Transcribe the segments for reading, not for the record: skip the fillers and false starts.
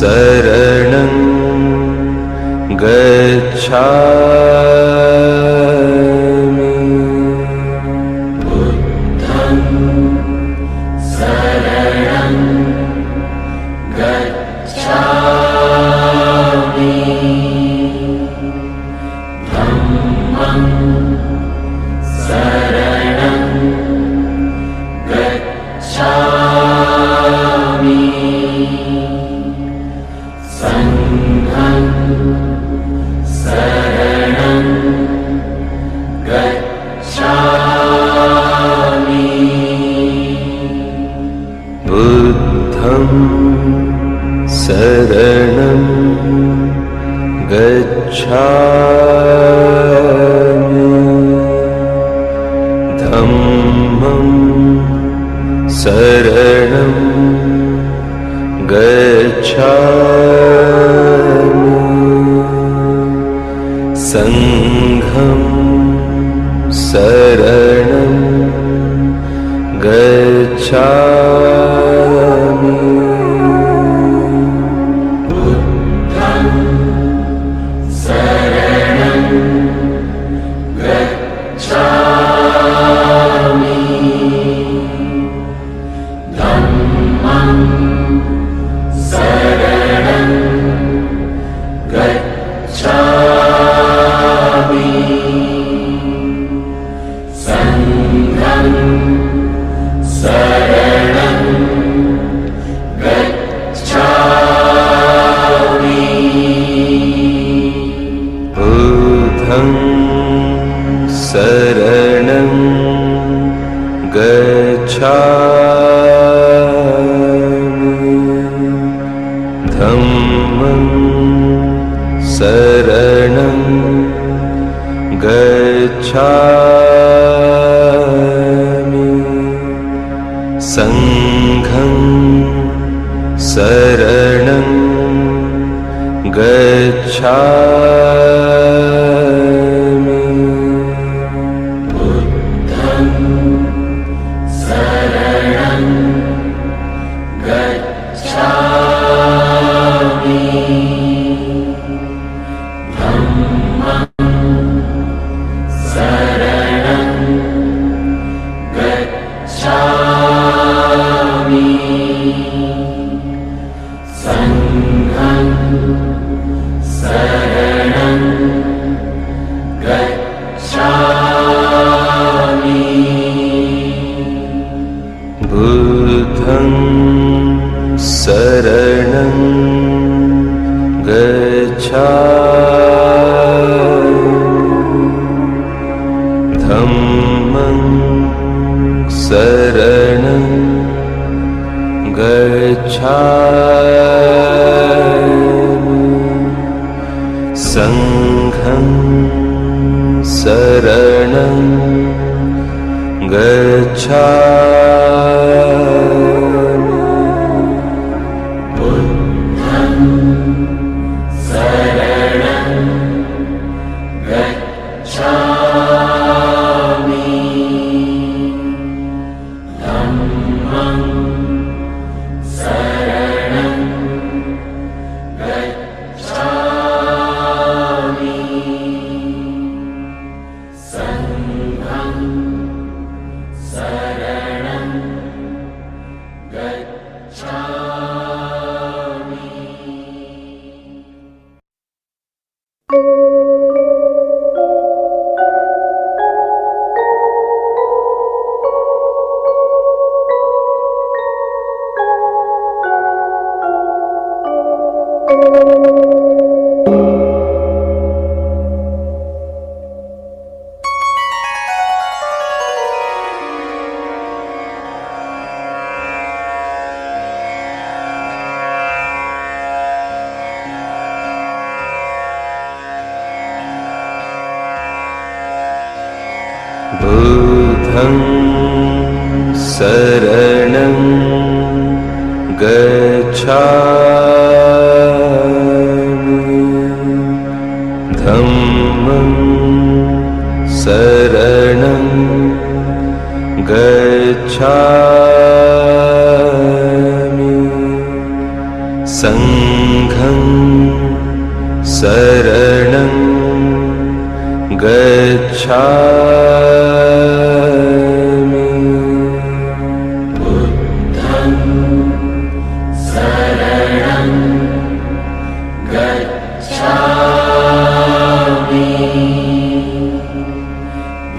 saranam gacchami. Buddham saranam gacchami. Dhammam saranam gacchami. Sangham saranam gacchami. Buddham saranam gacchami. Dhammam saranam gacchami. Sangham saranam gacchami. Buddham saranam gacchami. Dhammam saranam gacchami. Sangham saranam gacchami. Buddham saranam gacchami. Dhammam saranam gacchami. Sangham saranam gacchami. Buddham saranam gacchami. Dhammam saranam gacchami. Sangham saranam gacchami. Buddham saranam gacchami. Dhammam saranam gacchami. Sangham saranam gacchami. Buddham saranam gacchami. Dhammam saranam gacchami. Sangham saranam gacchami. Buddham saranam gacchami. Dhammam saranam gacchami. Sangham Saranam Gacchami. Buddham Saranam Gacchami.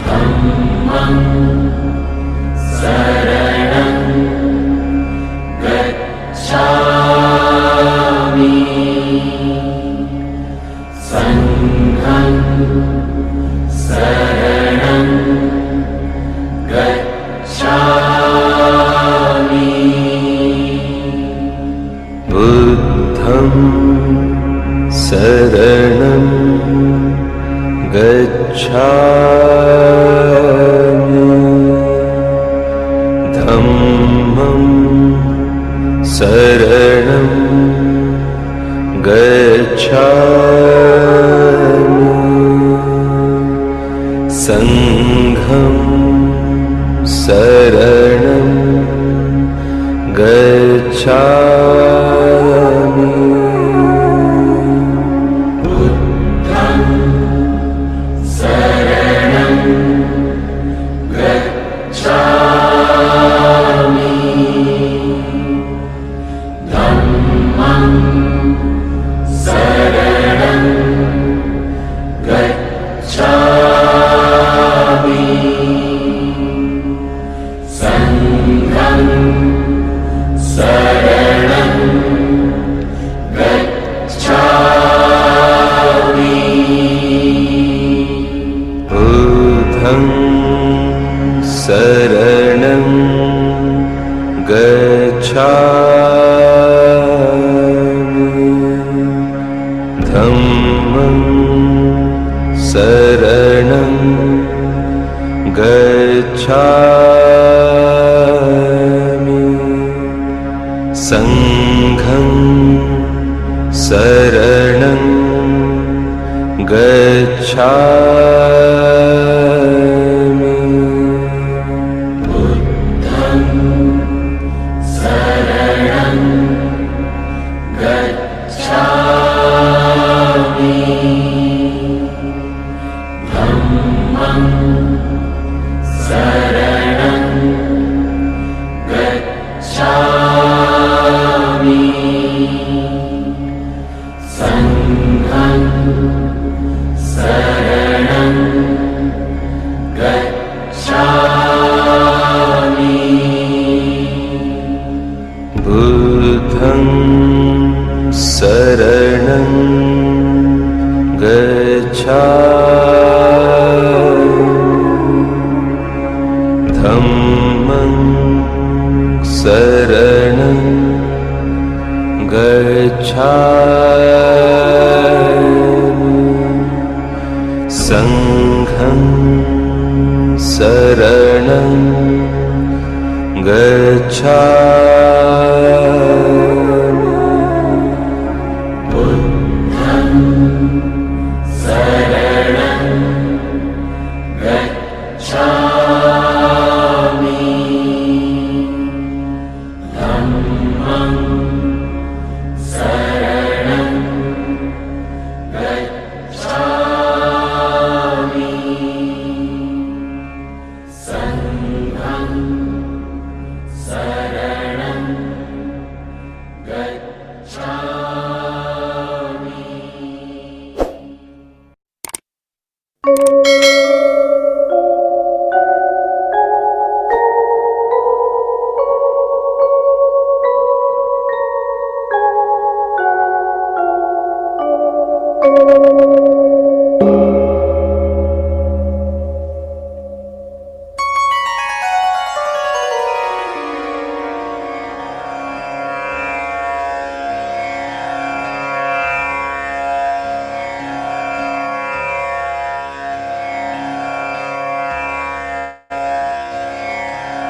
Dhammam Saranam Gacchami. Sangham Saranam Gacchami. Buddham Saranam Gacchami. Dhammam Saranam Gacchami. Sangham Saranam Gacchami. Buddham Saranam Gacchami. Dhammam Saranam Gacchami. Sangham Saranam Gacchami. Buddham Saranam Gacchami. Dhammam Saranam Gacchami. Sangham Saranam Gacchami. Buddham Saranam Gacchami. Dhammam Saranam Gacchami. Sangham Saranam Gacchami. Buddham Saranam Gacchami. Dhammam Saranam Gacchami. Sangham Saranam Gacchami. Buddham Saranam Gacchami. Dhammam Saranam Gacchami. Sangham Saranam Gacchami.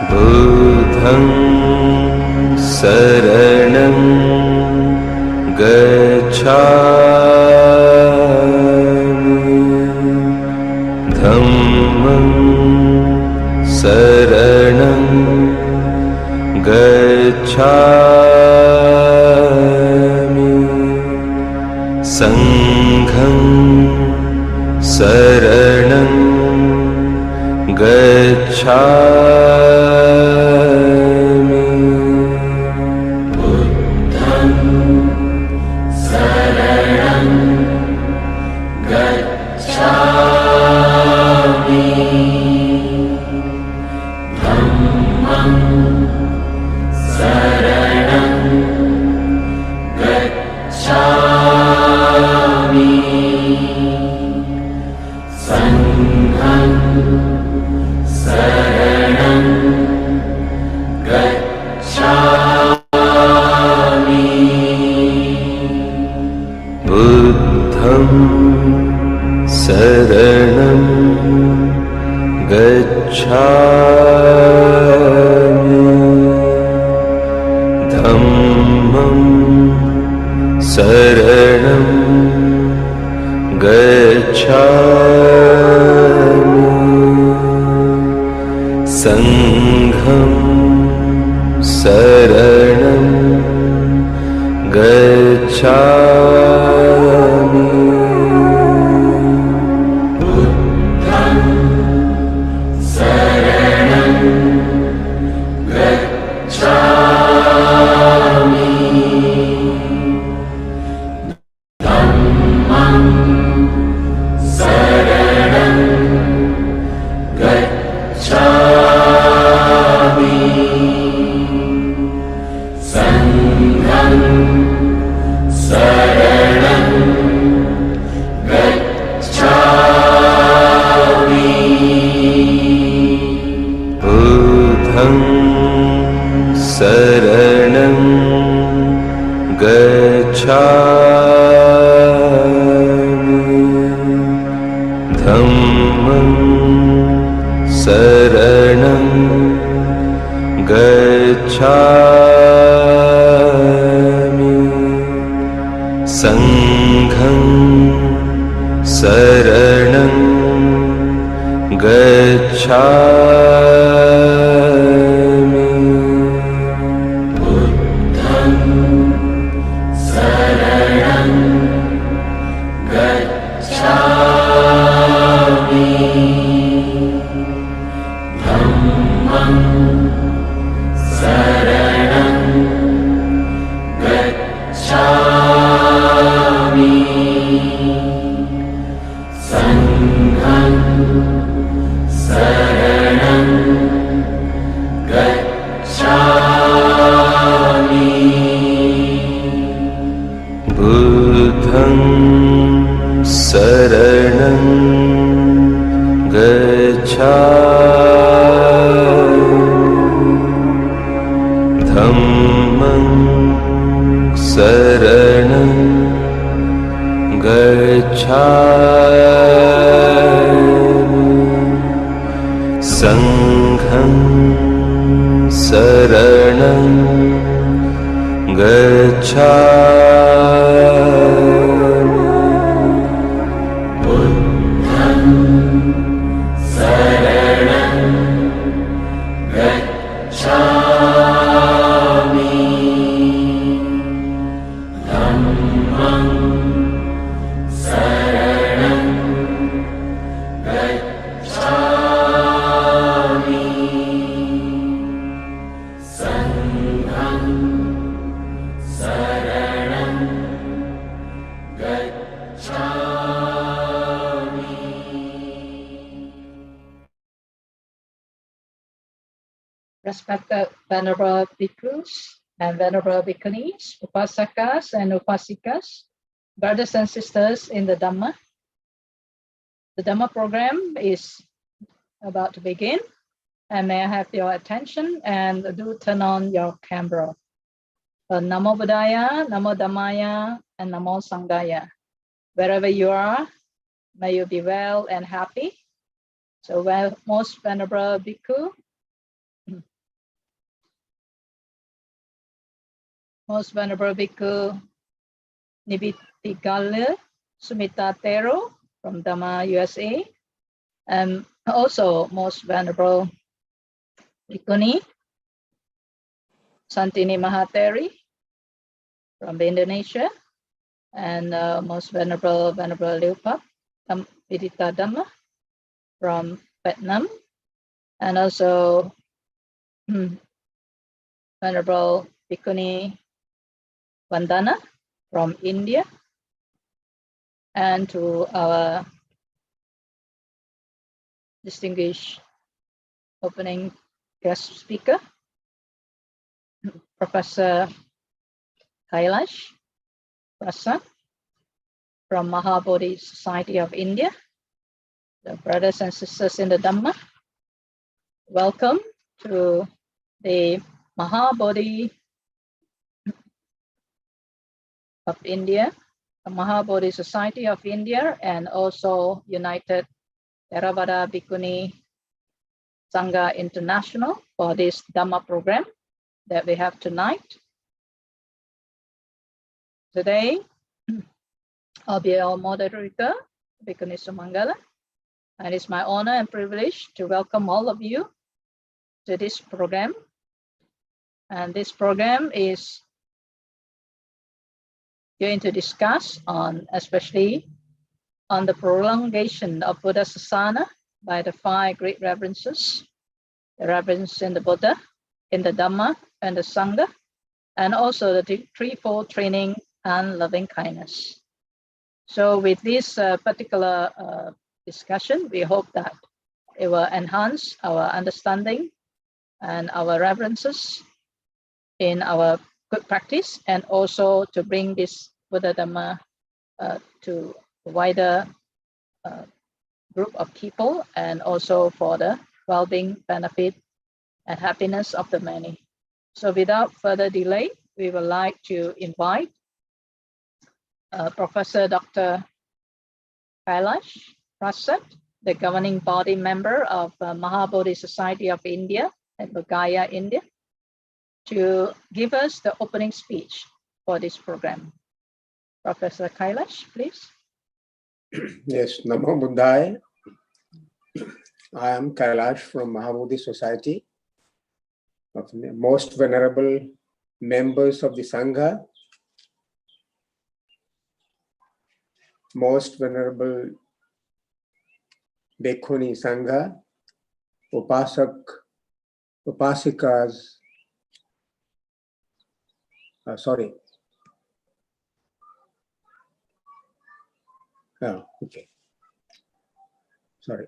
Buddham Saranam Gacchami. Dhammam Saranam Gacchami. Sangham Saranam Gacchami. Buddham Saranam Gacchami. Dhammam Saranam Gacchami. Sangham Saranam Gacchami. Buddham Saranam Gacchami. Dhammam Saranam Gacchami. Sangham Saranam Gacchami. Buddham Saranam Gacchami. Dhammam Saranam Gacchami. Sangham Saranam Gacchami. Buddham Saranam Gacchami. Dhammam Saranam Gacchami. Sangham Saranam Gacchami. Buddham Saranam Gacchami. Dhammam Saranam Gacchami. Sangham Saranam Gacchami. Buddham Saranam Gacchami. Dhammam Saranam Gacchami. Sangham Saranam Gacchami. Buddham Saranam Gacchami. Dhammam Saranam Gacchami. Sangham Saranam Gacchami. Respected Venerable Bhikkhus and Venerable Bhikkhunis, Upasakas and Upasikas, brothers and sisters in the Dhamma. The Dhamma program is about to begin, and may I have your attention and do turn on your camera. Namo Buddhaya, Namo Dhammaya, and Namo Sanghaya. Wherever you are, may you be well and happy. So, most Venerable Bhikkhu, Most Venerable Bhikkhu Sumitta Thero from Dhamma, USA, and also Most Venerable Bhikkhuni Santini Mahateri from Indonesia, and Most Venerable Liupa Vidita Dhamma from Vietnam, and also Venerable Bhikkhuni Vandana from India, and to our distinguished opening guest speaker, Professor Kailash Prasad from Maha Bodhi Society of India, the brothers and sisters in the Dhamma. Welcome to the Maha Bodhi of India, the Maha Bodhi Society of India, and also United Theravada Bhikkhuni Sangha International for this Dhamma program that we have tonight. Today, I'll be our moderator, Bhikkhuni Sumangala, and it's my honor and privilege to welcome all of you to this program. And this program is going to discuss on, especially on the prolongation of Buddha's Sasana by the 5 great reverences, the reverence in the Buddha, in the Dhamma, and the Sangha, and also the threefold training and loving kindness. So with this particular discussion, we hope that it will enhance our understanding and our reverences in our good practice, and also to bring this Buddha Dhamma to a wider group of people, and also for the well-being, benefit, and happiness of the many. So without further delay, we would like to invite Professor Dr. Kailash Prasad, the governing body member of Maha Bodhi Society of India at Bodh, India, to give us the opening speech for this program. Professor Kailash, please. Yes, Namo Buddhaya. I am Kailash from Maha Bodhi Society, of the most venerable members of the Sangha, most venerable Bhikkhuni Sangha, Upasikas, sorry. Oh, okay. Sorry.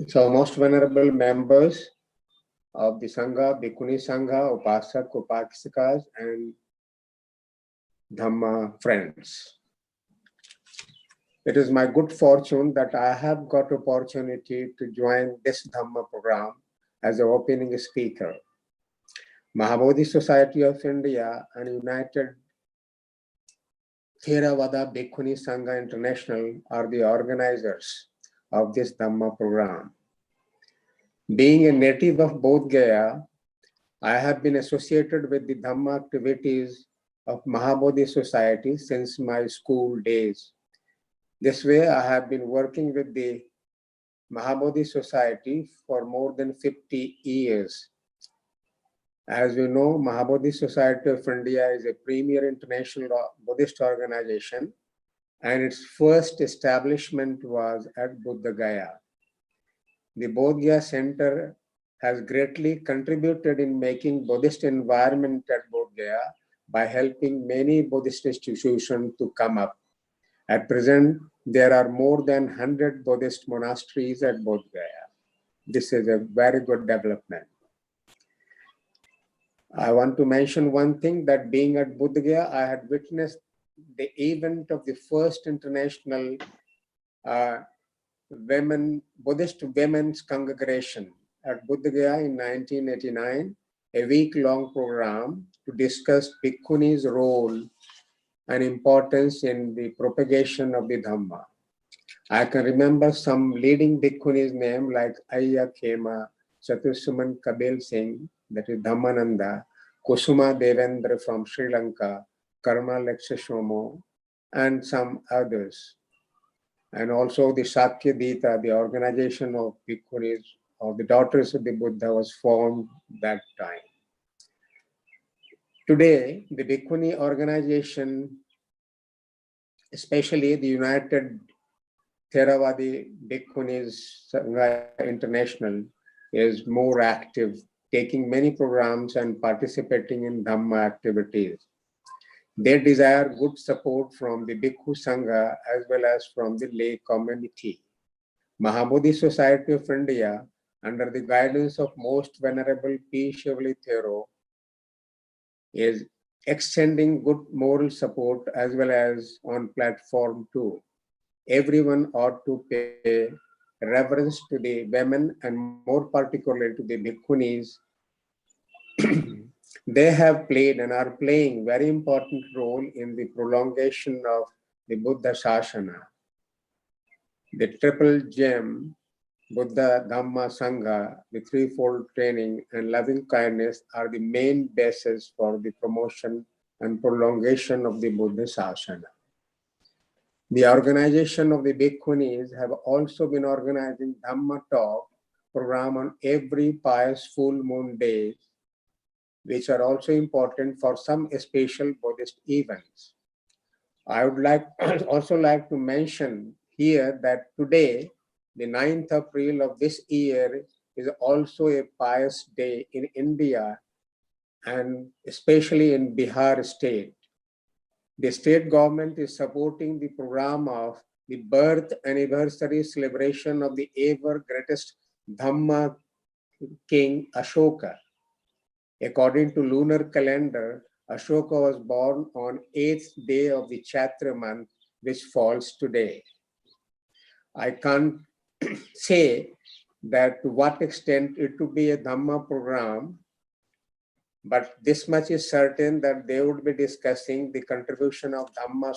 So most venerable members of the Sangha, Bhikkhuni Sangha, Upasak, Upasikas, and Dhamma friends. It is my good fortune that I have got opportunity to join this Dhamma program as an opening speaker. Maha Bodhi Society of India and United Theravada Bhikkhuni Sangha International are the organizers of this Dhamma program. Being a native of Bodh Gaya, I have been associated with the Dhamma activities of Maha Bodhi Society since my school days. This way, I have been working with the Maha Bodhi Society for more than 50 years. As you know, Maha Bodhi Society of India is a premier international Buddhist organization, and its first establishment was at Bodh Gaya. The Bodh Gaya Center has greatly contributed in making Buddhist environment at Bodh Gaya by helping many Buddhist institutions to come up. At present, there are more than 100 Buddhist monasteries at Bodh Gaya. This is a very good development. I want to mention one thing, that being at Bodh Gaya, I had witnessed the event of the first international Buddhist women's congregation at Bodh Gaya in 1989, a week-long program to discuss Bhikkhuni's role and importance in the propagation of the Dhamma. I can remember some leading Bhikkhunis name like Ayya Khema, Chatursuman Kabel Singh, that is Dhammananda, Kusuma Devendra from Sri Lanka, Karma Leksha, and some others. And also the Sakya Dita, the organization of Bhikkhunis, or the Daughters of the Buddha, was formed that time. Today, the Bhikkhuni organization, especially the United Theravada Bhikkhuni Sangha International, is more active, taking many programs and participating in Dhamma activities. They desire good support from the Bhikkhu Sangha as well as from the lay community. Maha Bodhi Society of India, under the guidance of Most Venerable Bhikkhu Sumitta Thero, is extending good moral support as well as on platform too. Everyone ought to pay reverence to the women and more particularly to the bhikkhunis. They have played and are playing very important role in the prolongation of the Buddha Sasana. The triple gem, Buddha, Dhamma, Sangha, the threefold training and loving kindness are the main basis for the promotion and prolongation of the Buddha Sasana. The organization of the Bhikkhunis have also been organizing Dhamma Talks program on every pious full moon days, which are also important for some special Buddhist events. I would also like to mention here that today, the 9th April of this year, is also a pious day in India and especially in Bihar state. The state government is supporting the program of the birth anniversary celebration of the ever greatest Dhamma king Ashoka. According to lunar calendar, Ashoka was born on 8th day of the Chaitra month, which falls today. I can't say that to what extent it would be a Dhamma program, but this much is certain that they would be discussing the contribution of Dhamma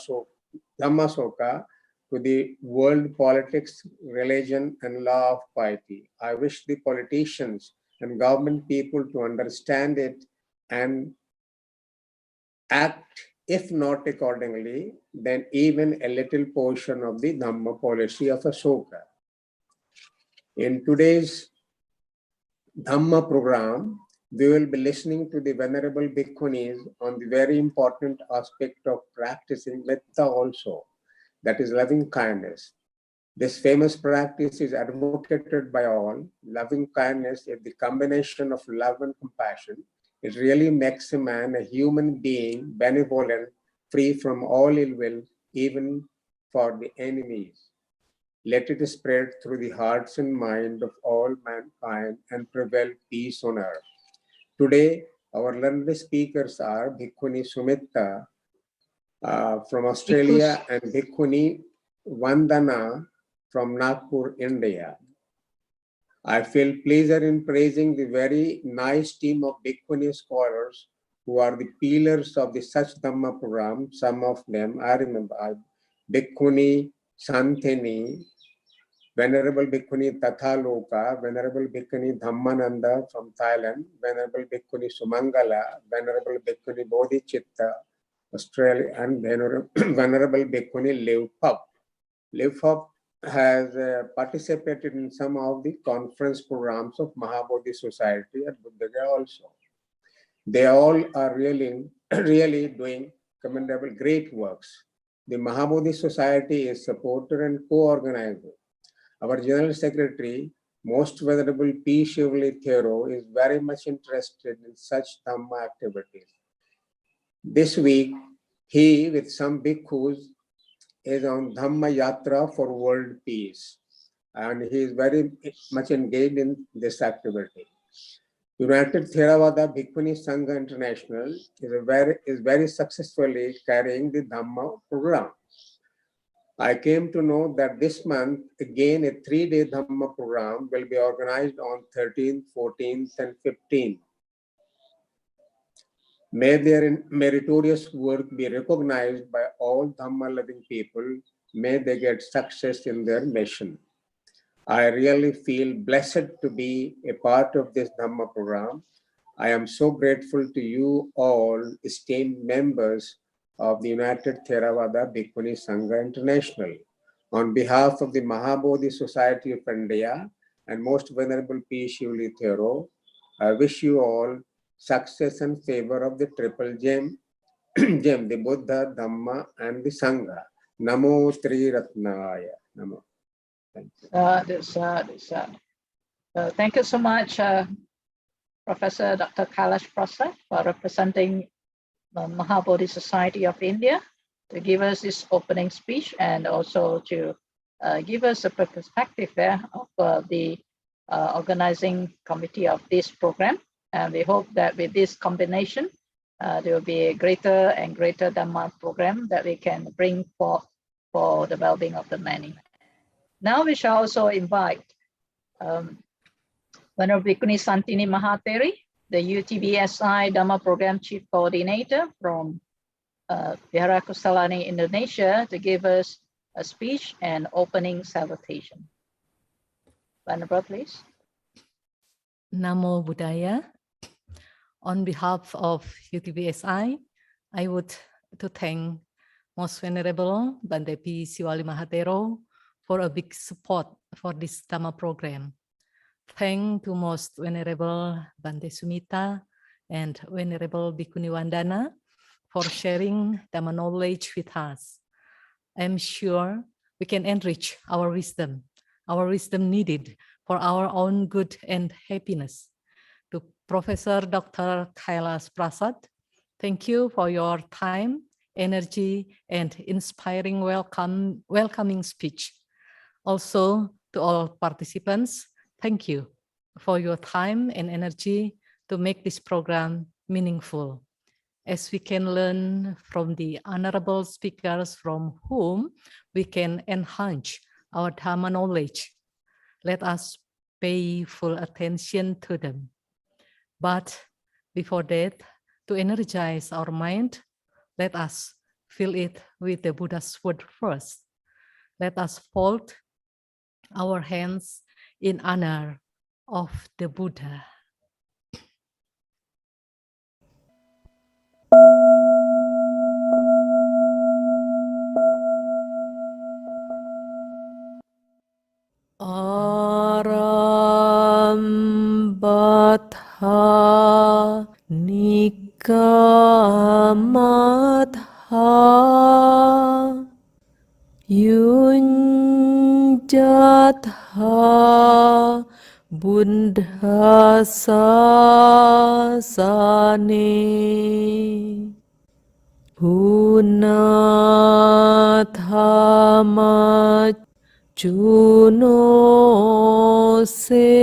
Soka to the world politics, religion, and law of piety. I wish the politicians and government people to understand it and act, if not accordingly, then even a little portion of the Dhamma policy of Ashoka. In today's Dhamma program, we will be listening to the Venerable Bhikkhunis on the very important aspect of practicing Metta also, that is loving kindness. This famous practice is advocated by all. Loving kindness is the combination of love and compassion. It really makes a man a human being, benevolent, free from all ill will, even for the enemies. Let it spread through the hearts and mind of all mankind and prevail peace on earth. Today, our learned speakers are Bhikkhuni Sumitta from Australia and Bhikkhuni Vandana from Nagpur, India. I feel pleasure in praising the very nice team of Bhikkhuni scholars who are the pillars of the such Dhamma program. Some of them I remember: Bhikkhuni Santhini, Venerable Bhikkhuni Tathaloka, Venerable Bhikkhuni Dhammananda from Thailand, Venerable Bhikkhuni Sumangala, Venerable Bhikkhuni Bodhi Chitta, Australia, and Venerable Bhikkhuni Levpop. Levpop has participated in some of the conference programs of Maha Bodhi Society at Buddha also. They all are really doing commendable great works. The Maha Bodhi Society is supporter and co-organizer. Our General Secretary, Most Venerable Bhikkhu Sumitta Thero, is very much interested in such Dhamma activities. This week, he, with some bhikkhus, is on Dhamma Yatra for world peace, and he is very much engaged in this activity. United Theravada Bhikkhuni Sangha International is very successfully carrying the Dhamma program. I came to know that this month, again, a 3-day Dhamma program will be organized on 13th, 14th, and 15th. May their meritorious work be recognized by all Dhamma-loving people. May they get success in their mission. I really feel blessed to be a part of this Dhamma program. I am so grateful to you all, esteemed members of the United Theravada Bhikkhuni Sangha International. On behalf of the Maha Bodhi Society of India and Most Venerable Bhikkhu Sumitta Thero, I wish you all success and favor of the triple gem, the Buddha, Dhamma, and the Sangha. Namo Tri Ratnaya. Namo. Thank you. Thank you so much, Professor Dr. Kailash Prasad, for representing the Maha Bodhi Society of India to give us this opening speech and also to give us a perspective there of the organizing committee of this program. And we hope that with this combination, there will be a greater and greater Dhamma program that we can bring forth for the well-being of the many. Now we shall also invite Venerable Bhikkhuni Santini Mahatheri, the UTBSI Dhamma Program Chief Coordinator from Vihara Kusalani, Indonesia, to give us a speech and opening salutation. Venerable, please. Namo Buddhaya. On behalf of UTBSI, I would to thank Most Venerable Bhante P. Siwali Mahathero for a big support for this Dhamma program. Thank to Most Venerable Bhante Sumitta and Venerable Bhikkhuni Vandana for sharing Dhamma knowledge with us. I'm sure we can enrich our wisdom needed for our own good and happiness. To Professor Dr. Kailash Prasad, thank you for your time, energy, and inspiring welcoming speech. Also, to all participants, thank you for your time and energy to make this program meaningful. As we can learn from the honorable speakers from whom we can enhance our Dhamma knowledge, let us pay full attention to them. But before that, to energize our mind, let us fill it with the Buddha's word first. Let us fold our hands in honor of the Buddha. Arambadha Nikamatha Yunjatha Buddha Sasane Punathama Juno Senang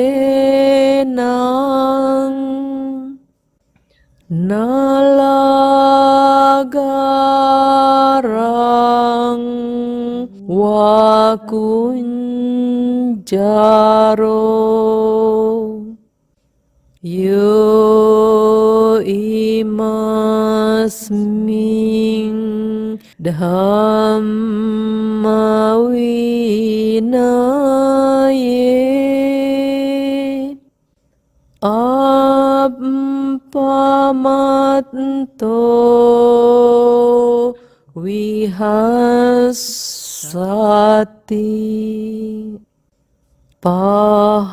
Nalagarang Wakunjaro Yo imasming Dhamma Vinaye Ampamatto Vihasati Pahaya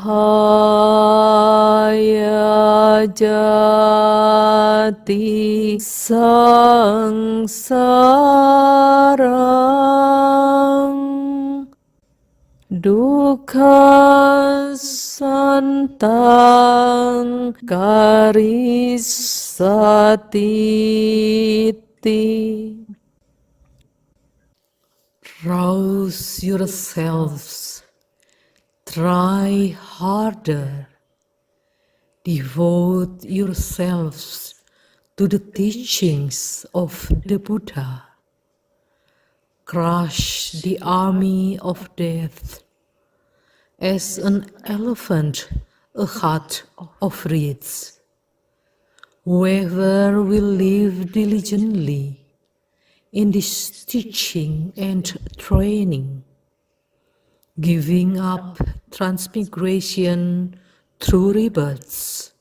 Jati Sangsarang Dukkha Santang Karisatiti. Rouse yourselves, try harder, devote yourselves to the teachings of the Buddha. Crush the army of death as an elephant a heart of reeds. Whoever will live diligently in this teaching and training, giving up transmigration through rebirths,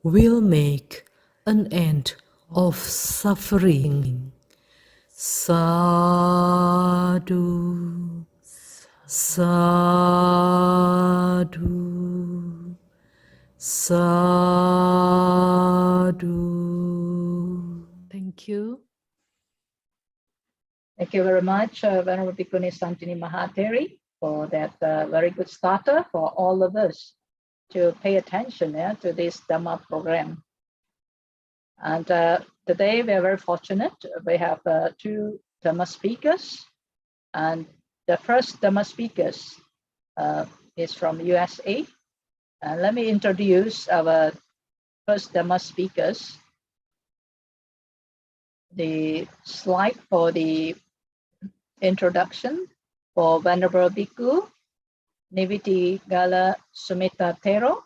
will make an end of suffering. Sadhu, sadhu, sadhu. Sadhu. Thank you. Thank you very much, Venerable Bhikkhuni Santini Mahateri, for that very good starter for all of us to pay attention to this Dhamma program. And today we are very fortunate. We have two Dhamma speakers. And the first Dhamma speakers is from USA. Let me introduce our first Dhamma speakers. The slide for the introduction for Venerable Bhikkhu Sumitta Thero.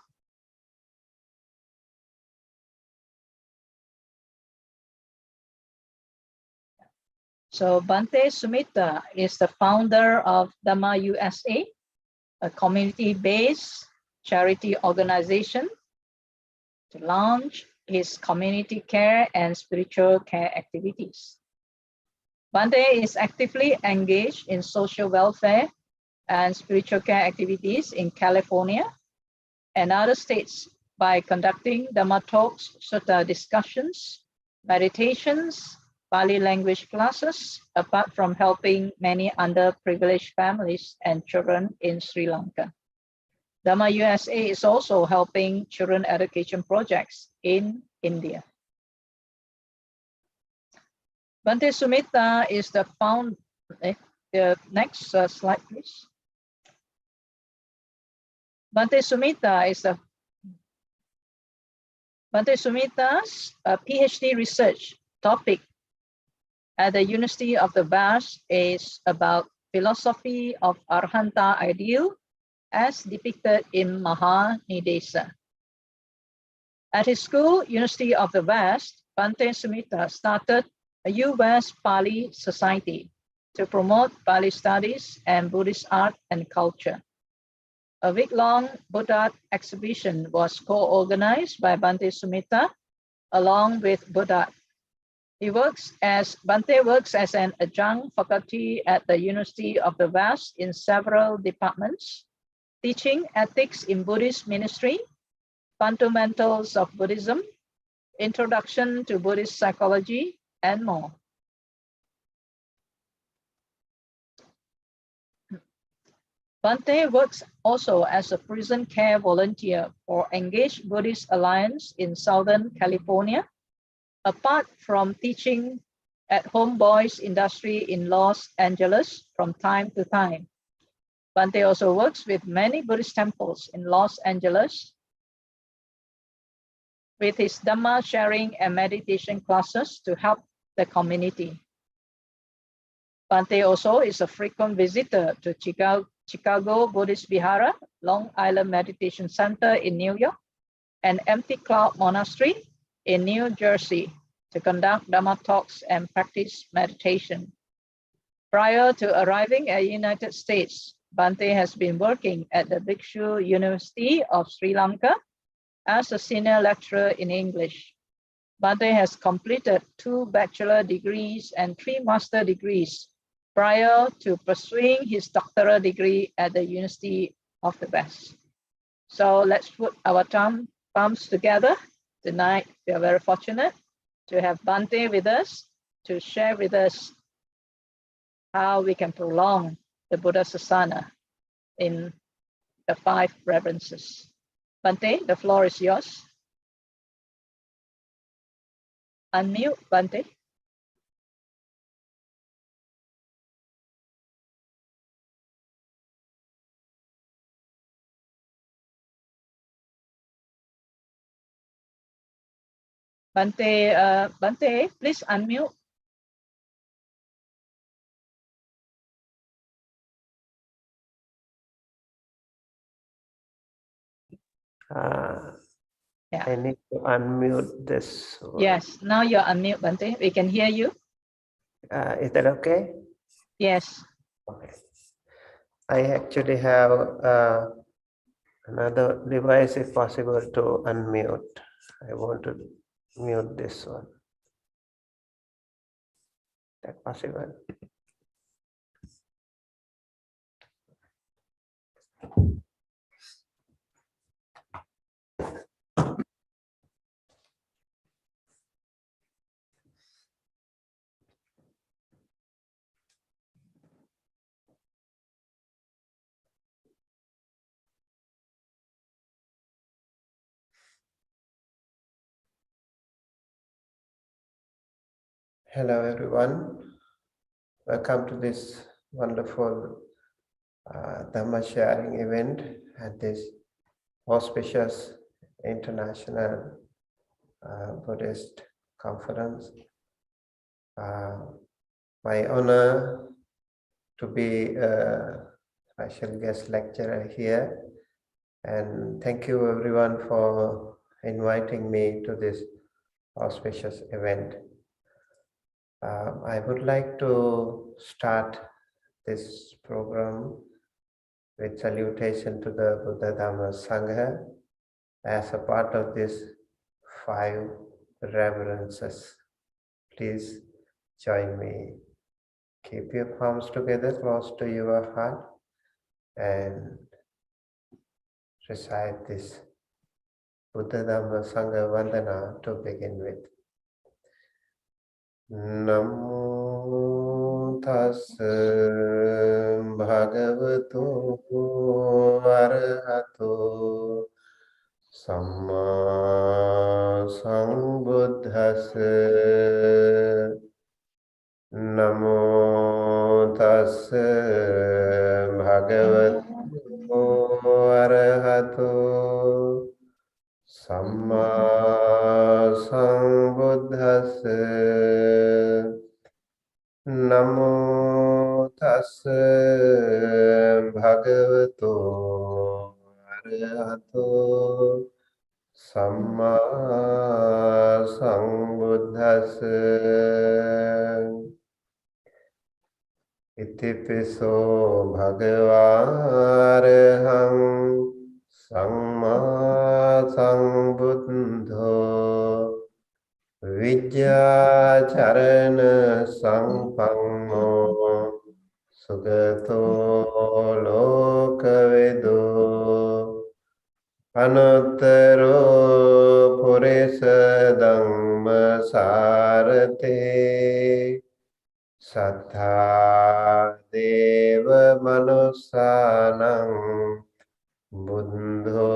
So Bhante Sumitta is the founder of Dhamma USA, a community-based charity organization to launch his community care and spiritual care activities. Bhante is actively engaged in social welfare and spiritual care activities in California and other states by conducting Dhamma Talks, Sutta discussions, meditations, Pali language classes, apart from helping many underprivileged families and children in Sri Lanka. Dhamma USA is also helping children education projects in India. Bhante Sumitta is the founder. The next slide, please. Bhante Sumitta's PhD research topic at the University of the West is about philosophy of Arhanta ideal as depicted in Maha Nidesa. At his school, University of the West, Bhante Sumitta started a U.S. Pali Society to promote Pali studies and Buddhist art and culture. A week-long Buddha exhibition was co-organized by Bhante Sumitta along with Buddha. Bhante works as an adjunct faculty at the University of the West in several departments, teaching ethics in Buddhist ministry, fundamentals of Buddhism, introduction to Buddhist psychology, and more. Bhante works also as a prison care volunteer for Engaged Buddhist Alliance in Southern California, apart from teaching at Homeboys Industry in Los Angeles from time to time. Bhante also works with many Buddhist temples in Los Angeles with his Dhamma sharing and meditation classes to help the community. Bhante also is a frequent visitor to Chicago Buddhist Vihara, Long Island Meditation Center in New York, and Empty Cloud Monastery in New Jersey to conduct Dhamma talks and practice meditation. Prior to arriving at the United States, Bhante has been working at the Bhikshu University of Sri Lanka as a senior lecturer in English. Bhante has completed 2 bachelor degrees and 3 master degrees prior to pursuing his doctoral degree at the University of the West. So let's put our thumbs together. Tonight, we are very fortunate to have Bhante with us to share with us how we can prolong the Buddha Sasana in the 5 reverences. Bhante, the floor is yours. Unmute, Bhante. Bhante, please unmute. Yeah. I need to unmute this one. Yes, now you're unmute, Bhante. We can hear you. Is that okay? Yes. Okay. I actually have another device if possible to unmute. I want to mute this one. Is that possible? Hello everyone, welcome to this wonderful Dhamma sharing event at this auspicious international Buddhist conference. My honor to be a special guest lecturer here, and thank you everyone for inviting me to this auspicious event. I would like to start this program with salutation to the Buddha Dhamma Sangha as a part of this 5 reverences. Please join me. Keep your palms together close to your heart and recite this Buddha Dhamma Sangha Vandana to begin with. Namo Tassa Bhagavato Arahato Samma Sambuddhassa. Namo Tassa Bhagavato Arahato Samma Sambuddhassa. Namo Tassa Bhagavato Arahato Samma Sambuddhassa. Itipiso Bhagavaraham Samma Sambuddho Vidya Charana Sampanno Sugato Lokavedo Anuttaro Purisa Dhamma Sarate Sattha Deva Manusanam Buddho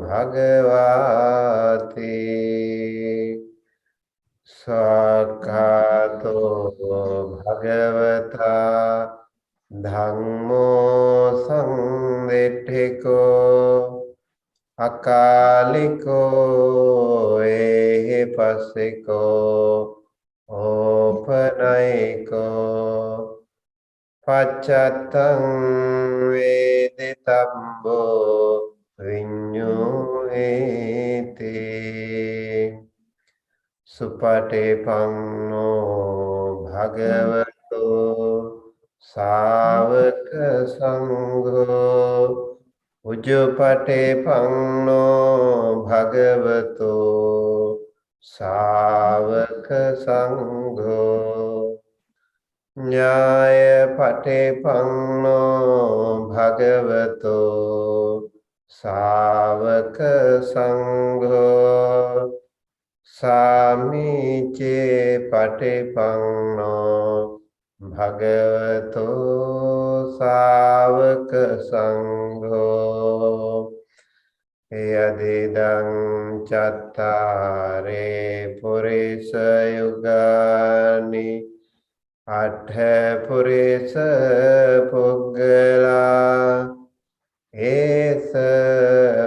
Bhagavati Sakkato Bhagavata Dhammo Sangditthiko Akaliko Ehipassiko Opanaiko Paccattam Veditambo Vinyuhiti Supatipanno Bhagavato Savaka Sangho Ujjupatipanno Bhagavato Savaka Sangho Nyaya Patipanno Bhagavato Savaka Sangho Samiche Patipanno Bhagavato Savaka Sangho Yadidang Chattare Purisa Yugani Atha Purisa Puggala Esa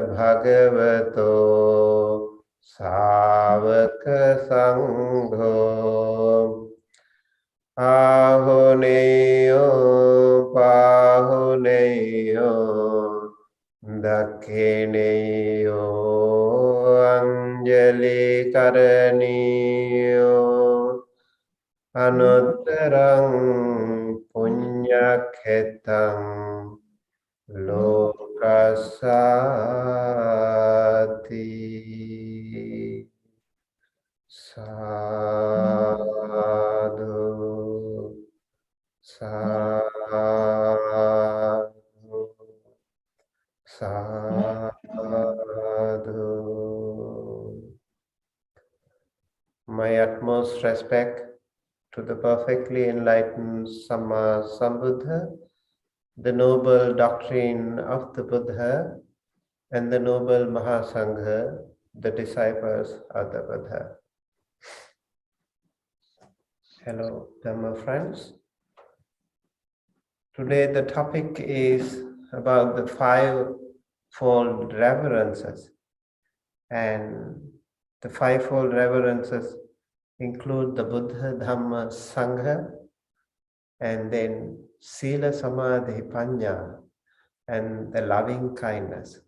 Bhagavato Savaka Sangho Ahuneyo Pahuneyo Dakhineyo Anjali Karaniyo Anuttarang Punyakhetam Lokasati. Sadhu, sadhu, sadhu. My utmost respect to the perfectly enlightened Samma Sambuddha, the noble doctrine of the Buddha, and the noble Mahasangha, the disciples of the Buddha. Hello, Dhamma friends. Today the topic is about the fivefold reverences. And the fivefold reverences include the Buddha, Dhamma, Sangha, and then Sila, Samadhi, Panya, and the loving kindness.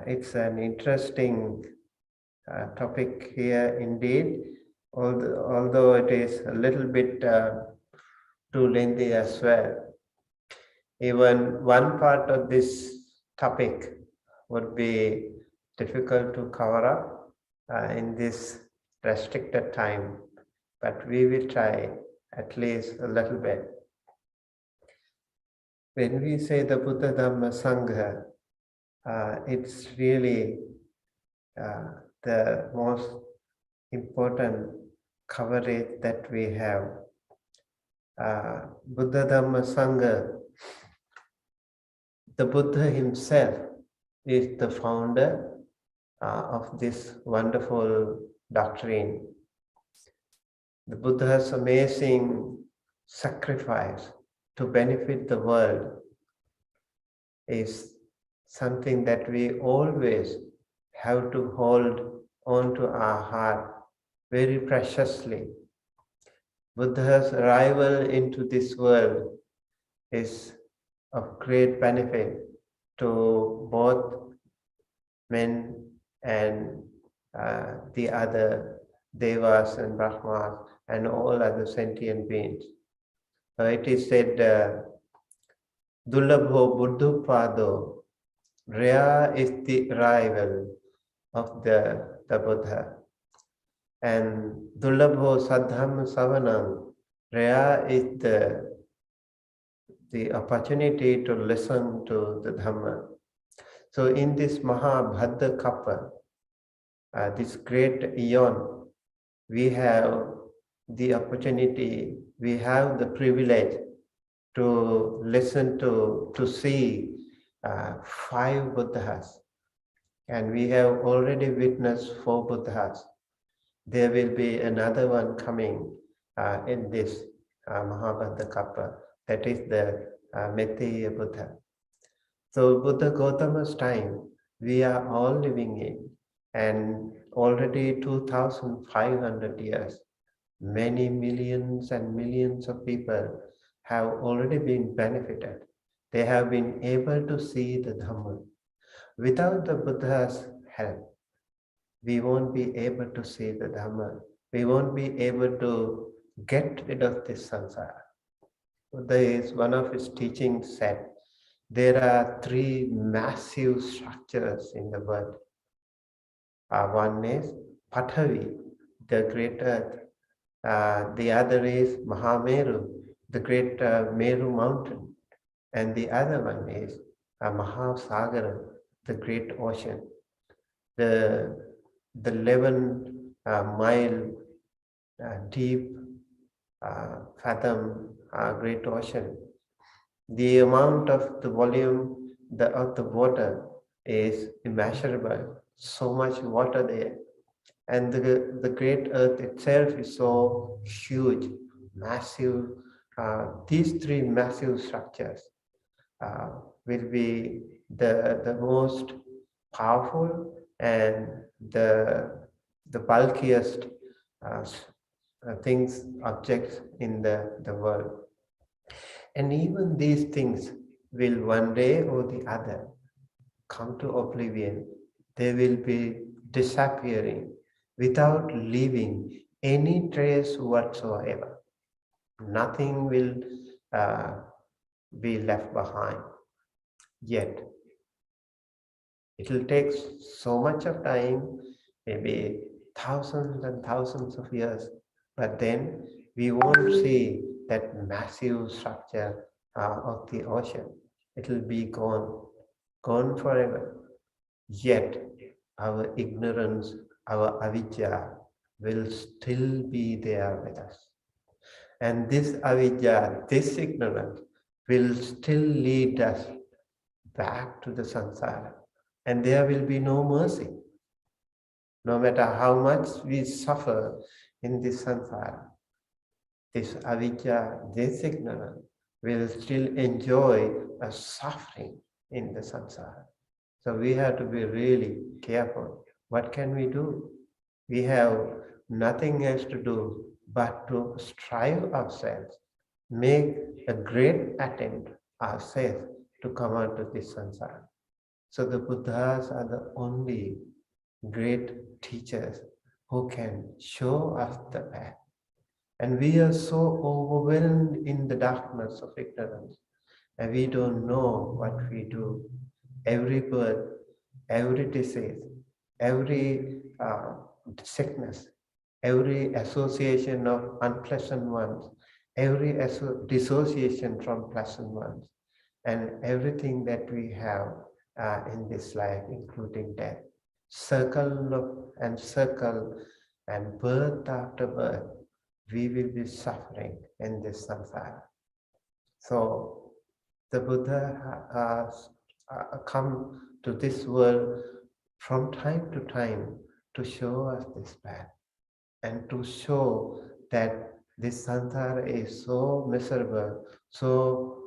It's an interesting topic here indeed, although it is a little bit too lengthy as well. Even one part of this topic would be difficult to cover up in this restricted time, but we will try at least a little bit. When we say the Buddha, Dhamma, Sangha, it's really the most important coverage that we have. Buddha, Dhamma, Sangha, the Buddha himself is the founder of this wonderful doctrine. The Buddha's amazing sacrifice to benefit the world is something that we always have to hold on to our heart very preciously. Buddha's arrival into this world is of great benefit to both men and the other devas and brahmas and all other sentient beings. It is said, Dulabho Buddhupado, rare is the arrival of the Buddha. And Dulabho Sadham Savanam, rare is the opportunity to listen to the Dhamma. So in this Maha Bhadda Kappa, this great eon, we have the opportunity, we have the privilege to listen to see 5 Buddhas. And we have already witnessed 4 Buddhas. There will be another one coming in this Mahabhadda Kappa, that is the Metta Buddha. So Buddha Gautama's time, we are all living in, and already 2,500 years, many millions and millions of people have already been benefited. They have been able to see the Dhamma. Without the Buddha's help, we won't be able to see the Dhamma. We won't be able to get rid of this samsara. Buddha is, one of his teachings said, there are 3 massive structures in the world. One is Pathavi, the great earth. The other is Mahameru, the great Meru mountain. And the other one is Mahasagara, the great ocean. The 11 mile deep fathom great ocean. The amount of the volume of the water is immeasurable. So much water there. And the great earth itself is so huge, massive. These 3 massive structures will be the most powerful and the bulkiest things, objects in the world. And even these things will one day or the other come to oblivion. They will be disappearing without leaving any trace whatsoever. Nothing will be left behind. Yet, it will take so much of time, maybe thousands and thousands of years, but then we won't see that massive structure of the ocean. It will be gone forever. Yet, our ignorance, our avidya will still be there with us. And this avidya, this ignorance, will still lead us back to the samsara. And there will be no mercy. No matter how much we suffer in this samsara, this avijja, this ignorance, will still enjoy a suffering in the samsara. So we have to be really careful. What can we do? We have nothing else to do but to strive ourselves, make a great attempt ourselves to come out of this samsara. So the Buddhas are the only great teachers who can show us the path. And we are so overwhelmed in the darkness of ignorance, and we don't know what we do. Every birth, every disease, every sickness, every association of unpleasant ones, every dissociation from pleasant ones, and everything that we have in this life, including death. Circle and birth after birth, we will be suffering in this samsara. So the Buddha has come to this world from time to time to show us this path and to show that this samsara is so miserable, so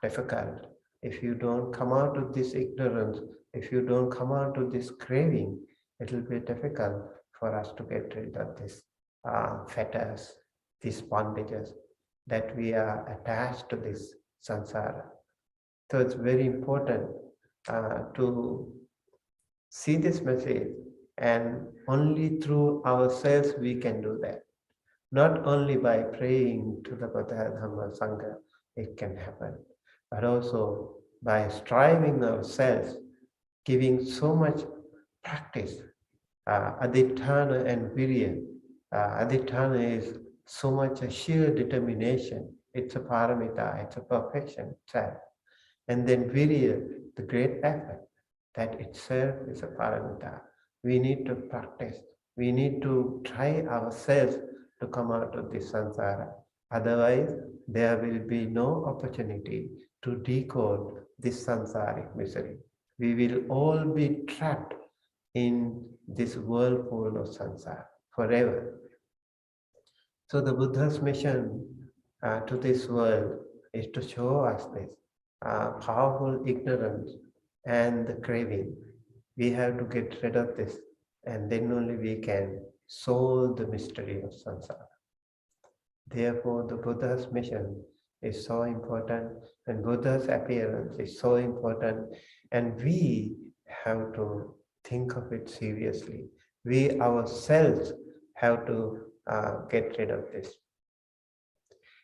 difficult. If you don't come out of this ignorance, if you don't come out of this craving, it will be difficult for us to get rid of this fetters, these bondages that we are attached to this samsara. So it's very important to see this message, and only through ourselves we can do that. Not only by praying to the Buddha, Dhamma, Sangha, it can happen, but also by striving ourselves, giving so much practice, adhitthana and virya. Adhitthana is so much a sheer determination. It's a paramita, it's a perfection itself. And then virya, the great effort, that itself is a paramita. We need to practice. We need to try ourselves to come out of this samsara. Otherwise, there will be no opportunity to decode this samsaric misery. We will all be trapped in this whirlpool of samsara forever. So the Buddha's mission to this world is to show us this powerful ignorance and the craving. We have to get rid of this, and then only we can solve the mystery of samsara. Therefore, the Buddha's mission is so important, and Buddha's appearance is so important, and we have to think of it seriously. We ourselves have to get rid of this.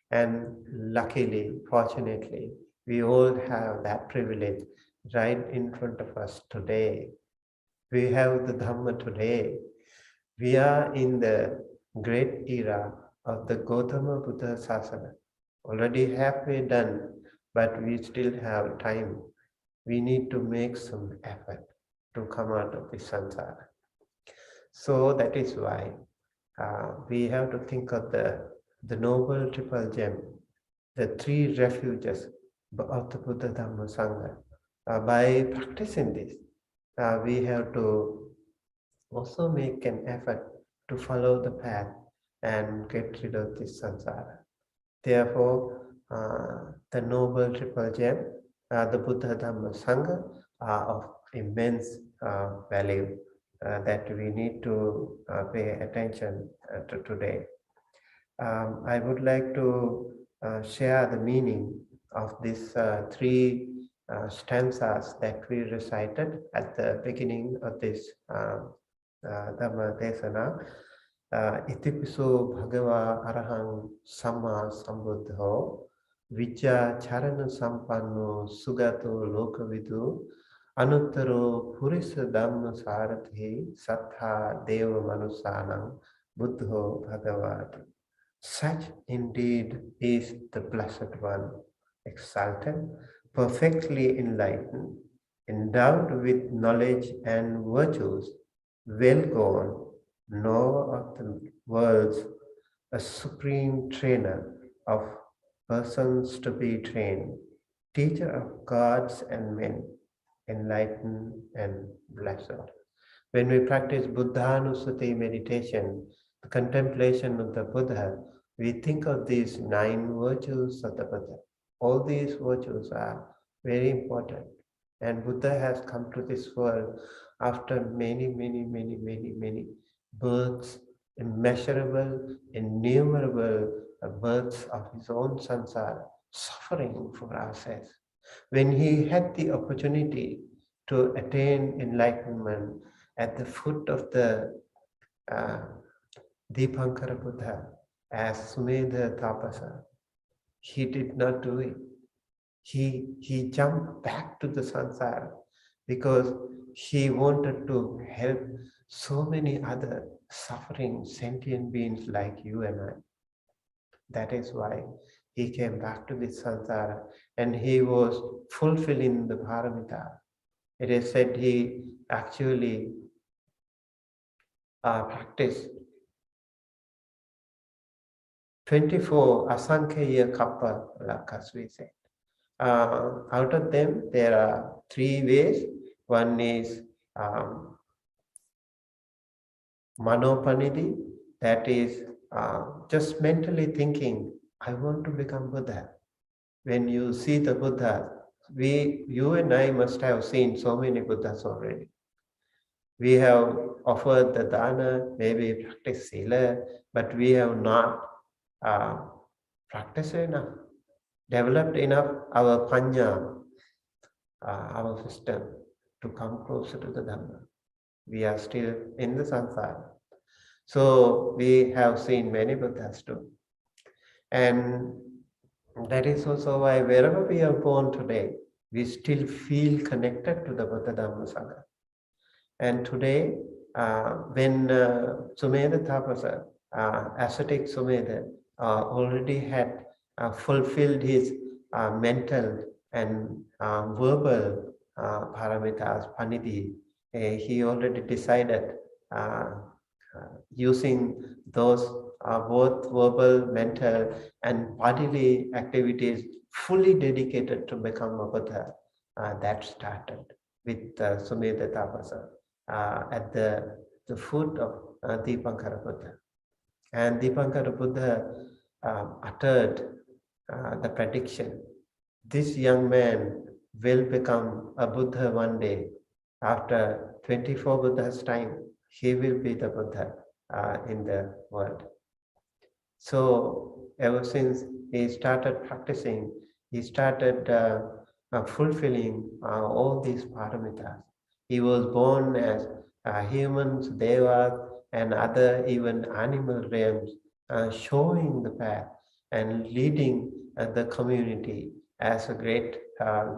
And luckily, fortunately, we all have that privilege right in front of us today. We have the Dhamma today. We are in the great era of the Gautama Buddha Sasana. Already halfway done, but we still have time. We need to make some effort to come out of this samsara. So that is why we have to think of the noble triple gem, the three refuges of the Buddha, Dhamma, Sangha. By practicing this, we have to also make an effort to follow the path and get rid of this samsara. Therefore, the noble triple gem, the Buddha, Dhamma, Sangha, are of immense value that we need to pay attention to today. I would like to share the meaning of these three stanzas that we recited at the beginning of this Dhamma Desana. Itipiso Bhagava Arahang Samma Sambuddho Vijja Charana Sampanno Sugato Lokavidu Anuttaro Purisa Dhamma Sarathi Sattha Deva Manusanam Buddho Bhagavati. Such indeed is the Blessed One, exalted, perfectly enlightened, endowed with knowledge and virtues, well gone, knower of the worlds, a supreme trainer of persons to be trained, teacher of gods and men, enlightened and blessed. When we practice Buddhanusati meditation, the contemplation of the Buddha, we think of these 9 virtues of the Buddha. All these virtues are very important. And Buddha has come to this world after many births, immeasurable, innumerable births of his own samsara, suffering for ourselves. When he had the opportunity to attain enlightenment at the foot of the Dipankara Buddha as Sumedha Tapasa, he did not do it. He jumped back to the samsara because he wanted to help so many other suffering sentient beings like you and I. That is why he came back to this samsara, and he was fulfilling the paramita. It is said he actually practiced 24 asankhya kappa, as we say. Out of them, there are 3 ways. One is manopanidhi, that is just mentally thinking, I want to become Buddha. When you see the Buddha, you and I must have seen so many Buddhas already. We have offered the dana, maybe practiced sila, but we have not practiced enough, developed enough our panya, our system, to come closer to the Dhamma. We are still in the samsara. So we have seen many Buddhas too. And that is also why wherever we are born today, we still feel connected to the Buddha Dhamma Sangha. And today, when Sumedha Tapasa, ascetic Sumedha, already had fulfilled his mental and verbal paramitas, panidhi, he already decided using those both verbal, mental, and bodily activities fully dedicated to become a Buddha. That started with Sumedha Tapasa at the foot of Dipankara Buddha. And Dipankara Buddha uttered the prediction, this young man will become a Buddha one day. After 24 Buddhas' time, he will be the Buddha in the world. So ever since he started practicing, he started fulfilling all these paramitas. He was born as humans, devas, and other even animal realms, showing the path and leading the community as a great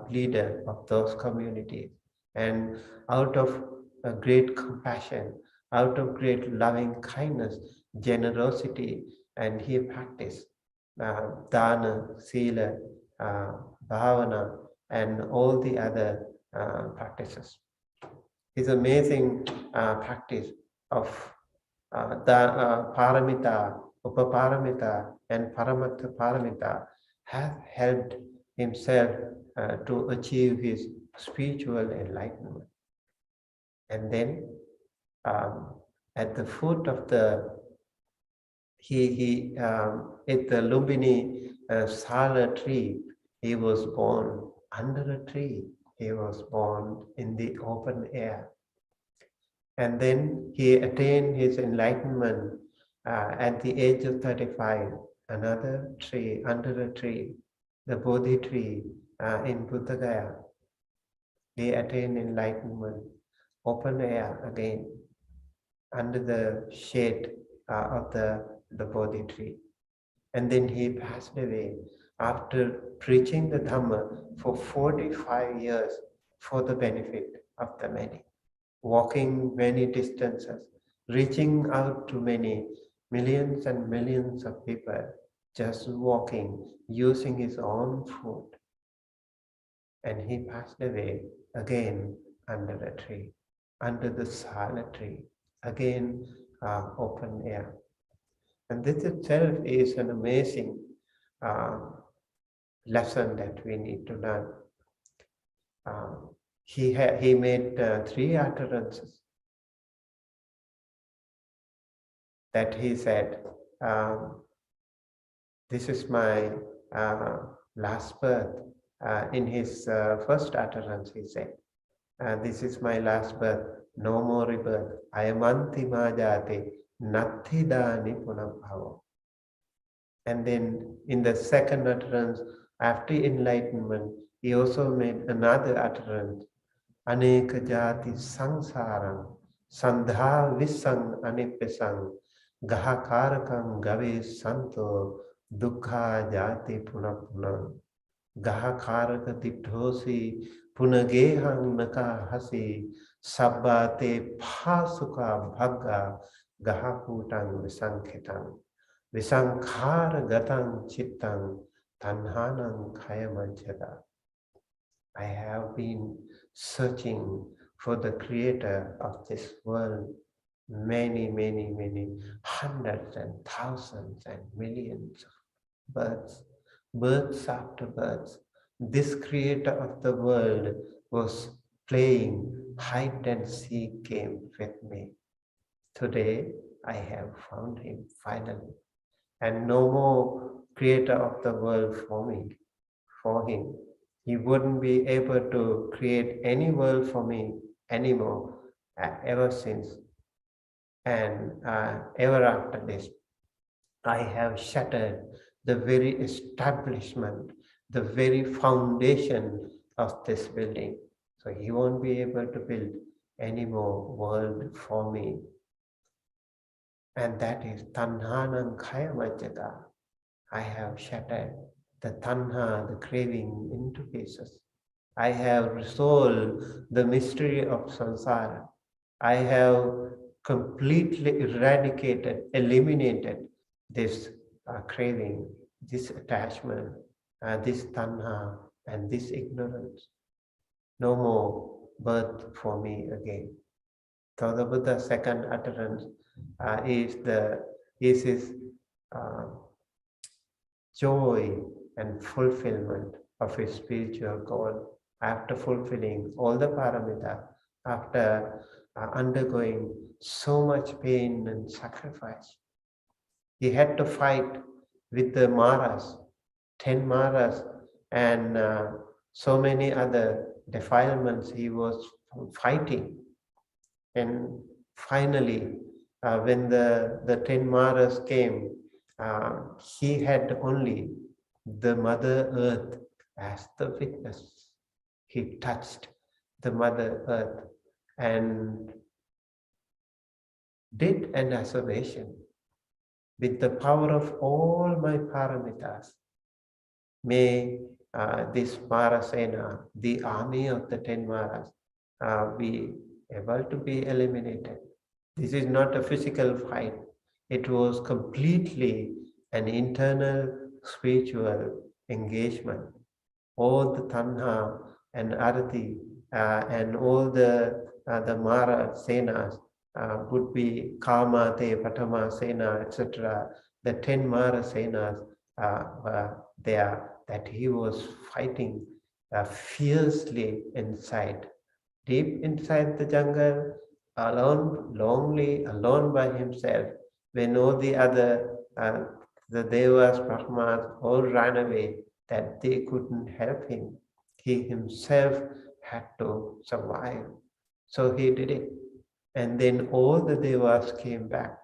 leader of those communities. And out of great compassion, out of great loving kindness, generosity, and he practiced dana, sila, bhavana, and all the other practices. His amazing practice of paramita, upaparamita, and paramattha paramita has helped himself to achieve his spiritual enlightenment. And then at the foot of the at the Lumbini Sala tree, he was born under a tree. He was born in the open air. And then he attained his enlightenment at the age of 35, another tree, under a tree, the Bodhi tree in Buddha Gaya. He attained enlightenment, open air again, under the shade of the Bodhi tree. And then he passed away after preaching the Dhamma for 45 years for the benefit of the many, walking many distances, reaching out to many millions and millions of people, just walking, using his own foot. And he passed away again under a tree, under the Sala tree, again open air. And this itself is an amazing lesson that we need to learn. He made 3 utterances that he said, this is my last birth. In his first utterance, he said, this is my last birth, no more rebirth. I am antima jate, nathidani punabhava. And then in the second utterance, after enlightenment, he also made another utterance, Aneka jati samsaram, sandha visang anipisang, gahakarakam gave santo, dukkha jati punapuna, gahakaraka dithosi, punagehang naka hasi, sabbate phasuka bhagga, gahaputang visankitang. Visankhara gatang chittang tanhanang khayamanchada. I have been searching for the creator of this world many, many, many hundreds and thousands and millions of births after births. This creator of the world was playing hide and seek game with me. Today, I have found him finally. And no more creator of the world for me, for him. He wouldn't be able to create any world for me anymore ever since. And ever after this, I have shattered the very establishment, the very foundation of this building. So he won't be able to build any more world for me. And that is tanhanam khayamajjata. I have shattered the tanha, the craving, into pieces. I have resolved the mystery of samsara. I have completely eradicated, eliminated this craving, this attachment, this tanha, and this ignorance. No more birth for me again. So the Buddha's second utterance is his joy and fulfillment of his spiritual goal. After fulfilling all the paramita, after undergoing so much pain and sacrifice, he had to fight with the Maras, 10 Maras, and so many other defilements he was fighting. And finally, when the 10 Maras came, he had only the Mother Earth as the witness. He touched the Mother Earth and did an asseveration with the power of all my paramitas. May this Marasena, the army of the 10 Maras, be able to be eliminated. This is not a physical fight. It was completely an internal spiritual engagement. All the tanha and arati and all the Mara senas would be Kama, Te, Patama, Sena, etc. The 10 Mara senas were there that he was fighting fiercely inside. Deep inside the jungle, alone, lonely, alone by himself, when all the other, the Devas, Brahmas, all ran away, that they couldn't help him. He himself had to survive. So he did it. And then all the Devas came back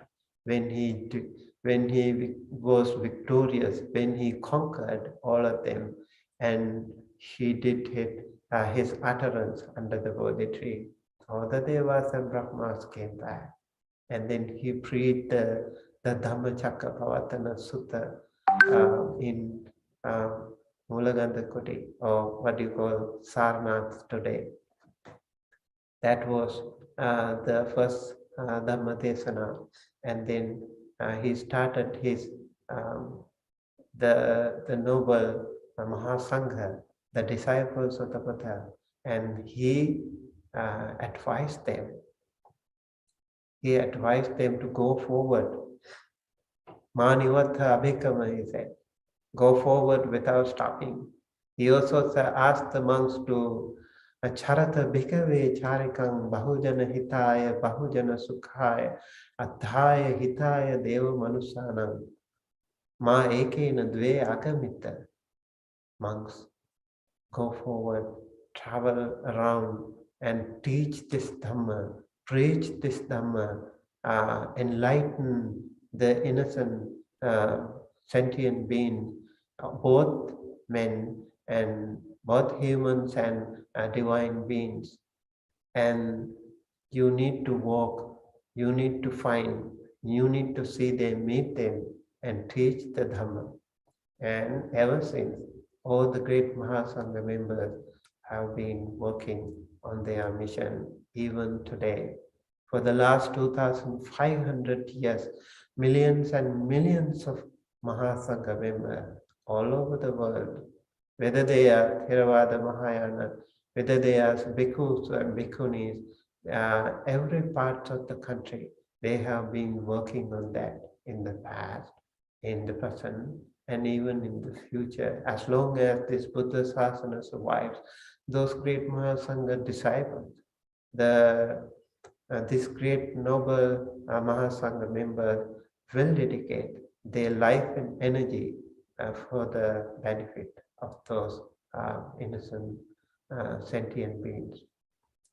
when he was victorious, when he conquered all of them, and he did his utterance under the Bodhi tree. All the Devas and Brahmas came back. And then he preached the Dhammacakkappavattana Sutta in Mulagandha Kuti, or what you call Sarnath today. That was the first Dhamma Desana. And then he started his the noble Maha Sangha, the disciples of the Buddha, and he advised them. He advised them to go forward. Manivatha abhikama, he said, go forward without stopping. He also asked the monks to Charata bhikkhave charikang bahujana hitaya bahujana sukhaya athaya hitaya deva manusanam ma ekena dve agamita. Monks, go forward, travel around and teach this Dhamma, preach this Dhamma, enlighten the innocent sentient beings, both men and both humans and divine beings. And you need to walk, you need to find, you need to see them, meet them, and teach the Dhamma. And ever since, all the great Mahasangha members have been working on their mission, even today. For the last 2,500 years, millions and millions of Mahasangha members all over the world, whether they are Theravada Mahayana, whether they are bhikkhus and bhikkhunis, every part of the country, they have been working on that in the past, in the present, and even in the future. As long as this Buddha Sasana survives, those great Mahasangha disciples, this great noble Mahasangha members will dedicate their life and energy for the benefit of those innocent sentient beings.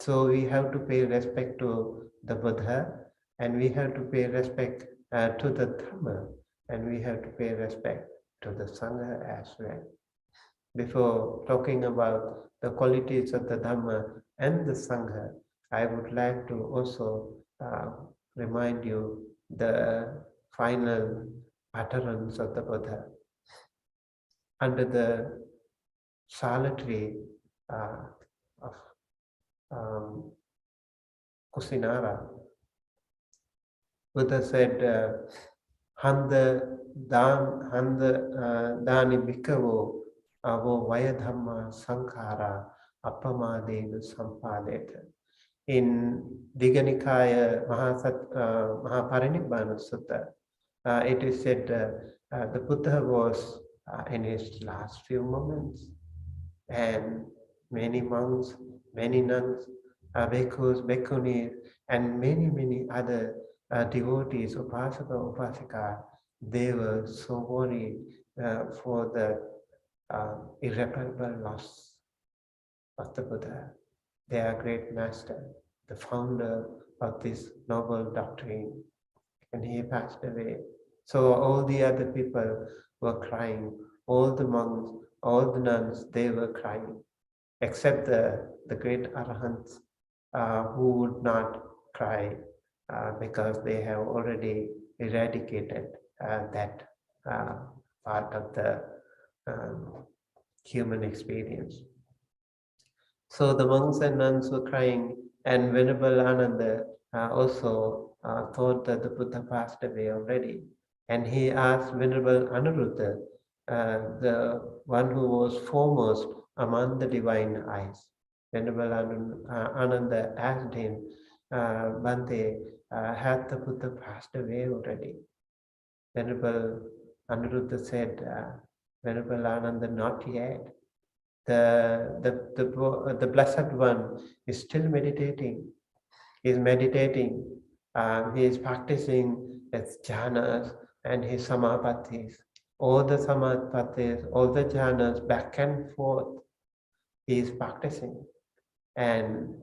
So we have to pay respect to the Buddha, and we have to pay respect to the Dhamma, and we have to pay respect to the Sangha as well. Before talking about the qualities of the Dhamma and the Sangha, I would like to also remind you the final utterance of the Buddha. Under the solitary of Kusinara, Buddha said, Handa dani bhikkhavo avo vayadhamma sankhara appamadena sampadeta. In Diganikaya Mahaparinibbana Sutta, it is said the Buddha was in his last few moments, and many monks, many nuns, bhikkhus, bhikkhunis, and many other devotees, upasaka, upasika, they were so worried for the irreparable loss of the Buddha, their great master, the founder of this noble doctrine, and he passed away. So all the other people were crying, all the monks, all the nuns, they were crying, except the great arahants who would not cry because they have already eradicated that part of the human experience. So the monks and nuns were crying, and Venerable Ananda also thought that the Buddha passed away already. And he asked Venerable Anuruddha, the one who was foremost among the divine eyes. Venerable Ananda asked him, Bhante, had the Buddha passed away already? Venerable Anuruddha said, Venerable Ananda, not yet. The Blessed One is still meditating. He is meditating. He is practicing his jhanas and his samapattis. All the samapattis, all the jhanas, back and forth, he is practicing. And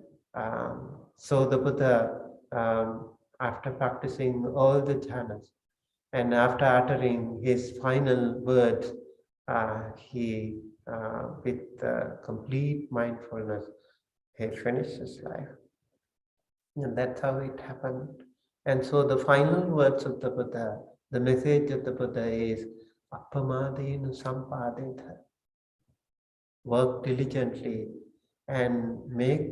so the Buddha, after practicing all the jhanas, and after uttering his final words, he, with complete mindfulness, he finished his life. And that's how it happened. And so the final words of the Buddha, the message of the Buddha is, Appamadena sampadeta. Work diligently and make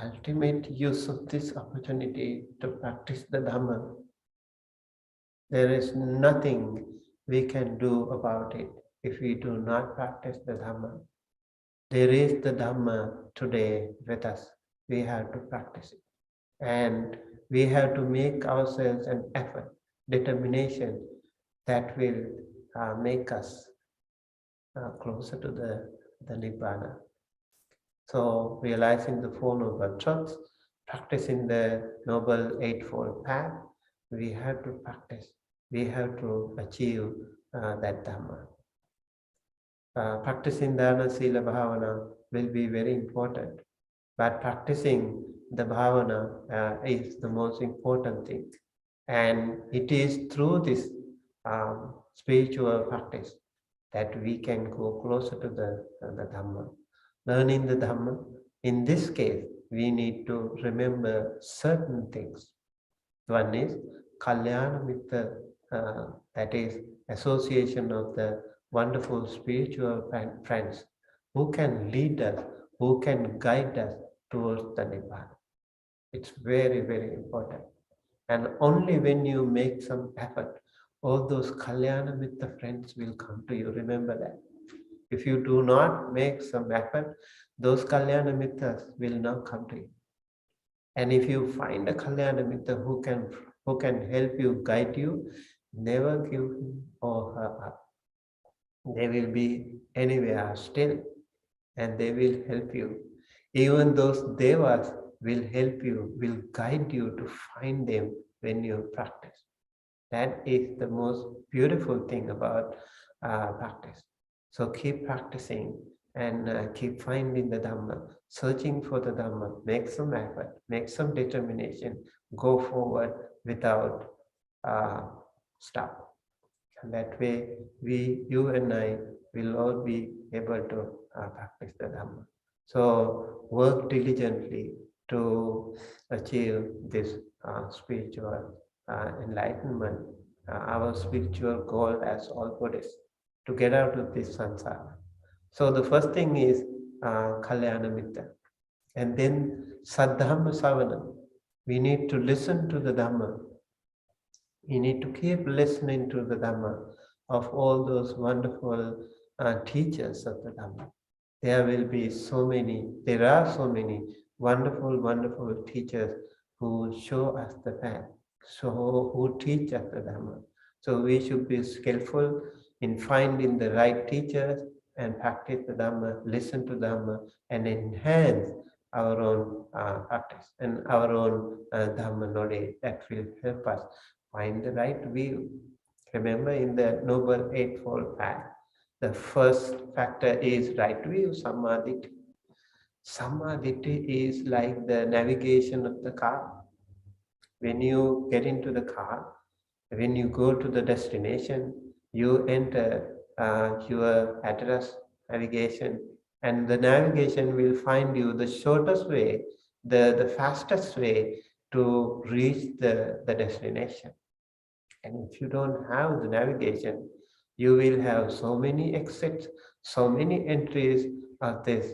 ultimate use of this opportunity to practice the Dhamma. There is nothing we can do about it if we do not practice the Dhamma. There is the Dhamma today with us. We have to practice it. And we have to make ourselves an effort, determination that will make us closer to the Nibbana. So realizing the Four Noble Truths, practicing the Noble Eightfold Path, we have to practice. We have to achieve that Dhamma. Practicing Dana Sila Bhavana will be very important. But practicing the Bhavana is the most important thing. And it is through this spiritual practice that we can go closer to the Dhamma. Learning the Dhamma, in this case, we need to remember certain things. One is Kalyana Mitta, that is association of the wonderful spiritual friends who can lead us, who can guide us towards the Nibbana. It's very, very important. And only when you make some effort, all those Kalyana Mitta friends will come to you. Remember that. If you do not make some effort, those Kalyana Mittas will not come to you. And if you find a Kalyana Mitta who can help you, guide you, never give him or her up. They will be anywhere still, and they will help you. Even those devas will help you, will guide you to find them when you practice. That is the most beautiful thing about practice. So keep practicing and keep finding the Dhamma, searching for the Dhamma, make some effort, make some determination, go forward without stop. And that way, you and I will all be able to practice the Dhamma. So work diligently to achieve this spiritual enlightenment, our spiritual goal as all Buddhists, to get out of this samsara. So the first thing is Kalyana Mitta. And then Saddhamma Savana. We need to listen to the Dhamma. We need to keep listening to the Dhamma of all those wonderful teachers of the Dhamma. There are so many wonderful, wonderful teachers who show us the path, so who teach us the Dhamma. So we should be skillful in finding the right teachers and practice the Dhamma, listen to Dhamma, and enhance our own practice and our own Dhamma knowledge that will help us find the right view. Remember, in the Noble Eightfold Path, the first factor is right view, Samadhi. Samadhi is like the navigation of the car. When you get into the car, when you go to the destination, you enter your address navigation, and the navigation will find you the shortest way, the fastest way to reach the destination. And if you don't have the navigation, you will have so many exits, so many entries of this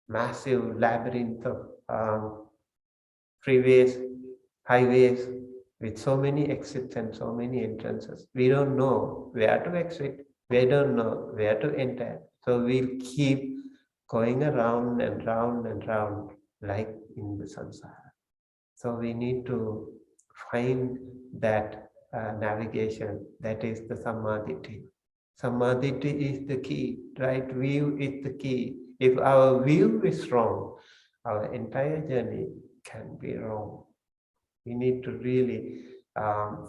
massive labyrinth of freeways, highways, with so many exits and so many entrances. We don't know where to exit, we don't know where to enter. So we'll keep going around and round and round like in the samsara. So we need to find that navigation, that is the Samadhi. Samadhi is the key, right view is the key. If our view is wrong, our entire journey can be wrong. We need to really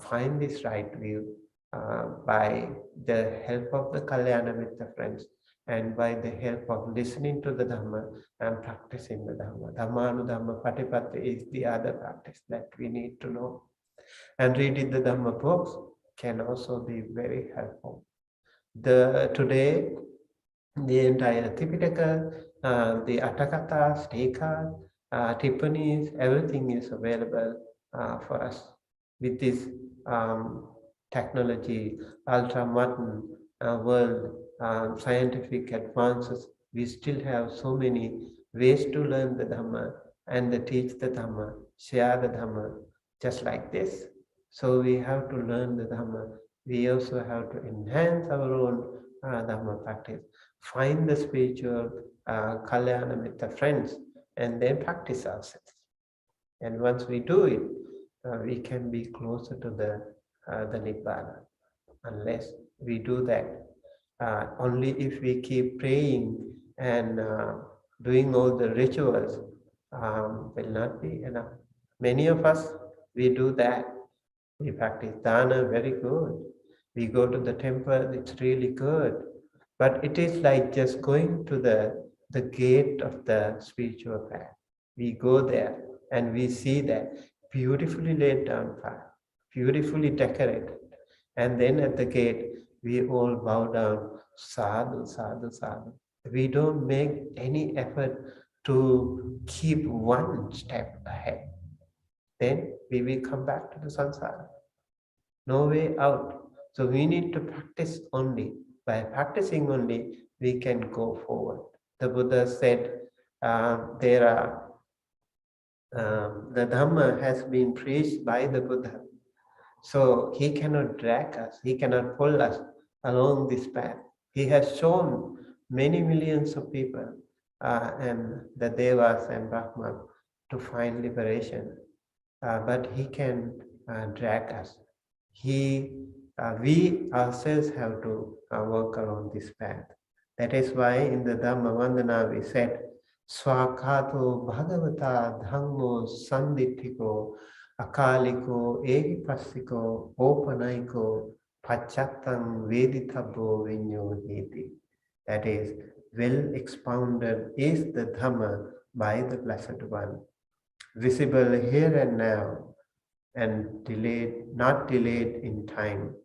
find this right view by the help of the Kalyana Mitta friends and by the help of listening to the Dhamma and practicing the Dhamma. Dhammanudhamma Patipatti is the other practice that we need to know. And reading the Dhamma books can also be very helpful. Today, the entire Tipitaka, the Atthakatha, Stika, Tippanis, everything is available for us. With this technology, ultra-modern world, scientific advances, we still have so many ways to learn the Dhamma and teach the Dhamma, share the Dhamma, just like this. So we have to learn the Dhamma. We also have to enhance our own Dhamma practice. Find the spiritual Kalyana Mitta friends and then practice ourselves. And once we do it, we can be closer to the Nibbana. Unless we do that, only if we keep praying and doing all the rituals will not be enough. Many of us, we do that. We practice dana, very good. We go to the temple, it's really good. But it is like just going to the gate of the spiritual path. We go there and we see that beautifully laid down path, beautifully decorated. And then at the gate, we all bow down, sadhu, sadhu, sadhu. We don't make any effort to keep one step ahead. Then we will come back to the samsara. No way out. So we need to practice only. By practicing only, we can go forward. The Buddha said the Dhamma has been preached by the Buddha. So he cannot drag us, he cannot pull us along this path. He has shown many millions of people and the Devas and Brahman to find liberation. But he can drag us. We ourselves have to work around this path. That is why in the Dhamma Vandana we said, Swakato Bhagavata Dhammo Sanditthiko Akaliko Egipassiko Opanaiko Pachattam Vedithabbo Vinyo Hiti. That is, well expounded is the Dhamma by the Blessed One, visible here and now, and delayed, not delayed in time,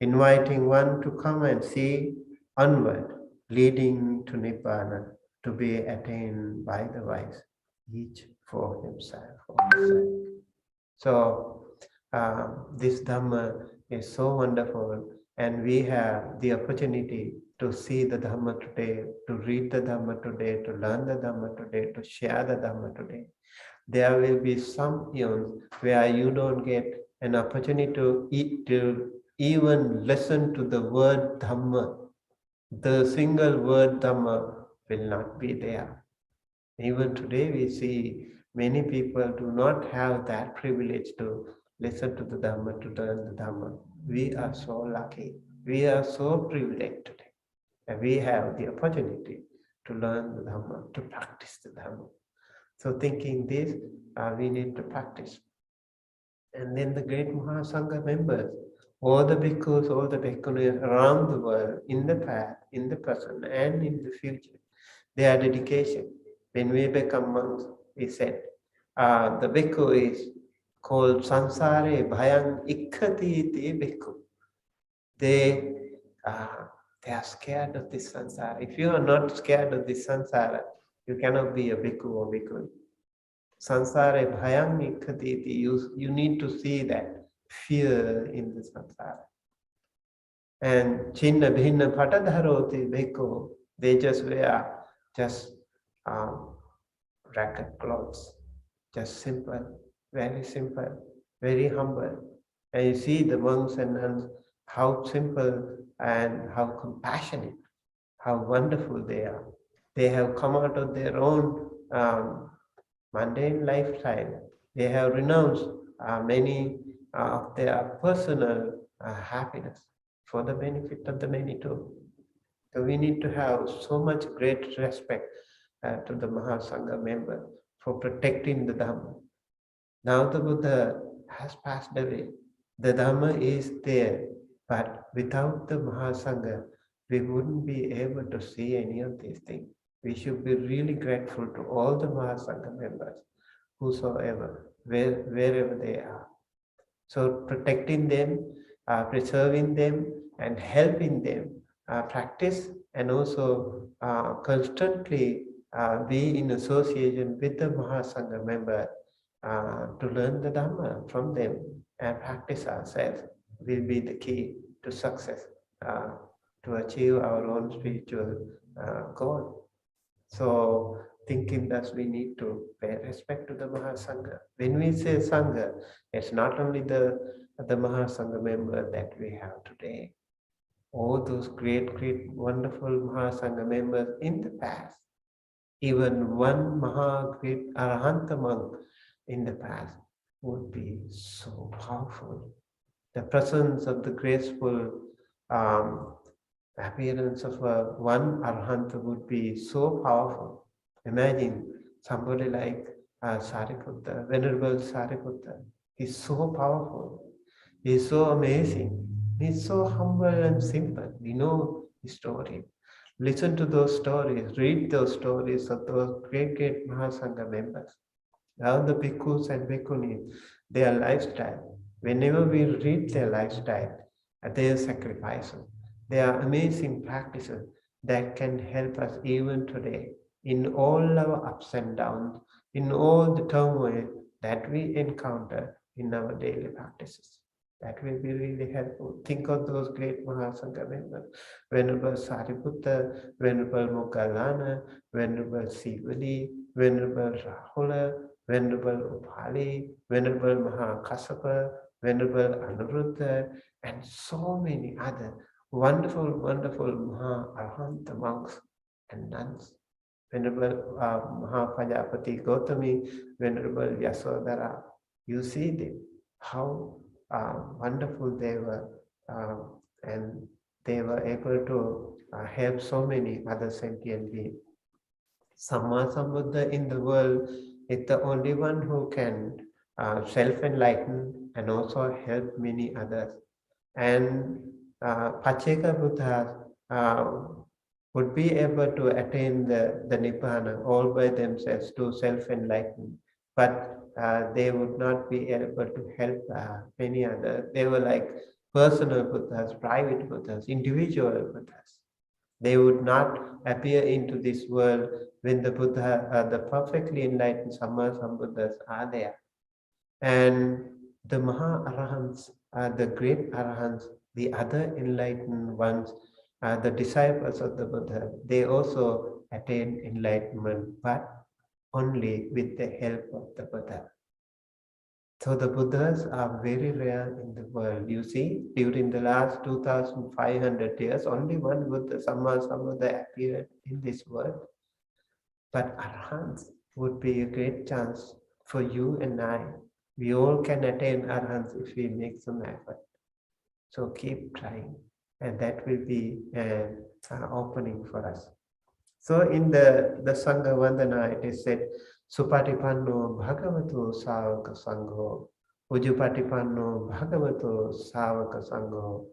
inviting one to come and see onward, leading to Nibbana, to be attained by the wise, each for himself or herself. So this Dhamma is so wonderful, and we have the opportunity to see the Dhamma today, to read the Dhamma today, to learn the Dhamma today, to share the Dhamma today. There will be some eons where you don't get an opportunity to even listen to the word Dhamma. The single word Dhamma will not be there. Even today we see many people do not have that privilege to listen to the Dhamma, to learn the Dhamma. We are so lucky. We are so privileged today. And we have the opportunity to learn the Dhamma, to practice the Dhamma. So thinking this, we need to practice. And then the great Maha Sangha members, all the bhikkhus, all the bhikkhunis around the world, in the past, in the present, and in the future, their dedication. When we become monks, we said, the bhikkhu is called sansare bhayang ikkhati iti bhikkhu. They are scared of this sansara. If you are not scared of this sansara, you cannot be a bhikkhu or bhikkhuni. Sansare bhayang ikkhati iti. You need to see that fear in the samsara. And chinna bhinna patadharoti bhikkhu, they just wear just ragged clothes, just simple, very humble. And you see the monks and nuns, how simple and how compassionate, how wonderful they are. They have come out of their own mundane lifestyle. They have renounced many of their personal happiness for the benefit of the many too. So we need to have so much great respect to the Maha Sangha member for protecting the Dhamma. Now the Buddha has passed away. The Dhamma is there, but without the Maha Sangha, we wouldn't be able to see any of these things. We should be really grateful to all the Maha Sangha members, whosoever, wherever they are. So protecting them, preserving them, and helping them practice, and also constantly be in association with the Maha Sangha member to learn the Dhamma from them and practice ourselves will be the key to success, to achieve our own spiritual goal. So thinking that we need to pay respect to the Maha Sangha. When we say Sangha, it's not only the Maha Sangha member that we have today. All those great, wonderful Maha Sangha members in the past. Even one Maha great Arahanta monk in the past would be so powerful. The presence of the graceful appearance of one Arahanta would be so powerful. Imagine somebody like Sariputta, Venerable Sariputta. He's so powerful. He's so amazing. He's so humble and simple. We know his story. Listen to those stories. Read those stories of those great Mahasangha members. Now the bhikkhus and bhikkhunis, their lifestyle. Whenever we read their lifestyle, their sacrifices, their amazing practices that can help us even today in all our ups and downs, in all the turmoil that we encounter in our daily practices. That will be really helpful. Think of those great Mahasangha members, Venerable Sariputta, Venerable Moggallana, Venerable Sivali, Venerable Rahula, Venerable Upali, Venerable Mahakassapa, Venerable Anuruddha, and so many other wonderful Maha Arhanta monks and nuns. Venerable Mahapajapati Gautami, Venerable Yasodhara. You see them, how wonderful they were, and they were able to help so many other sentient beings. Sammasambuddha in the world is the only one who can self-enlighten and also help many others. And Pacceka Buddhas would be able to attain the Nibbana all by themselves to self-enlighten, but they would not be able to help many others. They were like personal Buddhas, private Buddhas, individual Buddhas. They would not appear into this world when the Buddha, the perfectly enlightened Sammasambuddhas are there. And the Maha Arahants, the great Arahants, the other enlightened ones, the disciples of the Buddha, they also attain enlightenment, but only with the help of the Buddha. So the Buddhas are very rare in the world. You see, during the last 2,500 years, only one Buddha, Sammasambuddha, appeared in this world. But Arhants would be a great chance for you and I. We all can attain Arhants if we make some effort. So keep trying, and that will be an opening for us. So in the Sangha Vandana, it is said, Supatipanno Bhagavato Savaka Sangho, Ujupatipanno Bhagavato Savaka Sangho,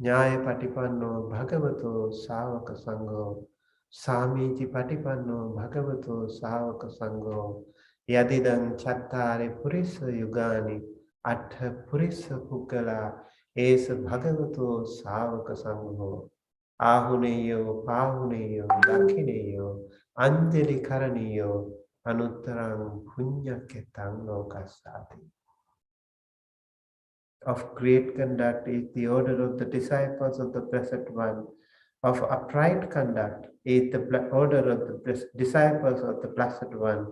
Nyaya Patipanno Bhagavato Savaka Sangho, Samiti Patipanno Bhagavato Savaka Sangho, Yadidang Chattare Purisa Yugani, Atta Purisa Pukala, Es Bhagavato Savaka Sangho, Ahuneyo, Pahuneyo, Dakhineyo, Anjali Karaniyo, Anuttarang Punyaketang Lokasati. Of great conduct is the order of the disciples of the Blessed One. Of upright conduct is the order of the disciples of the Blessed One.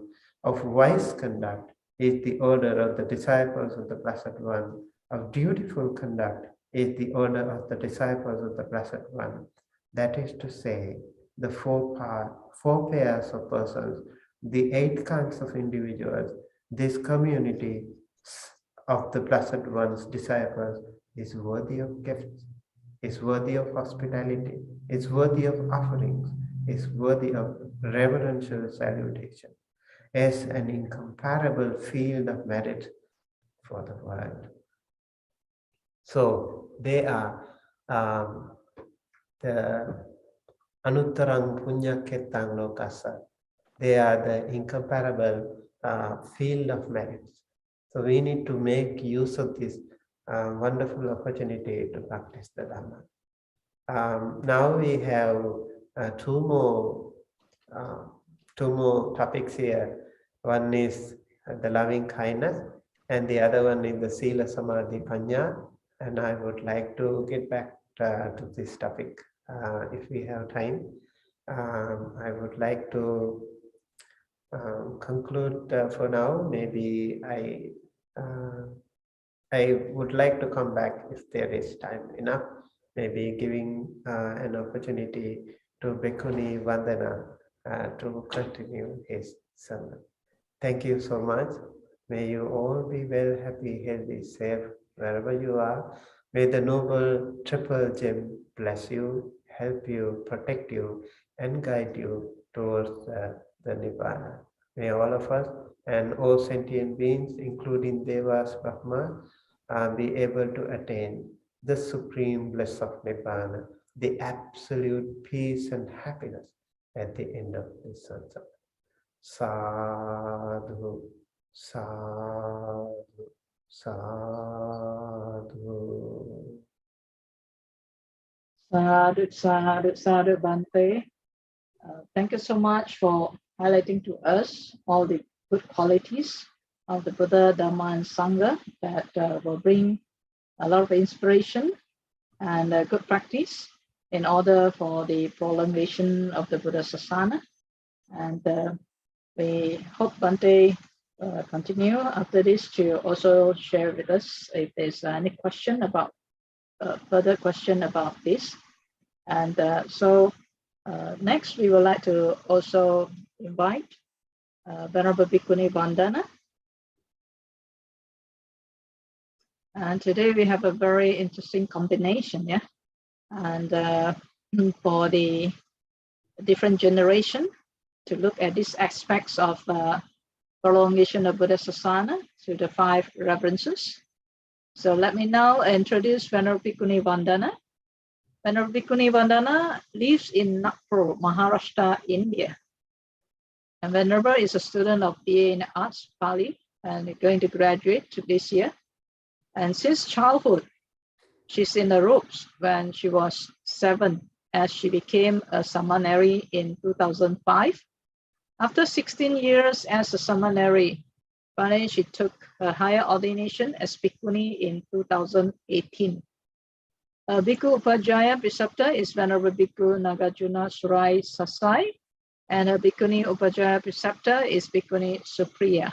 Of wise conduct is the order of the disciples of the Blessed One. Of dutiful conduct is the order of the disciples of the Blessed One. That is to say, the four pairs of persons, the 8 kinds of individuals, this community of the Blessed One's disciples is worthy of gifts, is worthy of hospitality, is worthy of offerings, is worthy of reverential salutation, as an incomparable field of merit for the world. So they are the Anuttarang Punyaketang Lokasa. They are the incomparable field of merits. So we need to make use of this wonderful opportunity to practice the Dhamma. Now we have two more topics here. One is the loving kindness, and the other one is the Sila Samadhi Panya. And I would like to get back to this topic if we have time. I would like to conclude for now. Maybe I would like to come back if there is time enough, maybe giving an opportunity to Bhikkhuni Vandana to continue his sermon. Thank you so much. May you all be well, happy, healthy, safe, wherever you are. May the noble triple gem bless you, help you, protect you, and guide you towards the the Nibbana. May all of us and all sentient beings, including Devas, Brahma, be able to attain the supreme bliss of Nibbana, the absolute peace and happiness at the end of this samsara. Sadhu, sadhu, sadhu. Sadhu, sadhu, sadhu, Bhante. Thank you so much for highlighting to us all the good qualities of the Buddha, Dhamma, and Sangha that will bring a lot of inspiration and good practice in order for the prolongation of the Buddha Sasana. And we hope Bhante continue after this to also share with us if there's any question about further question about this. And next, we would like to also invite Venerable Bhikkhuni Vandana. And today we have a very interesting combination, yeah. And for the different generation to look at these aspects of prolongation of Buddha Sasana through the 5 reverences. So let me now introduce Venerable Bhikkhuni Vandana. Venerable Bhikkhuni Vandana lives in Nagpur, Maharashtra, India. And Venerable is a student of BA in Arts, Pali, and going to graduate this year. And since childhood, she's in the ropes when she was 7, as she became a samaneri in 2005. After 16 years as a samaneri, finally she took her higher ordination as Bhikkhuni in 2018. Bhikkhu Upajjhaya preceptor is Venerable Bhikkhu Nagarjuna Surai Sasai, and a Bhikkhuni Upajjhaya preceptor is Bhikkhuni Supriya.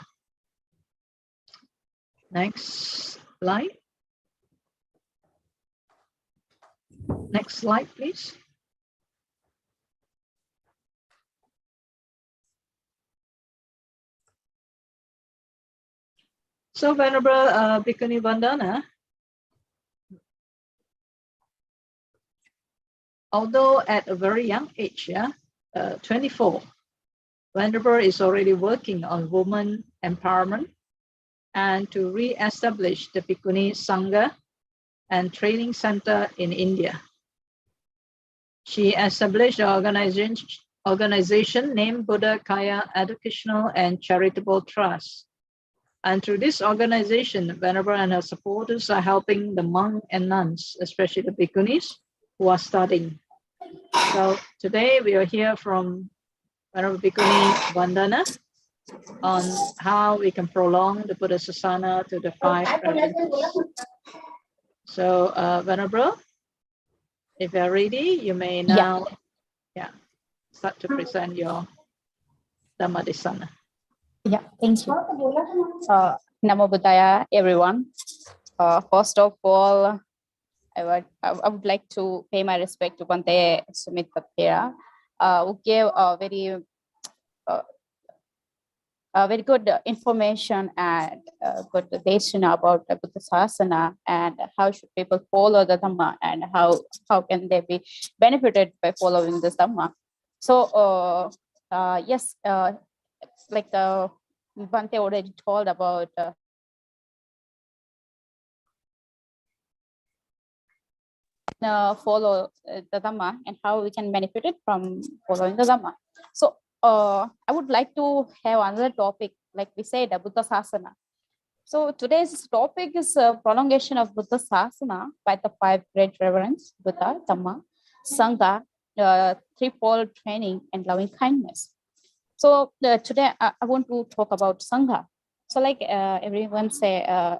Next slide. Next slide, please. So Venerable Bhikkhuni Vandana, although at a very young age, 24, Venerable is already working on women empowerment and to re-establish the Bhikkhuni Sangha and Training Center in India. She established an organization named Buddha Kaya Educational and Charitable Trust. And through this organization, Venerable and her supporters are helping the monks and nuns, especially the Bhikkhunis, who are studying. So today we are here from Venerable Bhikkhuni Vandana on how we can prolong the Buddha Sasana to the 5 reverences. So Venerable, if you're ready, you may now start to present your Dhamma Desana. Yeah, thank you. Namo Buddhaya, everyone. First of all, I would like to pay my respect to Bhante Sumitta Thero, who gave a very good information and good desana about the Buddha Sasana and how should people follow the Dhamma and how can they be benefited by following this Dhamma. So yes, like Bhante already told about follow the Dhamma and how we can benefit it from following the Dhamma. So I would like to have another topic, like we said, Buddha Sasana. So today's topic is prolongation of Buddha Sasana by the 5 great reverends, Buddha, Dhamma, Sangha, threefold training, and loving kindness. So today I want to talk about Sangha. So like everyone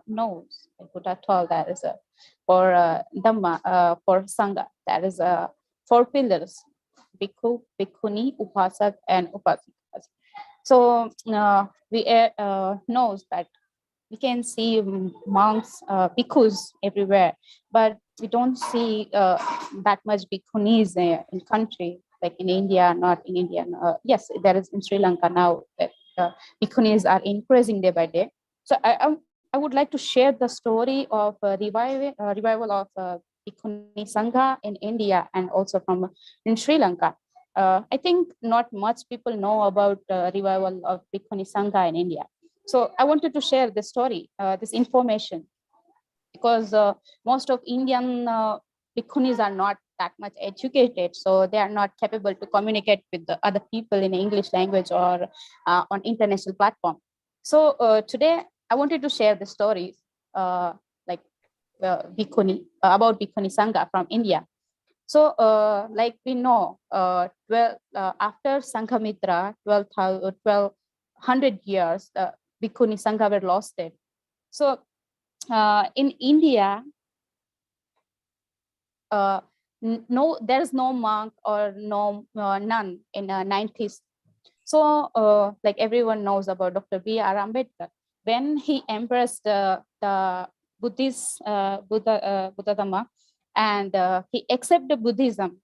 knows, like Buddha told that is for Dhamma, for Sangha, that is 4 pillars: Bhikkhu, Bhikkhuni, Upasak, and Upasikas. So we knows that we can see monks, bhikkhus everywhere, but we don't see that much bhikkhunis in country, like in India, not in India. Yes, there is in Sri Lanka now that bhikkhunis are increasing day by day. So I would like to share the story of revival of Bhikkhuni Sangha in India and also from in Sri Lanka. I think not much people know about revival of Bhikkhuni Sangha in India. So I wanted to share this story, this information, because most of Indian Bhikkhunis are not that much educated, so they are not capable to communicate with the other people in English language or on international platform. So today I wanted to share the stories like Bhikkhuni, about Bhikkhuni Sangha from India. So like we know, after Sanghamitra, 1200 years, Bhikkhuni Sangha were lost it. So in India, there's no monk or no nun in 90s. So like everyone knows about Dr. B.R. Ambedkar. When he embraced the Buddhist Buddha Dhamma, and he accepted Buddhism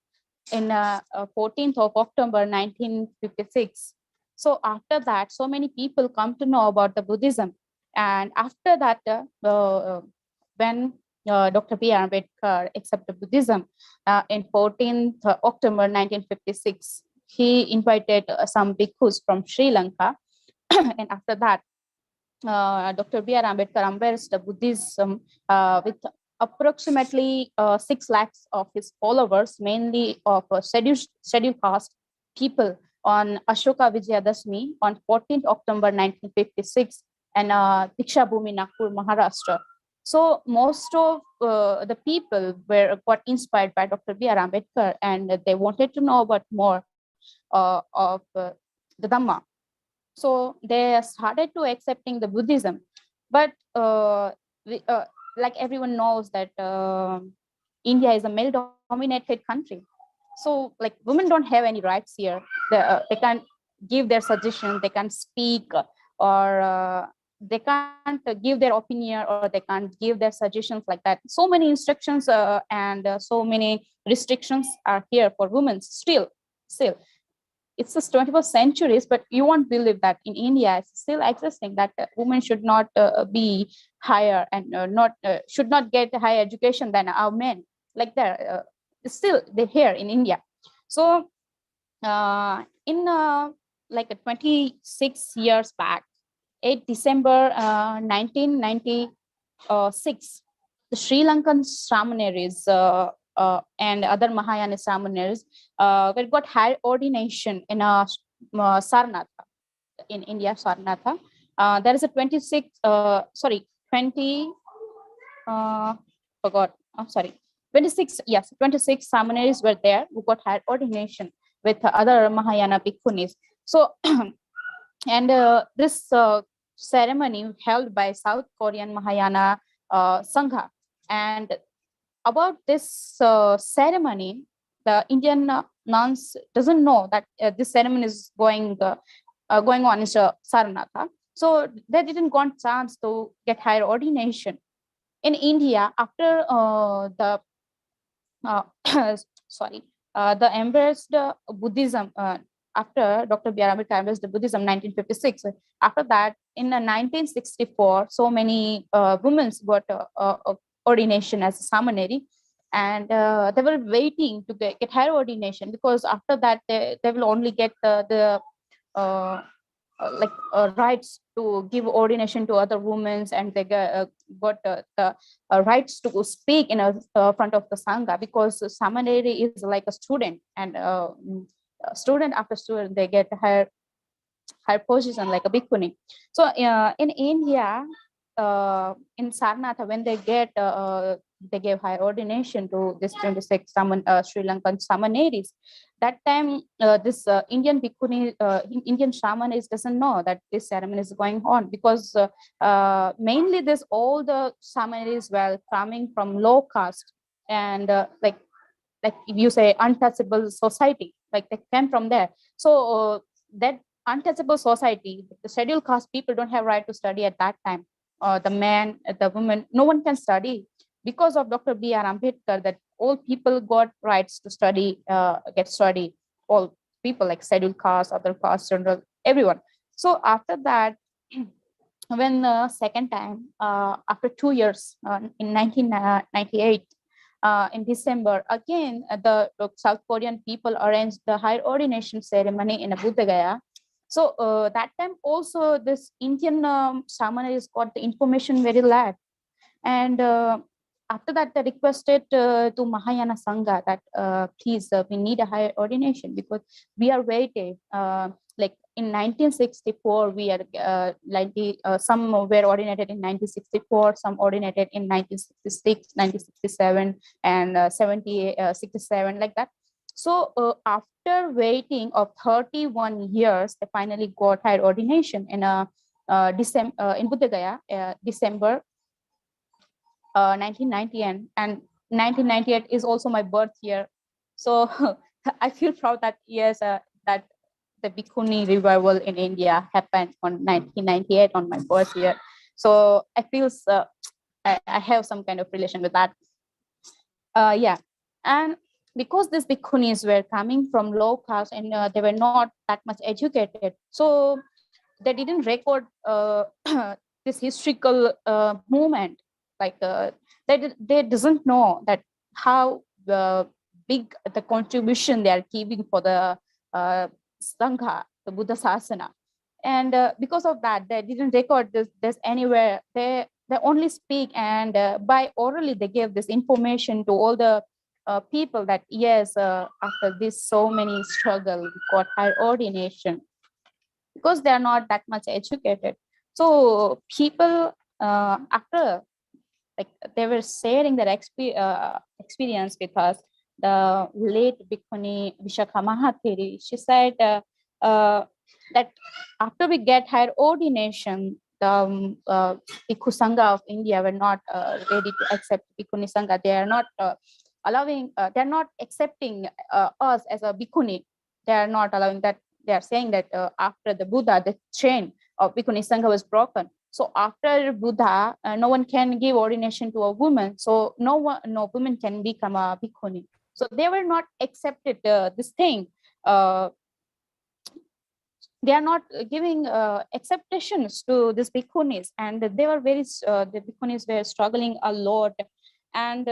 in 14th of October 1956. So after that, so many people come to know about the Buddhism. And after that, when Dr. B.R. Ambedkar accepted Buddhism in 14th October 1956, he invited some bhikkhus from Sri Lanka. And after that, Dr. B.R. Ambedkar embraced Buddhism with approximately 6 lakhs of his followers, mainly of scheduled caste people, on Ashoka Vijayadashmi on 14th October 1956 and Diksha Bhumi, Nagpur, Maharashtra. So most of the people got inspired by Dr. B.R. Ambedkar, and they wanted to know about more of the Dhamma. So they started to accepting the Buddhism, but like everyone knows that India is a male-dominated country. So like women don't have any rights here. They can't give their suggestions, they can't speak, or they can't give their opinion, or they can't give their suggestions like that. So many instructions and so many restrictions are here for women still. It's the 21st centuries, but you won't believe that in India it's still existing, that women should not be higher and should not get higher education than our men. Like that, still they're here in India. So in like 26 years back, 8 December 1996, the Sri Lankan Samaneris and other Mahayana Samaneris got higher ordination in Saranatha, in India, Saranatha. There is a 26, 26, yes, 26 Samaneris were there who got higher ordination with other Mahayana Bhikkhunis. So, and this ceremony held by South Korean Mahayana Sangha. And about this ceremony, the Indian nuns doesn't know that this ceremony is going on in Saranatha. So they didn't got chance to get higher ordination. In India, after the embraced Buddhism, after Dr. B.R. Ambedkar embraced the Buddhism 1956, after that, in 1964, so many women got ordination as a samaneri, and they were waiting to get higher ordination, because after that they will only get the rights to give ordination to other women, and they got the rights to speak in front of the Sangha, because samaneri is like a student, and student after student they get higher position like a bhikkhuni. So in India, in Saranatha, when they gave high ordination to this 26 Sri Lankan Samaneris. That time, this Indian bhikkhuni, Indian shamanis doesn't know that this ceremony is going on, because mainly all the Samaneris were coming from low caste, and like if you say untouchable society, like they came from there. So that untouchable society, the scheduled caste people don't have right to study at that time. The man, the woman, no one can study. Because of Dr. B.R. Ambedkar, that all people got rights to study, get study, all people like scheduled caste, other caste, general, everyone. So after that, when second time, after 2 years, in 1998, in December, again, the South Korean people arranged the higher ordination ceremony in Bodh Gaya. So that time also this Indian samaris got the information very late. And after that, they requested to Mahayana Sangha that please, we need a higher ordination because we are waiting. Like in 1964, we are some were ordinated in 1964, some ordinated in 1966, 1967, and 67, like that. So after waiting of 31 years, they finally got higher ordination in December in Bodh Gaya, December 1990, and 1998 is also my birth year. So I feel proud that yes, that the Bhikkhuni revival in India happened on 1998 on my birth year. So I feel I have some kind of relation with that. Yeah, and because these Bhikkhunis were coming from low caste and they were not that much educated, so they didn't record this historical movement. Like they doesn't know that how big the contribution they are giving for the Sangha, the Buddha Sasana. And because of that, they didn't record this anywhere. They only speak, and by orally they gave this information to all the people that yes, after this so many struggle, we got higher ordination, because they are not that much educated. So people after, like, they were sharing their experience with us. The late Bhikkhuni Vishakha Mahathiri, she said that after we get higher ordination, the Bhikkhu Sangha of India were not ready to accept Bhikkhuni Sangha. They are not allowing, they are not accepting us as a Bhikkhuni. They are not allowing that. They are saying that after the Buddha, the chain of Bhikkhuni Sangha was broken. So after Buddha, no one can give ordination to a woman. So no woman can become a Bhikkhuni. So they were not accepted this thing. They are not giving acceptations to these Bhikkhunis, and they were the Bhikkhunis were struggling a lot. And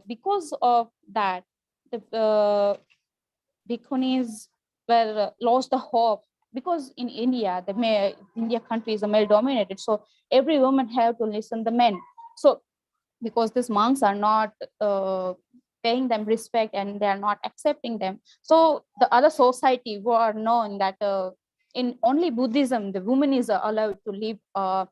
because of that, the Bhikkhunis were lost the hope, because in India, India country is a male dominated, so every woman have to listen the men. So because these monks are not paying them respect and they are not accepting them, so the other society who are known that in only Buddhism the woman is allowed to live a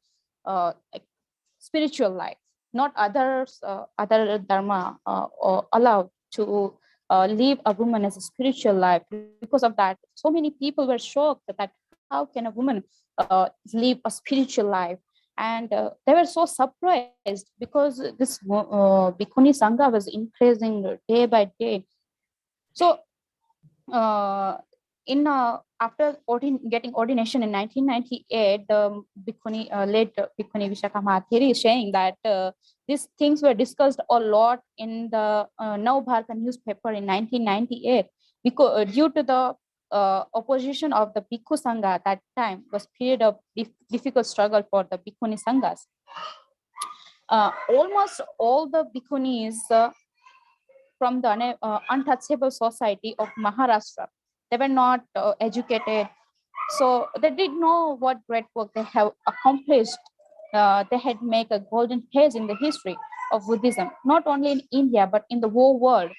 spiritual life, not others other dharma or allowed to live a woman as a spiritual life. Because of that, so many people were shocked that how can a woman live a spiritual life. And they were so surprised, because this Bhikkhuni Sangha was increasing day by day. So after getting ordination in 1998, the late Bhikkhuni Vishakha Mahathiri is saying that these things were discussed a lot in the Nav Bharata newspaper in 1998, because due to the opposition of the Bhikkhu Sangha at that time was period of difficult struggle for the Bhikkhuni Sanghas. Almost all the Bhikkhunis from the untouchable society of Maharashtra, they were not educated, so they didn't know what great work they have accomplished. They had made a golden page in the history of Buddhism, not only in India, but in the whole world.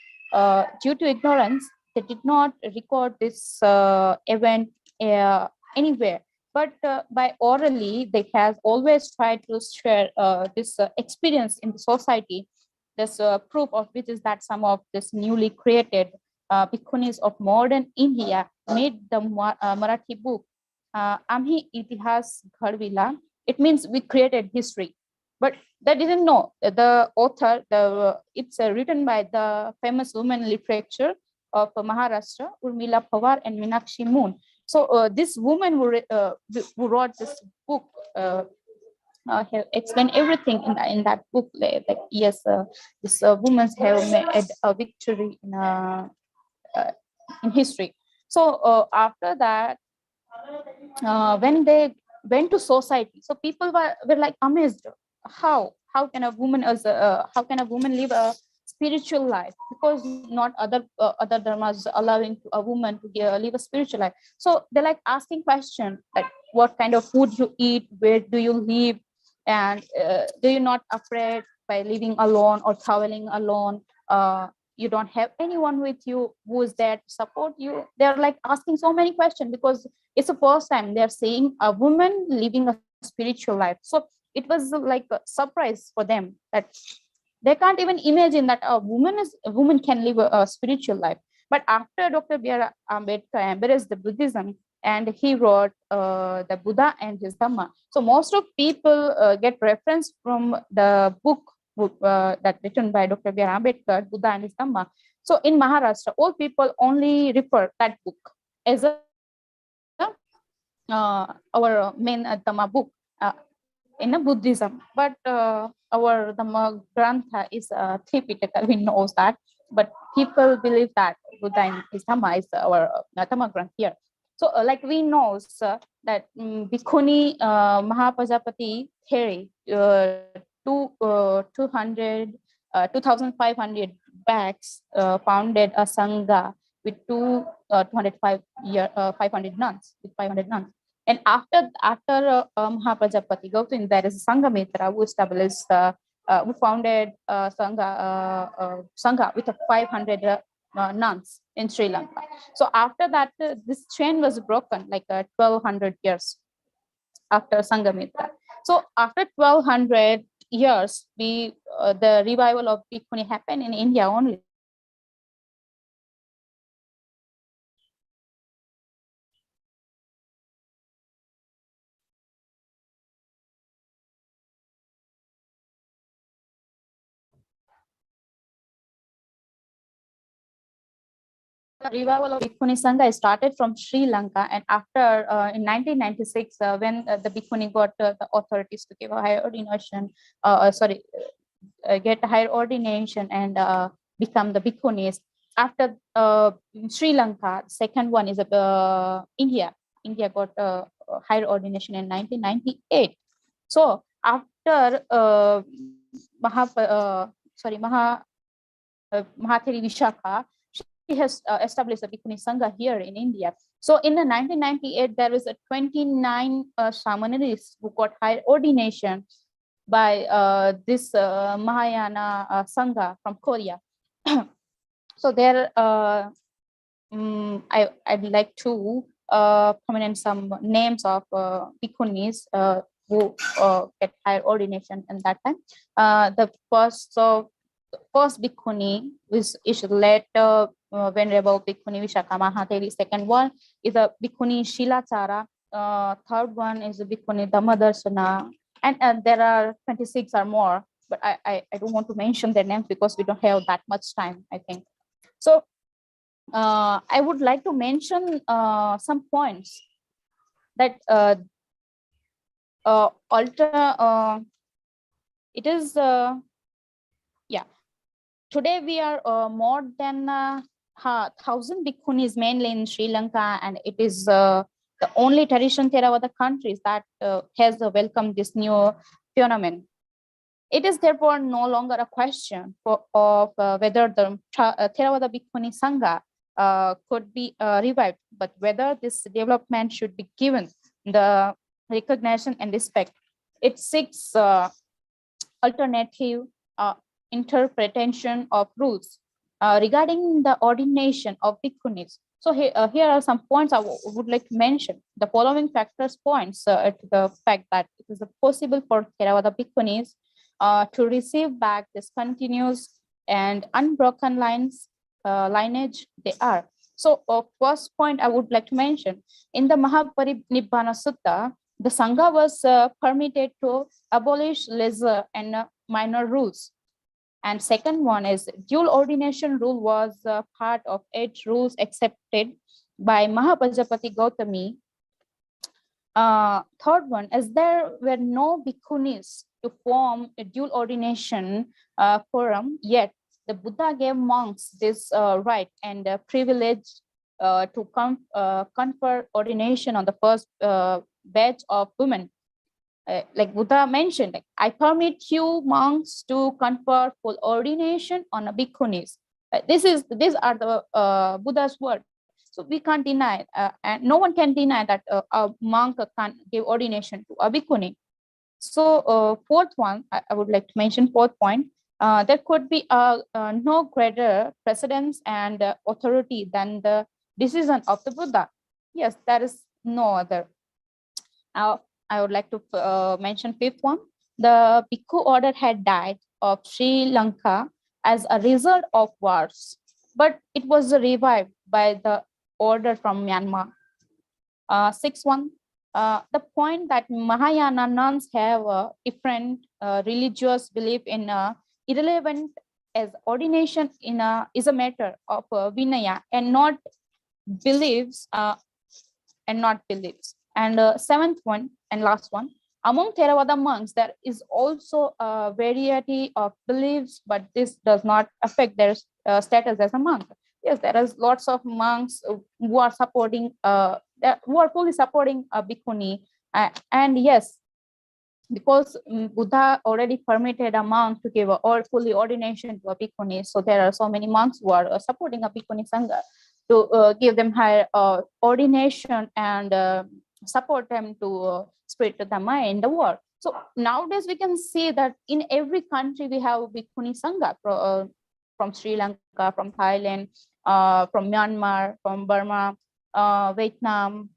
Due to ignorance, they did not record this event anywhere. But by orally, they have always tried to share this experience in the society. This proof of which is that some of this newly created Bhikkhunis of modern India made the Marathi book, Amhi Itihas Ghadvila. It means we created history. But they didn't know the author. It's written by the famous women literature of Maharashtra, Urmila Pawar and Meenakshi Moon. So this woman who wrote this book have explained everything in that book. Like yes, this women have made a victory in history. So after that, when they went to society, so people were like amazed. How how can a woman live a spiritual life, because not other dharmas allowing a woman to live a spiritual life. So they're like asking question like, what kind of food you eat, where do you live, and do you not afraid by living alone or traveling alone? You don't have anyone with you who is there to support you. They're like asking so many questions because it's the first time they're seeing a woman living a spiritual life. So it was like a surprise for them that they can't even imagine that a woman can live a spiritual life. But after Dr. B.R. Ambedkar embraced the Buddhism and he wrote the Buddha and his Dhamma. So most of people get reference from the book that written by Dr. B.R. Ambedkar, Buddha and his Dhamma. So in Maharashtra, all people only refer that book as our main Dhamma book in a Buddhism. But our Dhamma Grantha is Tripitaka, we know that. But people believe that Buddha and his Dhamma is our Dhamma Granth here. So like we know that Bhikkhuni Mahapajapati Theri 2,500 backs founded a Sangha with 500 nuns, And after Mahapajapati Gautam, there is a Sangha Mitra who established, who founded Sangha with 500 nuns in Sri Lanka. So after that, this chain was broken like 1200 years after Sangha Mitra. So after 1200 years, the revival of Bhikkhuni happened in India only. The revival of Bhikkhuni Sangha started from Sri Lanka, and after in 1996, when the Bhikkhuni got the authorities to give a higher ordination, get a higher ordination and become the Bhikkhunis. After Sri Lanka, second one is India. India got a higher ordination in 1998. So after Mahathiri Vishakha, she has established a Bhikkhuni Sangha here in India. So in the 1998, there was a 29 shamanaries who got higher ordination by this Mahayana Sangha from Korea. So there, I'd like to comment some names of Bhikkhunis who get higher ordination in that time. The first Bhikkhuni is later Venerable Bhikkhuni Vishakha Mahathiri. Second one is a Bhikkhuni Shilachara. Third one is a Bhikkhuni Dhamma. And there are 26 or more, but I don't want to mention their names because we don't have that much time, I think. So I would like to mention some points that it is, today we are more than 1,000 Bhikkhunis mainly in Sri Lanka, and it is the only traditional Theravada countries that has welcomed this new phenomenon. It is therefore no longer a question of whether the Theravada Bhikkhuni Sangha could be revived, but whether this development should be given the recognition and respect. It seeks alternative interpretation of rules regarding the ordination of bhikkhunis. So here are some points I would like to mention. The following factors points to the fact that it is possible for Theravada Bhikkhunis to receive back this continuous and unbroken lineage they are. So first point I would like to mention, in the Mahaparinibbana Sutta, the Sangha was permitted to abolish lesser and minor rules. And second one is dual ordination rule was part of 8 rules accepted by Mahapajapati Gautami. Third one, as there were no bhikkhunis to form a dual ordination forum, yet the Buddha gave monks this right and privilege to confer ordination on the first batch of women. like Buddha mentioned, like, I permit you monks to confer full ordination on a bhikkhunis. These are the Buddha's words. So we can't deny, and no one can deny that a monk can give ordination to a bhikkhuni. So fourth one, I would like to mention fourth point. There could be no greater precedence and authority than the decision of the Buddha. Yes, there is no other. I would like to mention fifth one. The Bhikkhu order had died of Sri Lanka as a result of wars, but it was revived by the order from Myanmar. Sixth one, the point that Mahayana nuns have a different religious belief in irrelevant, as ordination is a matter of Vinaya and not beliefs. And seventh one and last one, among Theravada monks, there is also a variety of beliefs, but this does not affect their status as a monk. Yes, there is lots of monks who are supporting, who are fully supporting a bhikkhuni. And yes, because Buddha already permitted a monk to give a fully ordination to a bhikkhuni, so there are so many monks who are supporting a bhikkhuni sangha to give them higher ordination and support them to spread the Dhamma in the world. So nowadays we can see that in every country we have bhikkhuni sangha from Sri Lanka, from Thailand, from Myanmar, from Burma, Vietnam,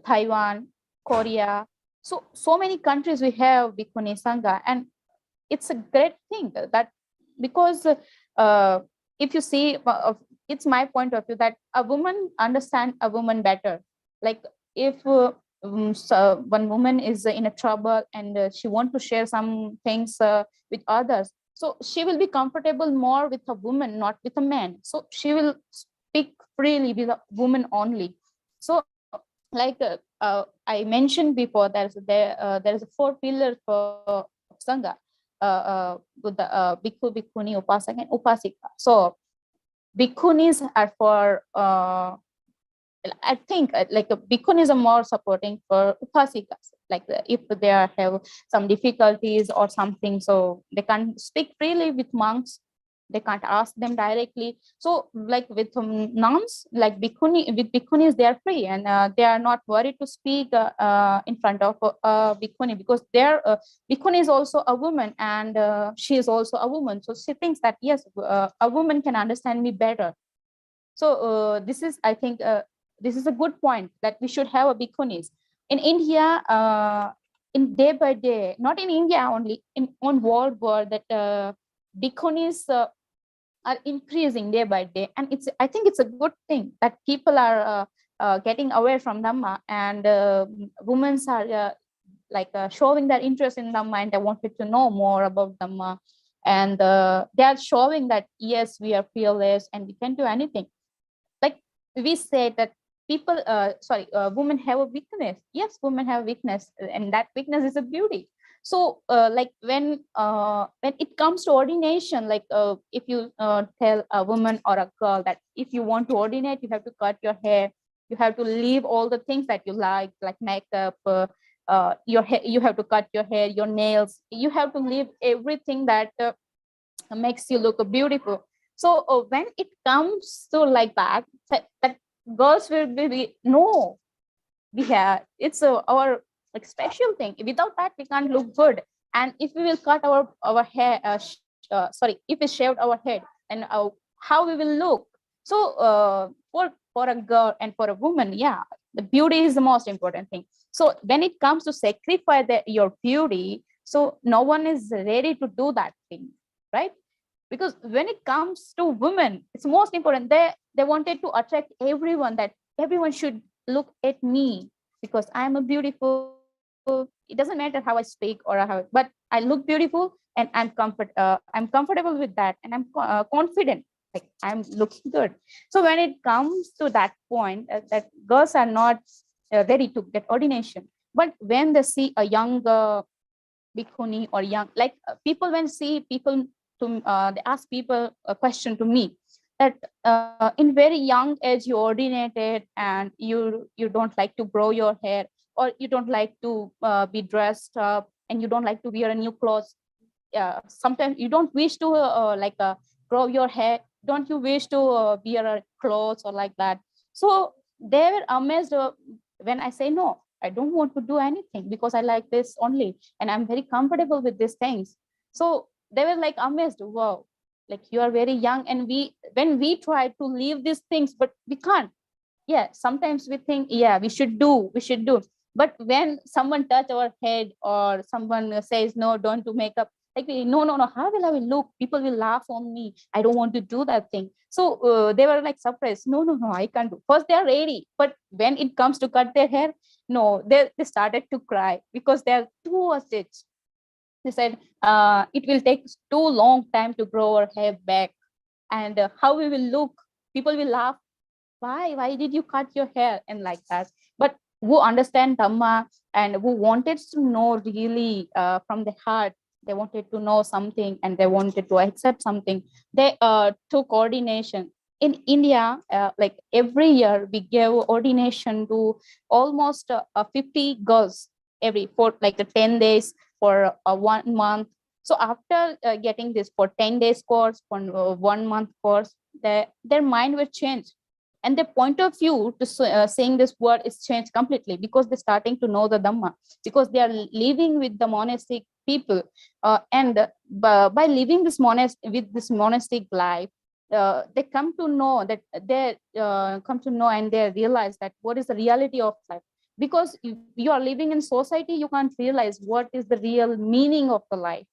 Taiwan, Korea. So many countries we have bhikkhuni sangha, and it's a great thing that, because if you see, it's my point of view that a woman understands a woman better. Like if so one woman is in a trouble and she wants to share some things with others, so she will be comfortable more with a woman, not with a man. So she will speak freely with a woman only. So like I mentioned before, there is a 4 pillars for sangha, with the bhikkhu, bhikkhuni, upasaka, and upasika. So bhikkhunis are for I think like bhikkhunis are more supporting for upasikas. Like if they have some difficulties or something, so they can't speak freely with monks. They can't ask them directly. So like with nuns, like bhikkhunis, they are free, and they are not worried to speak in front of bhikkhuni, because their bhikkhuni is also a woman, and she is also a woman. So she thinks that yes, a woman can understand me better. So this is, I think, this is a good point, that we should have a bhikkhunis. In India, in day by day, not in India only, on world, that bhikkhunis are increasing day by day, and I think it's a good thing that people are getting away from Dhamma, and women are showing their interest in Dhamma, and they wanted to know more about Dhamma, and they are showing that yes, we are fearless and we can do anything. Like we say that people, women have a weakness. Yes, women have a weakness, and that weakness is a beauty. So like when it comes to ordination, like if you tell a woman or a girl that if you want to ordinate, you have to cut your hair, you have to leave all the things that you like makeup, your hair, you have to cut your hair, your nails, you have to leave everything that makes you look beautiful. So when it comes to like that girls will be no, we have, it's our like special thing. Without that we can't look good. And if we will cut our hair, if we shaved our head, and how we will look. So for a girl and for a woman, yeah, the beauty is the most important thing. So when it comes to sacrifice your beauty, so no one is ready to do that thing, right? Because when it comes to women, it's most important. They wanted to attract everyone, that everyone should look at me because I'm a beautiful. It doesn't matter how I speak or how, but I look beautiful, and I'm comfortable with that, and I'm confident, like I'm looking good. So when it comes to that point, that girls are not ready to get ordination, but when they see a young bhikkhuni or young, like people, when see people to they ask people a question to me, that in very young age you ordinated, and you don't like to grow your hair, or you don't like to be dressed up, and you don't like to wear a new clothes. Sometimes you don't wish to grow your hair. Don't you wish to wear a clothes or like that? So they were amazed when I say, no, I don't want to do anything because I like this only. And I'm very comfortable with these things. So they were like amazed. Wow, like you are very young. And when we try to leave these things, but we can't. Yeah, sometimes we think, yeah, we should do. But when someone touch our head or someone says, no, don't do makeup, like, no, how will I look? People will laugh on me. I don't want to do that thing. So they were like surprised. No, I can't do. First, they are ready. But when it comes to cut their hair, no, they started to cry because they are too attached. They said, it will take too long time to grow our hair back. And how we will look, people will laugh. Why did you cut your hair? And like that. But who understand Dhamma and who wanted to know really from the heart, they wanted to know something and they wanted to accept something, they took ordination. In India, like every year we gave ordination to almost 50 girls for like the 10 days for 1 month. So after getting this for 10 days course, for 1 month course, their mind will change. And the point of view to saying this word is changed completely because they're starting to know the Dhamma, because they are living with the monastic people. And by living this monastic life, they come to know that and they realize that what is the reality of life. Because if you are living in society, you can't realize what is the real meaning of the life.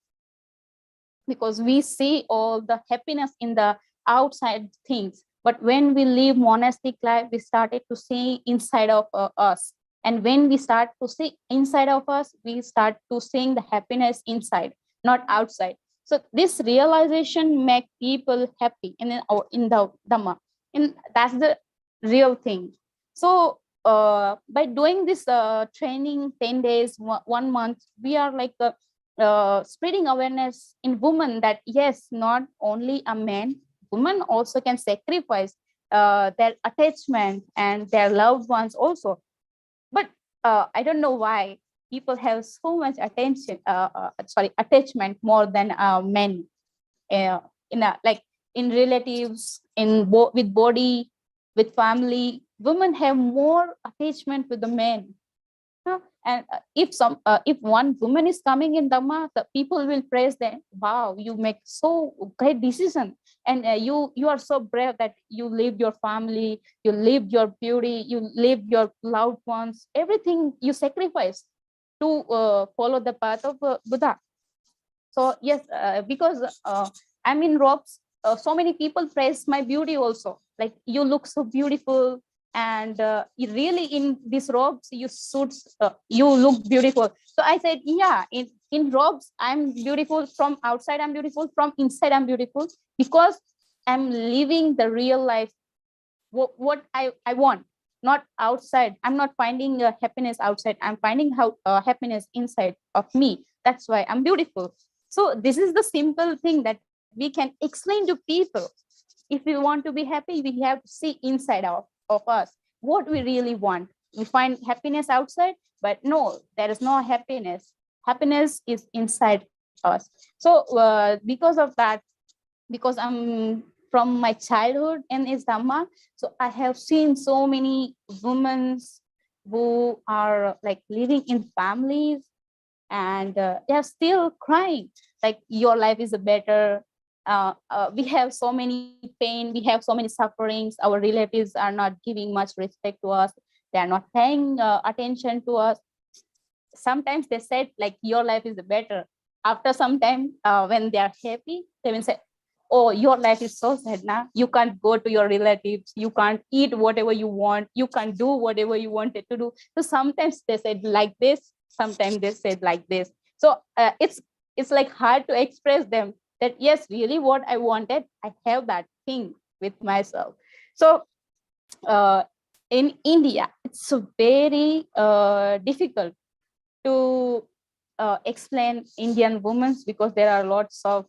Because we see all the happiness in the outside things. But when we live monastic life, we started to see inside of us. And when we start to see inside of us, we start to see the happiness inside, not outside. So this realization make people happy in the Dhamma. And that's the real thing. So by doing this training, 10 days, 1 month, we are like spreading awareness in women that yes, not only a man, women also can sacrifice their attachment and their loved ones also. But I don't know why people have so much attachment more than men. In relatives, with body, with family, women have more attachment with the men. And if one woman is coming in Dhamma, the people will praise them. Wow, you make so great decision, and you are so brave that you leave your family, you leave your beauty, you leave your loved ones, everything you sacrifice to follow the path of Buddha. So yes, because I'm in robes, so many people praise my beauty also. Like, you look so beautiful, and really in these robes you look beautiful. So I said, yeah, in robes I'm beautiful, from outside I'm beautiful, from inside I'm beautiful, because I'm living the real life, what I want, not outside. I'm not finding happiness outside, I'm finding happiness inside of me. That's why I'm beautiful. So this is the simple thing that we can explain to people. If we want to be happy, we have to see inside of us what we really want. We find happiness outside, but no, there is no happiness. Happiness is inside us. So because of that, because I'm from my childhood in Dhamma, so I have seen so many women who are like living in families, and they are still crying like, your life is better. We have so many pain, we have so many sufferings, our relatives are not giving much respect to us, they are not paying attention to us. Sometimes they said like, your life is better. After some time, when they are happy, they will say, oh, your life is so sad now. You can't go to your relatives, you can't eat whatever you want, you can't do whatever you wanted to do. So sometimes they said like this, sometimes they said like this. So it's like hard to express them that yes, really what I wanted, I have that thing with myself. So in India, it's very difficult to explain Indian women, because there are lots of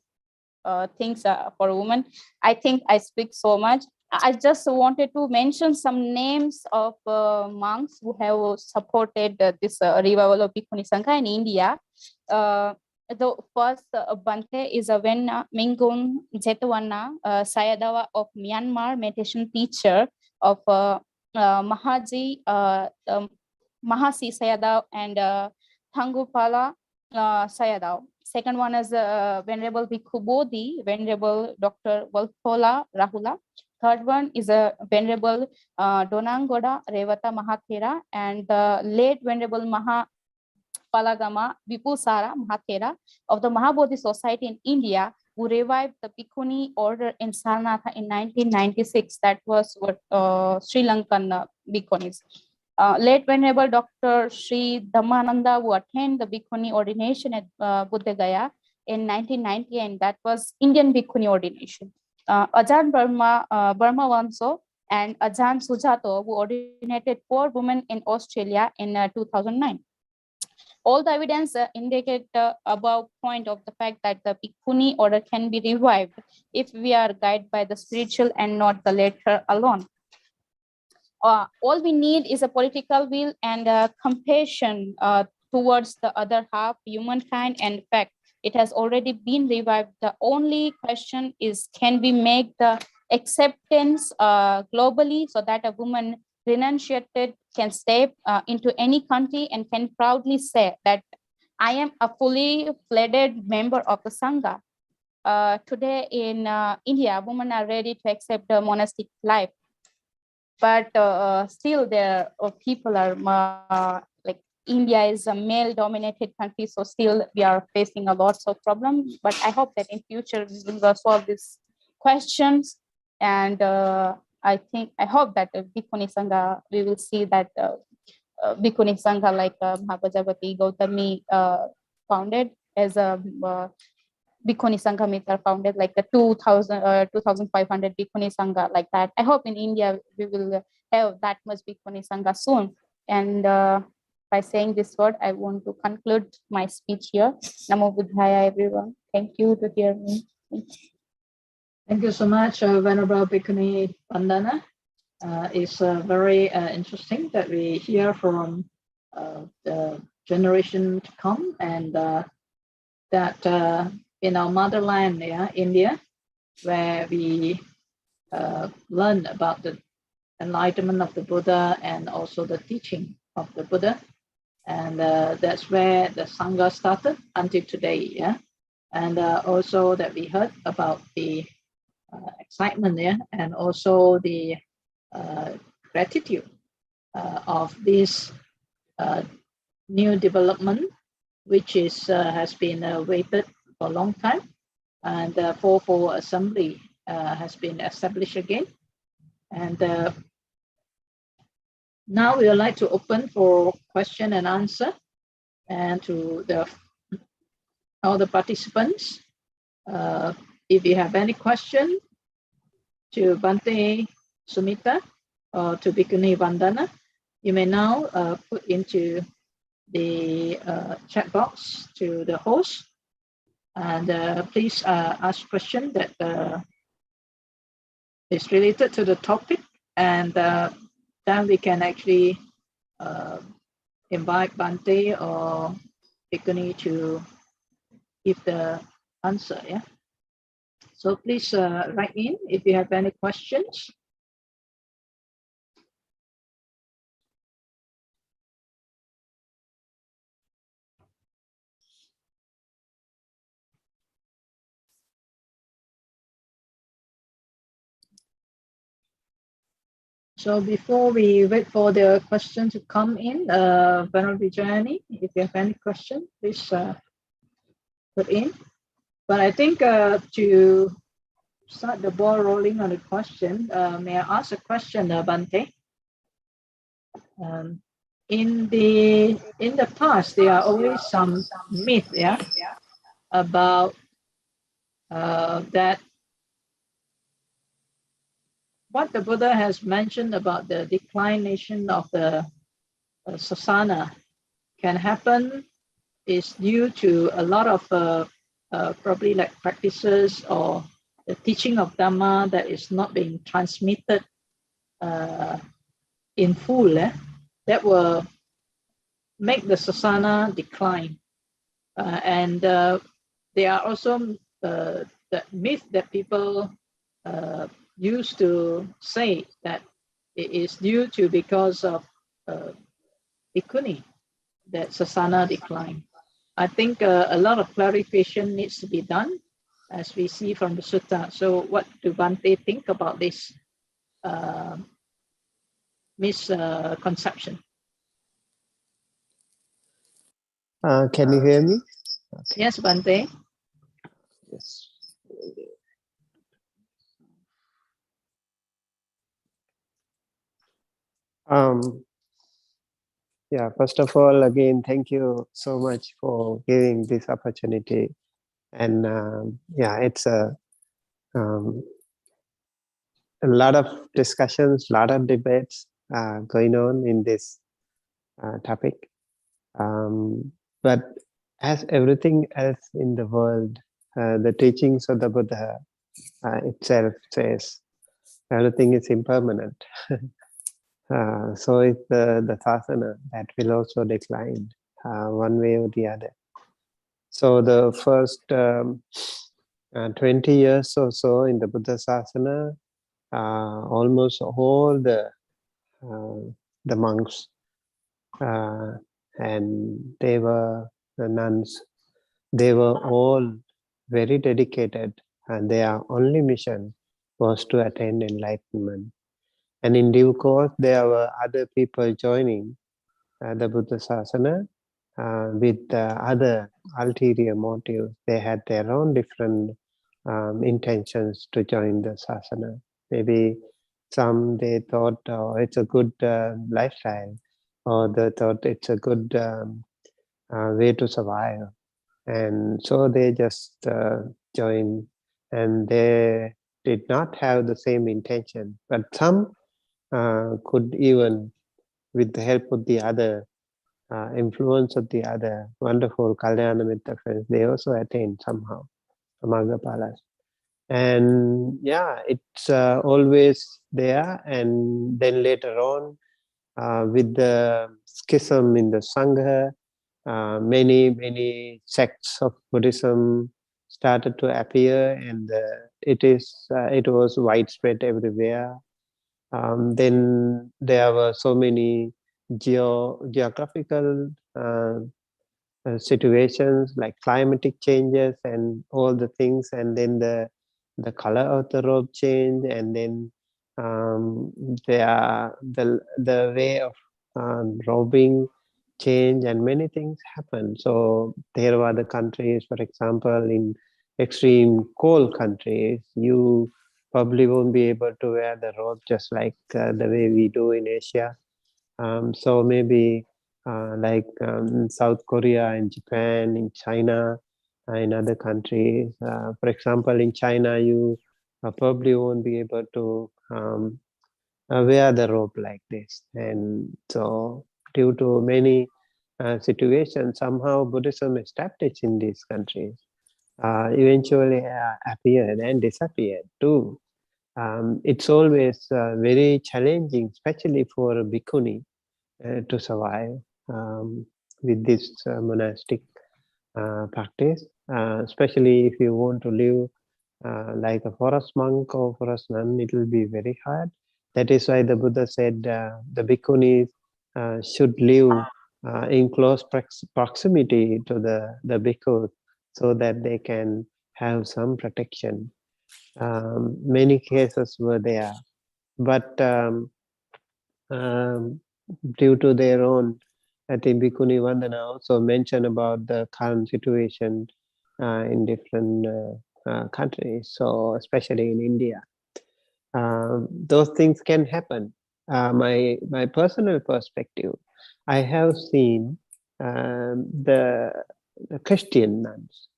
things for women. I think I speak so much. I just wanted to mention some names of monks who have supported this revival of Bhikkhuni Sangha in India. The first Bante is a Ven Mingun Jetwana Sayadawa of Myanmar, meditation teacher of Mahaji Mahasi Sayadaw and Thangupala Sayadaw. Second one is Venerable Bhikkhu Bodhi, Venerable Dr. Walpola Rahula. Third one is a Venerable Donangoda Revata Mahathera and late Venerable Maha Palagama Vipusara Mahathera of the Mahabodhi Society in India, who revived the Bhikkhuni order in Sarnatha in 1996. That was what Sri Lankan Bhikkhunis. Late Venerable Dr. Sri Dhammananda, who attained the Bhikkhuni ordination at Bodh Gaya in 1990, and that was Indian Bhikkhuni ordination. Ajahn Burma Vanso and Ajahn Sujato, who ordinated 4 women in Australia in 2009. All the evidence indicate the above point of the fact that the Bhikkhuni order can be revived if we are guided by the spiritual and not the latter alone. All we need is a political will and compassion towards the other half, humankind, and fact. It has already been revived. The only question is, can we make the acceptance globally so that a woman renunciated can step into any country and can proudly say that I am a fully fledged member of the Sangha. Today in India, women are ready to accept the monastic life, but still there people are like India is a male-dominated country, so still we are facing a lot of problems. But I hope that in future we will solve these questions, and I hope that Bhikkhuni Sangha, we will see that Bhikkhuni Sangha like Mahapajapati Gautami founded as a Bhikkhuni Sangha Metta founded like the 2,500 Bhikkhuni Sangha like that. I hope in India we will have that much Bhikkhuni Sangha soon. And by saying this word, I want to conclude my speech here. Namo Buddhaya, everyone. Thank you to hear me. Thank you so much, Venerable Bhikkhuni Vandana. It's very interesting that we hear from the generation to come, and that in our motherland, India, where we learn about the enlightenment of the Buddha and also the teaching of the Buddha. And that's where the Sangha started until today, And also that we heard about the excitement, and also the gratitude of this new development, which is has been waited for a long time, and the fourfold assembly has been established again. And now we would like to open for question and answer, and to all the participants. If you have any question to Bhante Sumitta or to Bhikkhuni Vandana, you may now put into the chat box to the host, and please ask question that is related to the topic, and then we can actually invite Bhante or Bhikkhuni to give the answer. So please write in if you have any questions. So before we wait for the question to come in, Venerable Vijayani, if you have any question, please put in. But I think to start the ball rolling on the question, may I ask a question, Bhante? In the past, there are always some myth, about that what the Buddha has mentioned about the declination of the Sasana can happen is due to a lot of probably like practices or the teaching of Dhamma that is not being transmitted in full, that will make the Sasana decline. And there are also the myth that people used to say that it is due to because of Bhikkhuni that Sasana declined. I think a lot of clarification needs to be done, as we see from the sutta. So what do Bhante think about this misconception? Can you hear me? Okay. Yes, Bhante. Yes. Yeah, first of all, again, thank you so much for giving this opportunity. And yeah, it's a lot of discussions, a lot of debates going on in this topic. But as everything else in the world, the teachings of the Buddha itself says everything is impermanent. So is the Sasana that will also decline one way or the other. So the first 20 years or so in the Buddha Sasana, almost all the monks and they were the nuns, they were all very dedicated, and their only mission was to attain enlightenment. And in due course, there were other people joining the Buddha Sasana with other ulterior motives. They had their own different intentions to join the Sasana. Maybe some they thought it's a good lifestyle, or they thought it's a good way to survive. And so they just joined, and they did not have the same intention. But some could even, with the help of the other, influence of the other wonderful Kalyana Mitta friends, they also attained somehow, Margapalas. And yeah, it's always there. And then later on, with the schism in the Sangha, many sects of Buddhism started to appear, and it was widespread everywhere. Then there were so many geographical situations like climatic changes and all the things, and then the color of the robe change, and then the way of robing change, and many things happen. So Theravada countries, for example, in extreme cold countries, you probably won't be able to wear the robe just like the way we do in Asia. So maybe like in South Korea, in Japan, in China, in other countries. For example, in China, you probably won't be able to wear the robe like this. And so due to many situations, somehow Buddhism established in these countries eventually appeared and disappeared too. It's always very challenging, especially for a bhikkhuni, to survive with this monastic practice, especially if you want to live like a forest monk or forest nun. It will be very hard. That is why the Buddha said the bhikkhunis should live in close proximity to the bhikkhus, so that they can have some protection. Many cases were there, but due to their own, I think Bhikkhuni Vandana also mentioned about the current situation in different countries, so especially in India. Those things can happen. My personal perspective, I have seen the Christian nuns.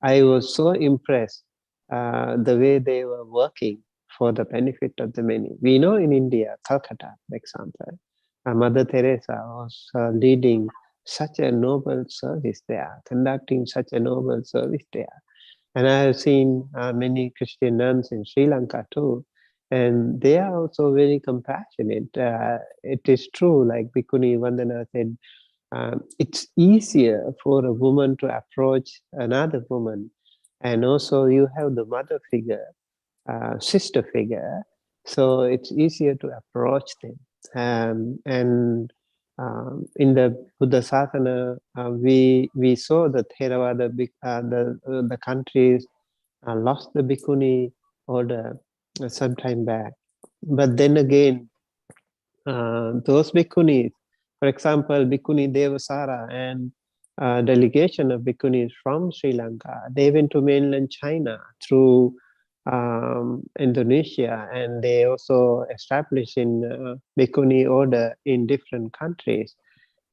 I was so impressed the way they were working for the benefit of the many. We know in India, Calcutta, for example, Mother Teresa was leading such a noble service there, conducting such a noble service there. And I have seen many Christian nuns in Sri Lanka too, and they are also very compassionate. It is true, like Bhikkhuni Vandana said, it's easier for a woman to approach another woman. And also you have the mother figure, sister figure, so it's easier to approach them. And in the Buddha Sasana, we saw the Theravada, the countries lost the Bhikkhuni order some time back. But then again, those Bhikkhunis, for example, Bhikkhuni Devasara and delegation of Bhikkhunis from Sri Lanka, they went to mainland China through Indonesia, and they also established in Bhikkhuni order in different countries.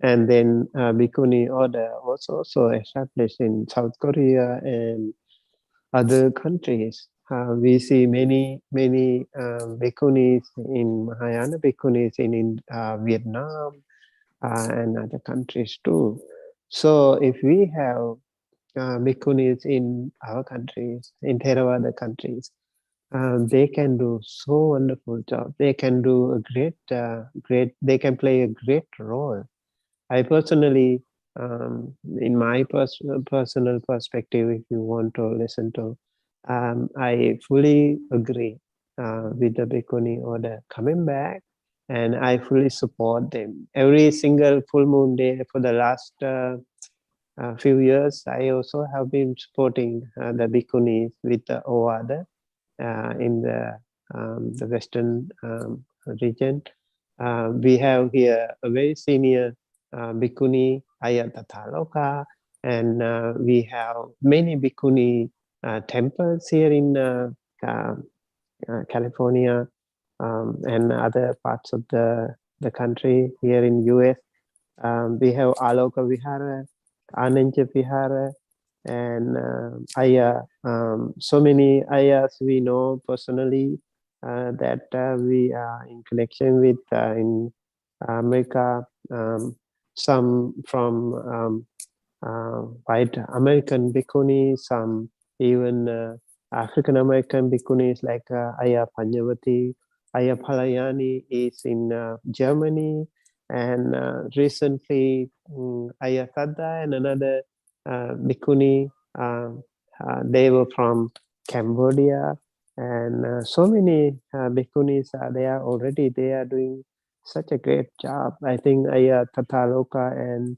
And then Bhikkhuni order was also established in South Korea and other countries. We see many Bhikkhunis in Mahayana Bhikkhunis in Vietnam and other countries too. So if we have Bhikkhunis in our countries, in Theravada countries, they can do so wonderful job. They can do a they can play a great role. I personally, in my personal perspective, if you want to listen to, I fully agree with the Bhikkhuni order coming back, and I fully support them. Every single full moon day for the last few years, I also have been supporting the Bhikkhunis with the Ovada in the Western region. We have here a very senior Bhikkhuni Ayatathaloka, and we have many Bhikkhuni temples here in California and other parts of the country. Here in US, we have Aloka Vihara, Ananja Vihara, and Aya. So many Ayas we know personally that we are in connection with in America. Some from white American Bhikkhuni, some even African American Bhikkhunis like Aya Panyavati. Aya Palayani is in Germany, and recently Aya Sadda and another Bhikkhuni, they were from Cambodia, and so many Bhikkhunis are there already. They are doing such a great job. I think Aya Tathaloka and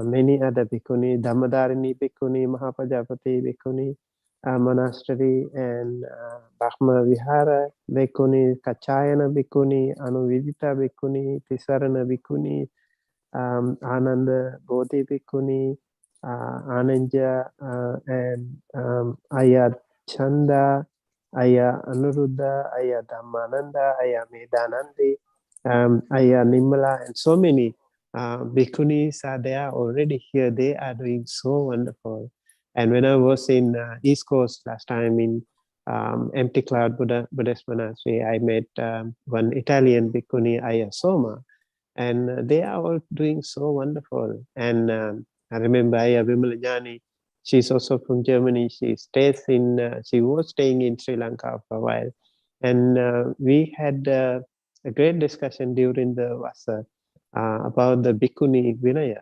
many other Bhikkhuni, Dhammadharini Bhikkhuni, Mahapajapati Bhikkhuni Monastery, and Brahma Vihara Bhikkhuni, Kachayana Bhikkhuni, Anuvidita Bhikkhuni, Tisarana Bhikkhuni, Ananda Bodhi Bhikkhuni, Ananja, and Aya Chanda, Aya Anuruddha, Aya Dhammananda, Aya Medanandi, Aya Nimala, and so many Bhikkhunis are there already here. They are doing so wonderful. And when I was in East Coast last time in Empty Cloud Buddhist Monastery, I met one Italian Bhikkhuni, Aya Soma, and they are all doing so wonderful. And I remember Aya Vimalajani, she's also from Germany. She was staying in Sri Lanka for a while. And we had a great discussion during the Vasa about the Bhikkhuni Vinaya,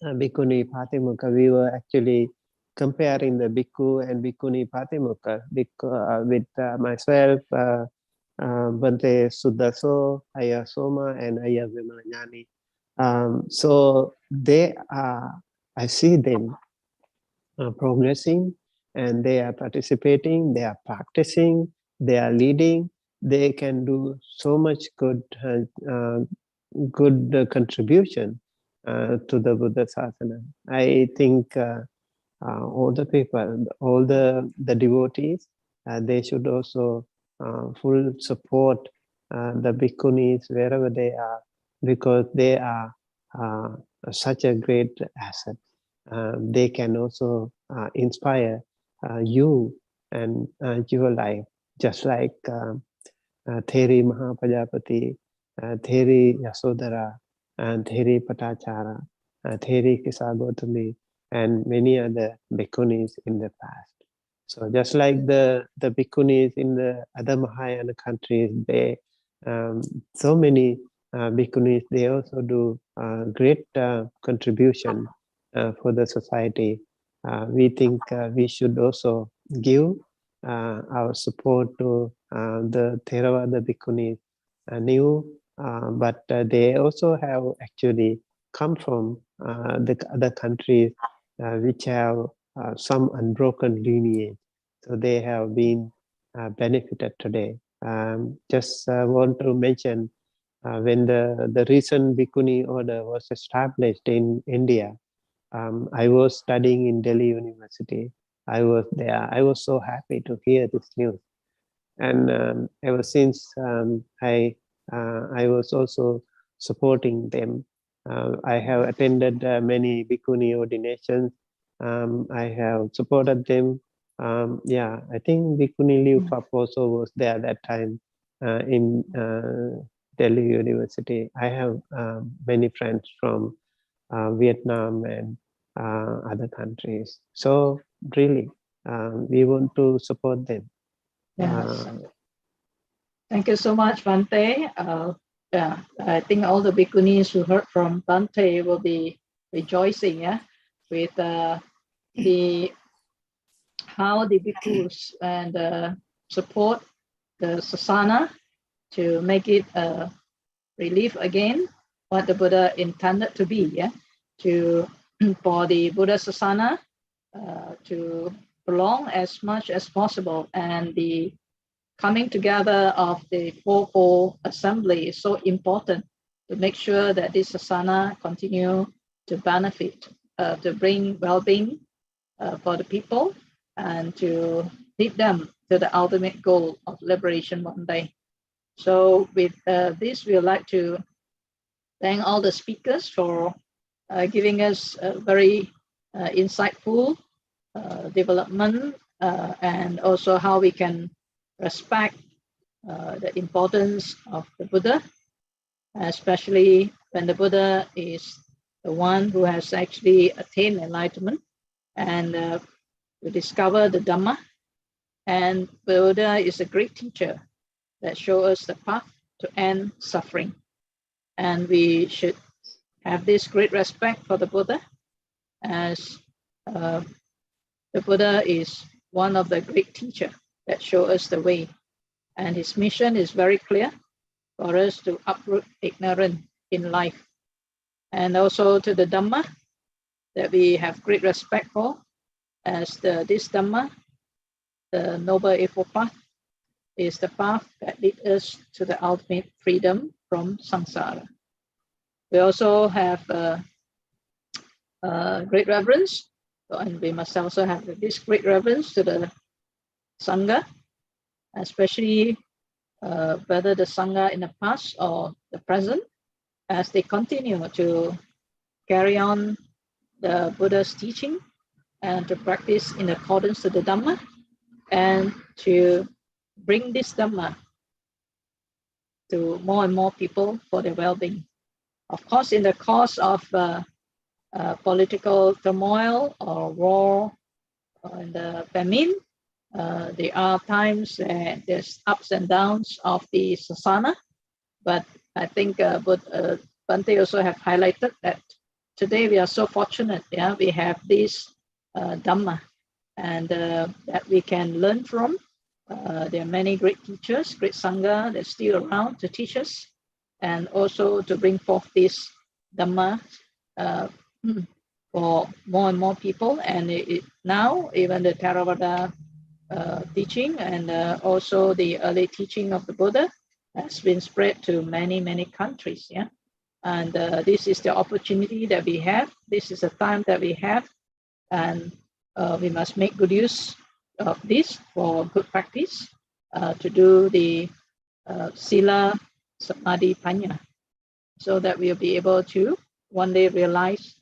Bhikkhuni Patimukha. We were actually comparing the Bhikkhu and Bhikkhuni Patimukha with myself, Bante Sudaso, Aya Soma, and Aya Vimalajani. So they are, I see them progressing, and they are participating, they are practicing, they are leading. They can do so much good contribution to the Buddha Sasana. I think all the people, all the devotees, they should also full support the Bhikkhunis wherever they are, because they are such a great asset. They can also inspire you and your life, just like Theri Mahapajapati, Theri Yasodhara, and Theri Patachara, Theri Kisagotami, and many other Bhikkhunis in the past. So just like the Bhikkhunis in the other Mahayana countries, they so many bhikkhunis, they also do great contribution for the society. We think we should also give our support to the Theravada Bhikkhunis, new, but they also have actually come from the other countries which have some unbroken lineage. So they have been benefited today. Just want to mention when the recent Bhikkhuni order was established in India, I was studying in Delhi University. I was there. I was so happy to hear this news. And ever since I was also supporting them. I have attended many Bhikkhuni ordinations. I have supported them. Yeah, I think Bhikkhuni Liu Phap also was there that time in Delhi University. I have many friends from Vietnam and other countries. So really, we want to support them. Yes. Thank you so much, Bhante. Yeah, I think all the Bhikkhunis who heard from Bhante will be rejoicing, yeah, with how the bhikkhus and support the Sasana to make it relief again what the Buddha intended to be, yeah, for the Buddha Sasana to prolong as much as possible, and the coming together of the Fourfold Assembly is so important to make sure that this Sasana continue to benefit, to bring well-being for the people and to lead them to the ultimate goal of liberation one day. So with this, we would like to thank all the speakers for giving us a very insightful development and also how we can respect the importance of the Buddha, especially when the Buddha is the one who has actually attained enlightenment and to discover the Dhamma. And Buddha is a great teacher that shows us the path to end suffering. And we should have this great respect for the Buddha, as the Buddha is one of the great teachers that show us the way. And his mission is very clear for us to uproot ignorance in life. And also to the Dhamma that we have great respect for, as this Dhamma, the Noble Eightfold Path, is the path that leads us to the ultimate freedom from samsara. We also have great reverence, and we must also have this great reverence to the Sangha, especially whether the Sangha in the past or the present, as they continue to carry on the Buddha's teaching and to practice in accordance to the Dhamma and to bring this Dhamma to more and more people for their well-being. Of course, in the course of political turmoil or war and the famine, there are times there's ups and downs of the Sasana, but I think Bhante also have highlighted that today we are so fortunate, yeah, we have this Dhamma and that we can learn from. There are many great teachers, great Sangha that's still around to teach us and also to bring forth this Dhamma for more and more people. And now even the Theravada teaching and also the early teaching of the Buddha has been spread to many, many countries. Yeah, and this is the opportunity that we have. This is the time that we have, and we must make good use of this for good practice to do the Sila, Samadhi, Panya, so that we'll be able to one day realize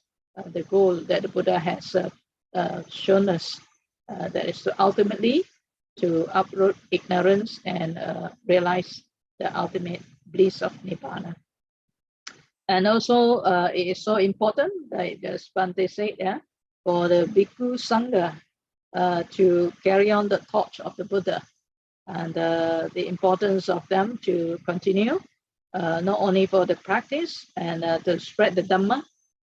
the goal that the Buddha has shown us, that is to ultimately to uproot ignorance and realize the ultimate bliss of Nibbana. And also it is so important, like as Bhante said, yeah, for the Bhikkhu Sangha to carry on the torch of the Buddha and the importance of them to continue not only for the practice and to spread the Dhamma,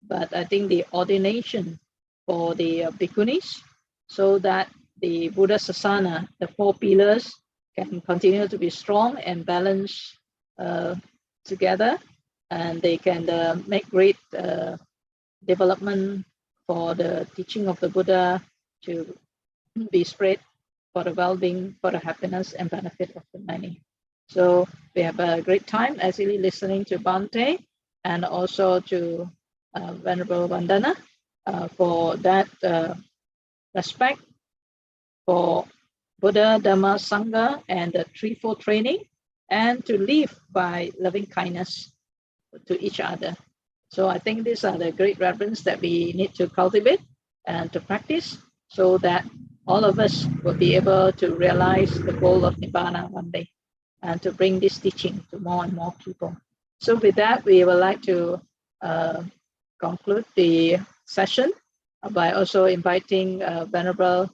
but I think the ordination for the bhikkhunis, so that the Buddha Sasana, the 4 pillars, can continue to be strong and balanced together, and they can make great development for the teaching of the Buddha to be spread for the well-being, for the happiness and benefit of the many. So we have a great time actually listening to Bhante and also to Venerable Vandana for that respect for Buddha, Dhamma, Sangha, and the threefold training, and to live by loving kindness to each other. So I think these are the great reverence that we need to cultivate and to practice, so that all of us will be able to realize the goal of Nibbana one day, and to bring this teaching to more and more people. So with that, we would like to conclude the session by also inviting Venerable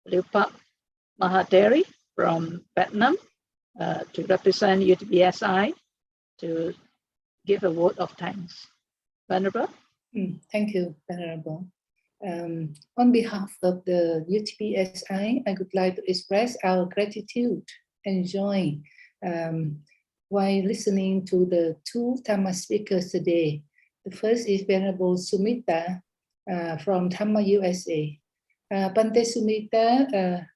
Bhikkhu Maha from Vietnam to represent UTBSI to give a word of thanks. Venerable? Thank you, Venerable. On behalf of the UTBSI, I would like to express our gratitude and joy while listening to the 2 Dhamma speakers today. The first is Venerable Sumitta from Dhamma USA. Bhante Sumitta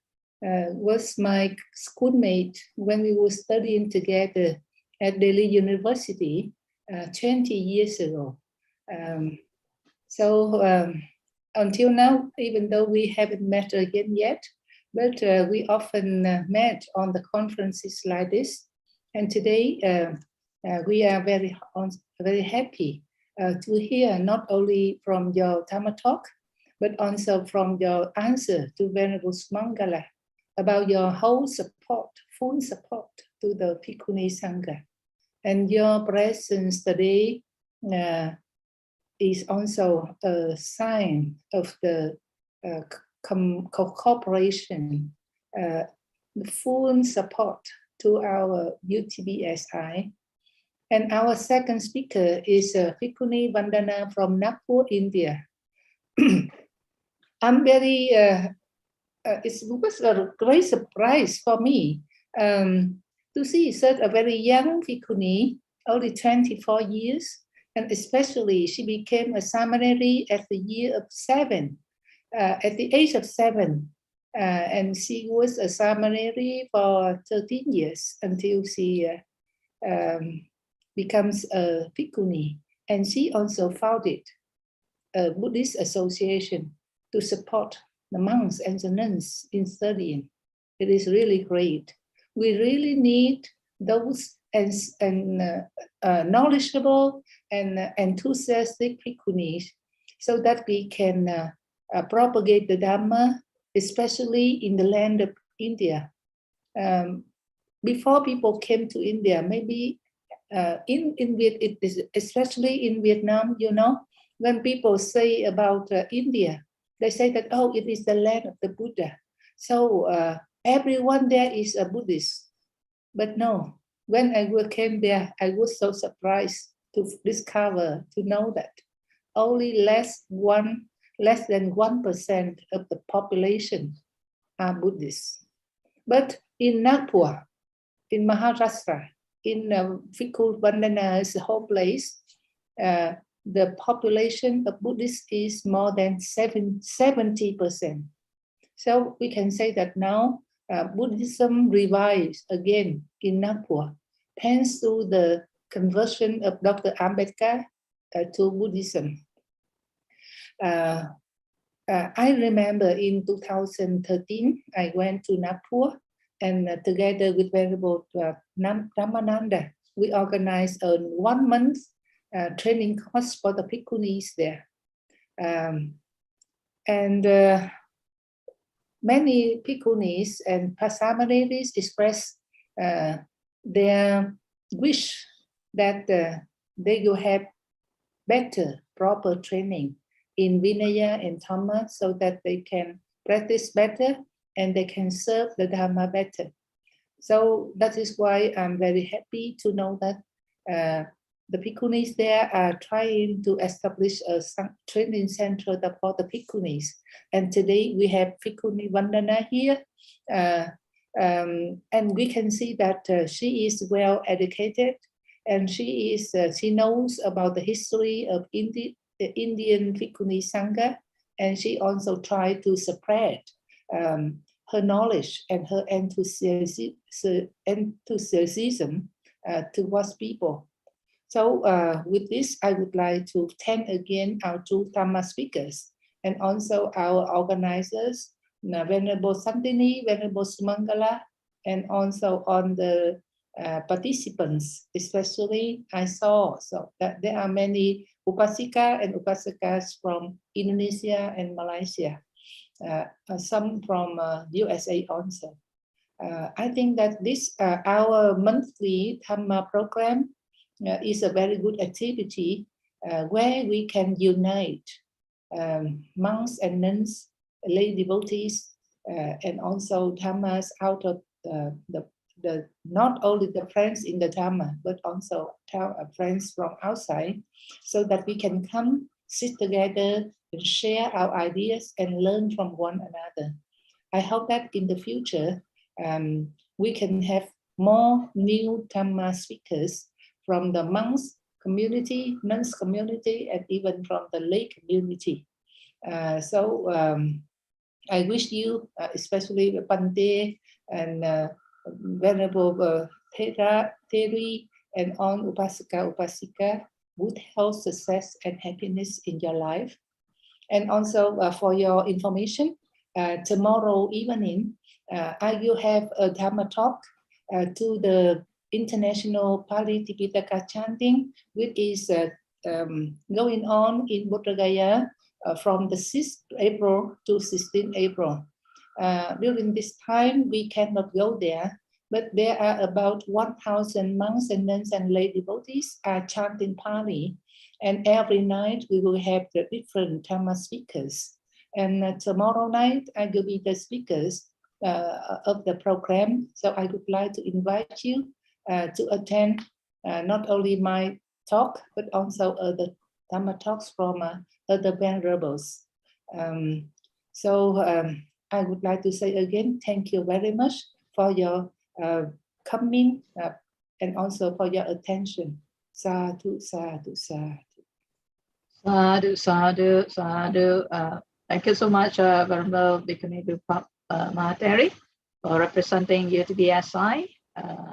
was my schoolmate when we were studying together at Delhi University 20 years ago. Until now, even though we haven't met again yet, but we often met on the conferences like this. And today we are very happy to hear not only from your Dhamma talk, but also from your answer to Venerable Sumangala about your whole support, full support to the Bhikkhuni Sangha. And your presence today is also a sign of the cooperation, the full support to our UTBSI. And our second speaker is Bhikkhuni Vandana from Nagpur, India. I'm very, it was a great surprise for me to see such a very young Bhikkhuni, only 24 years, and especially she became a Samaneri at the age of 7. And she was a Samaneri for 13 years until she becomes a Bhikkhuni. And she also founded a Buddhist association to support the monks and the nuns in studying. It is really great. We really need those knowledgeable and enthusiastic Bhikkhunis so that we can propagate the Dhamma, especially in the land of India. Before people came to India, maybe especially in Vietnam, you know, when people say about India, they say that, oh, it is the land of the Buddha. So everyone there is a Buddhist. But no, when I came there, I was so surprised to discover, to know that only less than 1% of the population are Buddhists. But in Nagpur, in Maharashtra, in Bhikkhu Vandana's home place, the population of Buddhists is more than 70%. So we can say that now Buddhism revives again in Nagpur, thanks to the conversion of Dr. Ambedkar to Buddhism. I remember in 2013, I went to Nagpur, and together with Venerable Ramananda, we organized a 1 month training course for the Bhikkhunis there. Many Bhikkhunis and Pasamaneris expressed their wish that they will have better, proper training in Vinaya and Dhamma so that they can practice better and they can serve the Dhamma better. So that is why I'm very happy to know that The Bhikkhunis there are trying to establish a training center for the Bhikkhunis. And today we have Bhikkhuni Vandana here. And we can see that she is well educated, and she knows about the history of the Indian Bhikkhuni Sangha, and she also tried to spread her knowledge and her enthusiasm towards people. So with this, I would like to thank again our two Dhamma speakers and also our organizers, Venerable Santini, Venerable Sumangala, and also on the participants, especially I saw so that there are many Upasika and Upasakas from Indonesia and Malaysia, some from USA also. I think that this our monthly Dhamma program is a very good activity where we can unite monks and nuns, lay devotees, and also Dhammas out of the not only the friends in the Dhamma, but also friends from outside, so that we can come, sit together, and share our ideas and learn from one another. I hope that in the future, we can have more new Dhamma speakers from the monks community, nuns community, and even from the lay community. So I wish you, especially Pante and Venerable Thero and all Upasaka, Upasika, good health, success, and happiness in your life. And also for your information, tomorrow evening, I will have a Dhamma talk to the International Pali Tipitaka chanting, which is going on in Bodh Gaya from the 6th April to 16th April. During this time, we cannot go there, but there are about 1,000 monks and nuns and lay devotees are chanting Pali. And every night we will have the different Dhamma speakers. And tomorrow night, I will be the speakers of the program. So I would like to invite you to attend not only my talk, but also the Dhamma talks from other venerables. I would like to say again, thank you very much for your coming and also for your attention. Sadhu, sadhu, sadhu. Sadhu, sadhu, sadhu. Thank you so much, Venerable Bhikkhuni Maha Thero, for representing UTBSI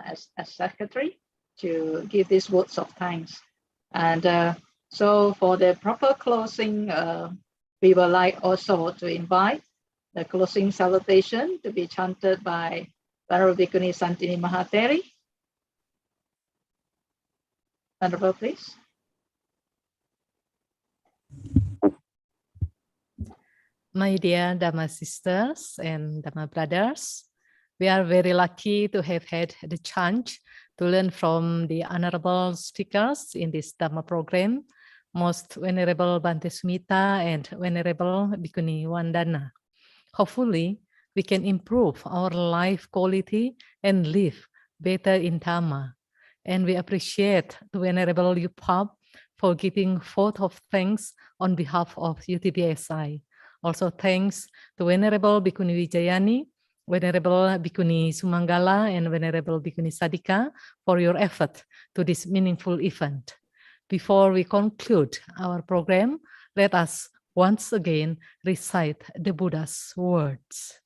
as secretary to give these words of thanks. And so for the proper closing, we would like also to invite the closing salutation to be chanted by Venerable Bhikkhuni Santini Maha Thero. Venerable, please. My dear Dhamma sisters and Dhamma brothers, we are very lucky to have had the chance to learn from the honorable speakers in this Dhamma program, Most Venerable Bhante Sumitta and Venerable Bhikkhuni Vandana. Hopefully, we can improve our life quality and live better in Dhamma. And we appreciate the Venerable Yupap for giving vote of thanks on behalf of UTBSI. Also thanks to Venerable Bhikkhuni Wijayani, Venerable Bhikkhuni Sumangala, and Venerable Bhikkhuni Sadika for your effort to this meaningful event. Before we conclude our program, let us once again recite the Buddha's words.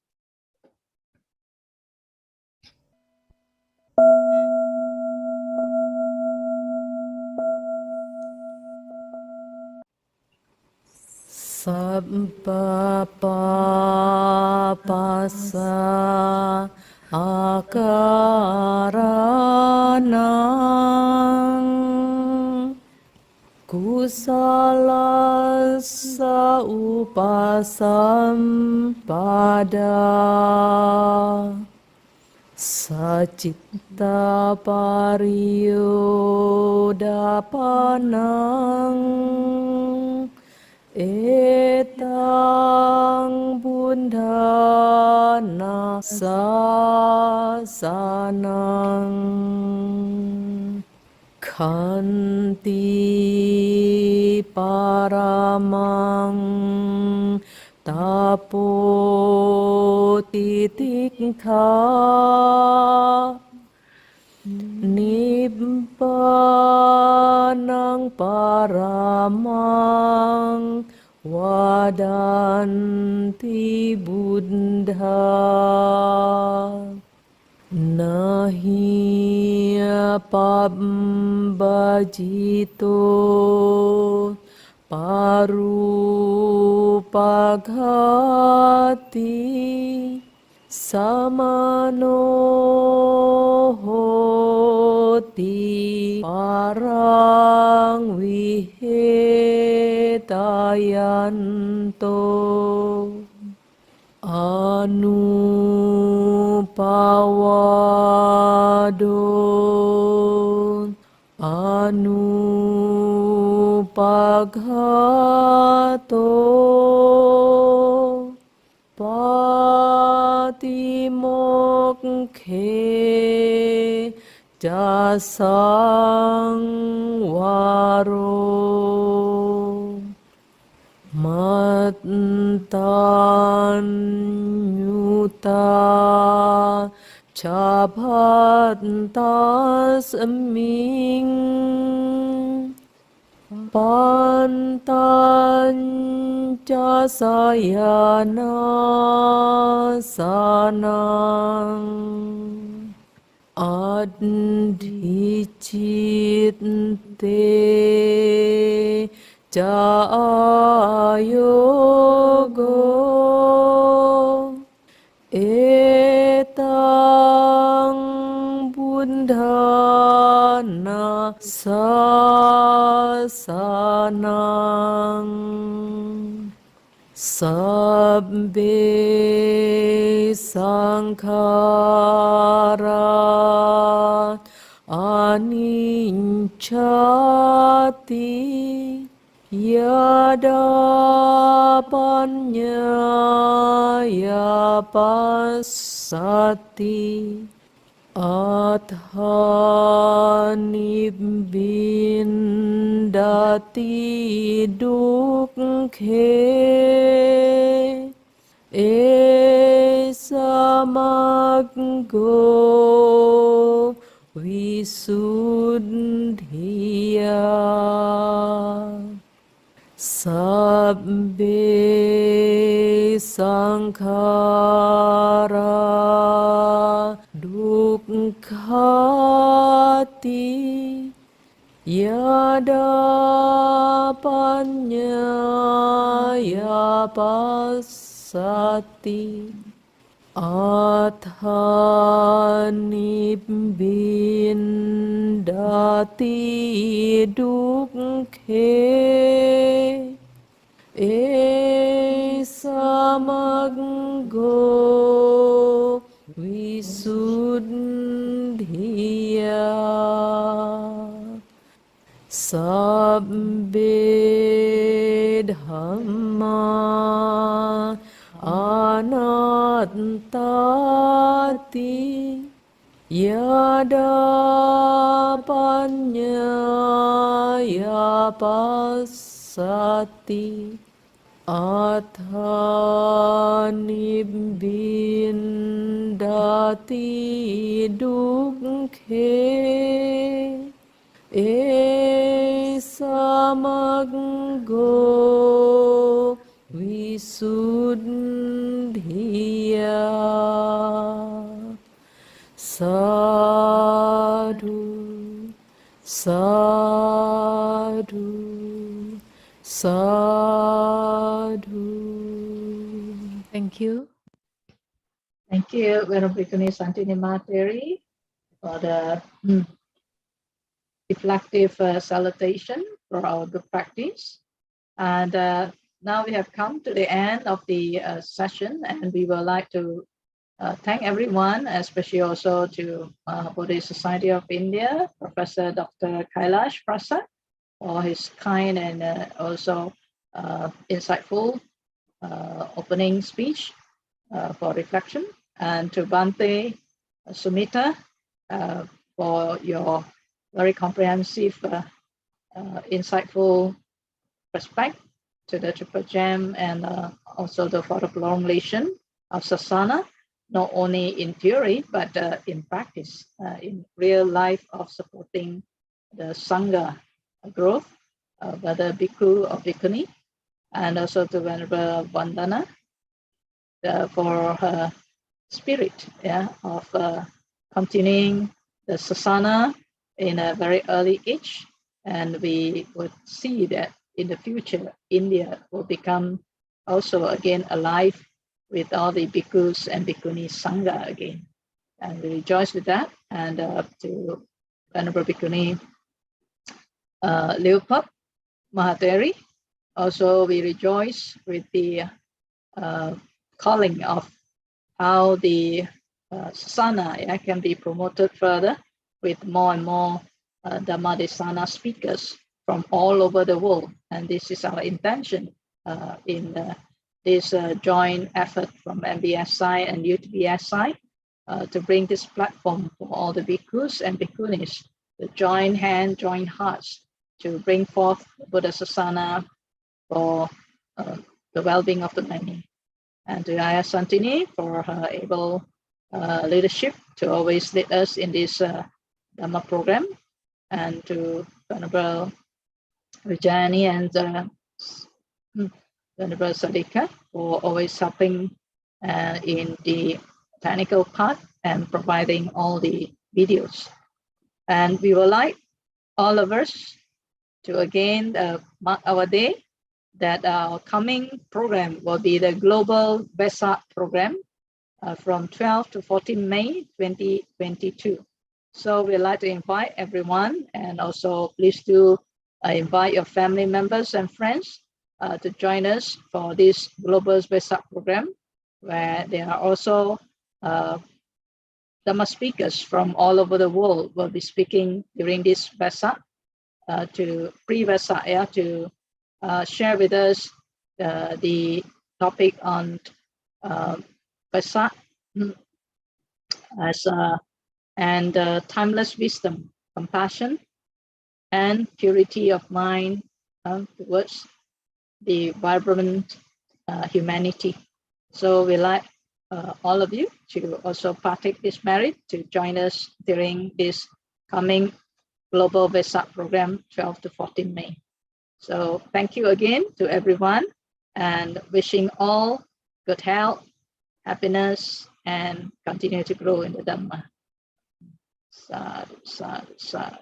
Sabba pasa akaranang kusala sa upasampada sacitta pariyodapanang etang bundhana sasanang Khanti paramang tapo titikha Nibbanang paramang wadanti Buddha Nahi pambajito parupaghati samano hoti parang vihetayanto Anupawado Anupaghato Patimokhe Jasang Waro Matanyuta Chabhantas Aming Pantanca Sayana Sanang Adhicite Jayogo Etang Buddhana Sasanang Sabbe Sankhara Anincati Yada Panyaya Passati Athanibindati Dukhe Esamaggo Visuddhiya Sabbe Sankhara Dukkhati Yada Panyaya Passati Athanibindati Dukhe Esamaggo Visuddhiya Sabbe Dhamma Anattati Yada Panyaya Passati Athanibindati Dukhe Esamaggo Visuddhiya Sadhu Sadhu Sadhu. Thank you. Thank you, Venerable Bhikkhuni Sumangala for the reflective salutation for our good practice. And now we have come to the end of the session, and we would like to thank everyone, especially also to Bodhi Society of India, Professor Dr. Kailash Prasad, for his kind and also insightful opening speech for reflection, and to Bhante Sumitta for your very comprehensive, insightful respect to the Triple Gem and also for the prolongation of Sasana, not only in theory, but in practice, in real life of supporting the Sangha growth, whether Bhikkhu or Bhikkhuni, and also to Venerable Vandana for her spirit of continuing the Sasana in a very early age. And we would see that in the future, India will become also again alive with all the bhikkhus and bhikkhuni sangha again. And we rejoice with that. And to Venerable Bhikkhuni Leopold Mahateri, also we rejoice with the calling of how the Sasana can be promoted further with more and more Dhammadesana speakers from all over the world. And this is our intention in this joint effort from MBSI and UTBSI to bring this platform for all the bhikkhus and bhikkhunis to join hands, join hearts to bring forth the Buddha Sasana for the well-being of the many. And to Ayah Santini for her able leadership to always lead us in this Dhamma program, and to Venerable Vijayani and Venerable Sadika for always helping in the technical part and providing all the videos. And we would like all of us to again mark our day that our coming program will be the Global Vesak program from 12 to 14 May 2022. So we'd like to invite everyone, and also please do invite your family members and friends to join us for this Global Vesak program, where there are also Dhamma speakers from all over the world will be speaking during this Vesak to pre-Vesak, to share with us the topic on Vesak as and timeless wisdom, compassion, and purity of mind towards the vibrant humanity. So we like all of you to also partake this merit to join us during this coming Global Vesak program, 12 to 14 May. So thank you again to everyone, and wishing all good health, happiness, and continue to grow in the Dhamma. Sadhu, sadhu, sadhu.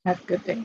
Have a good day.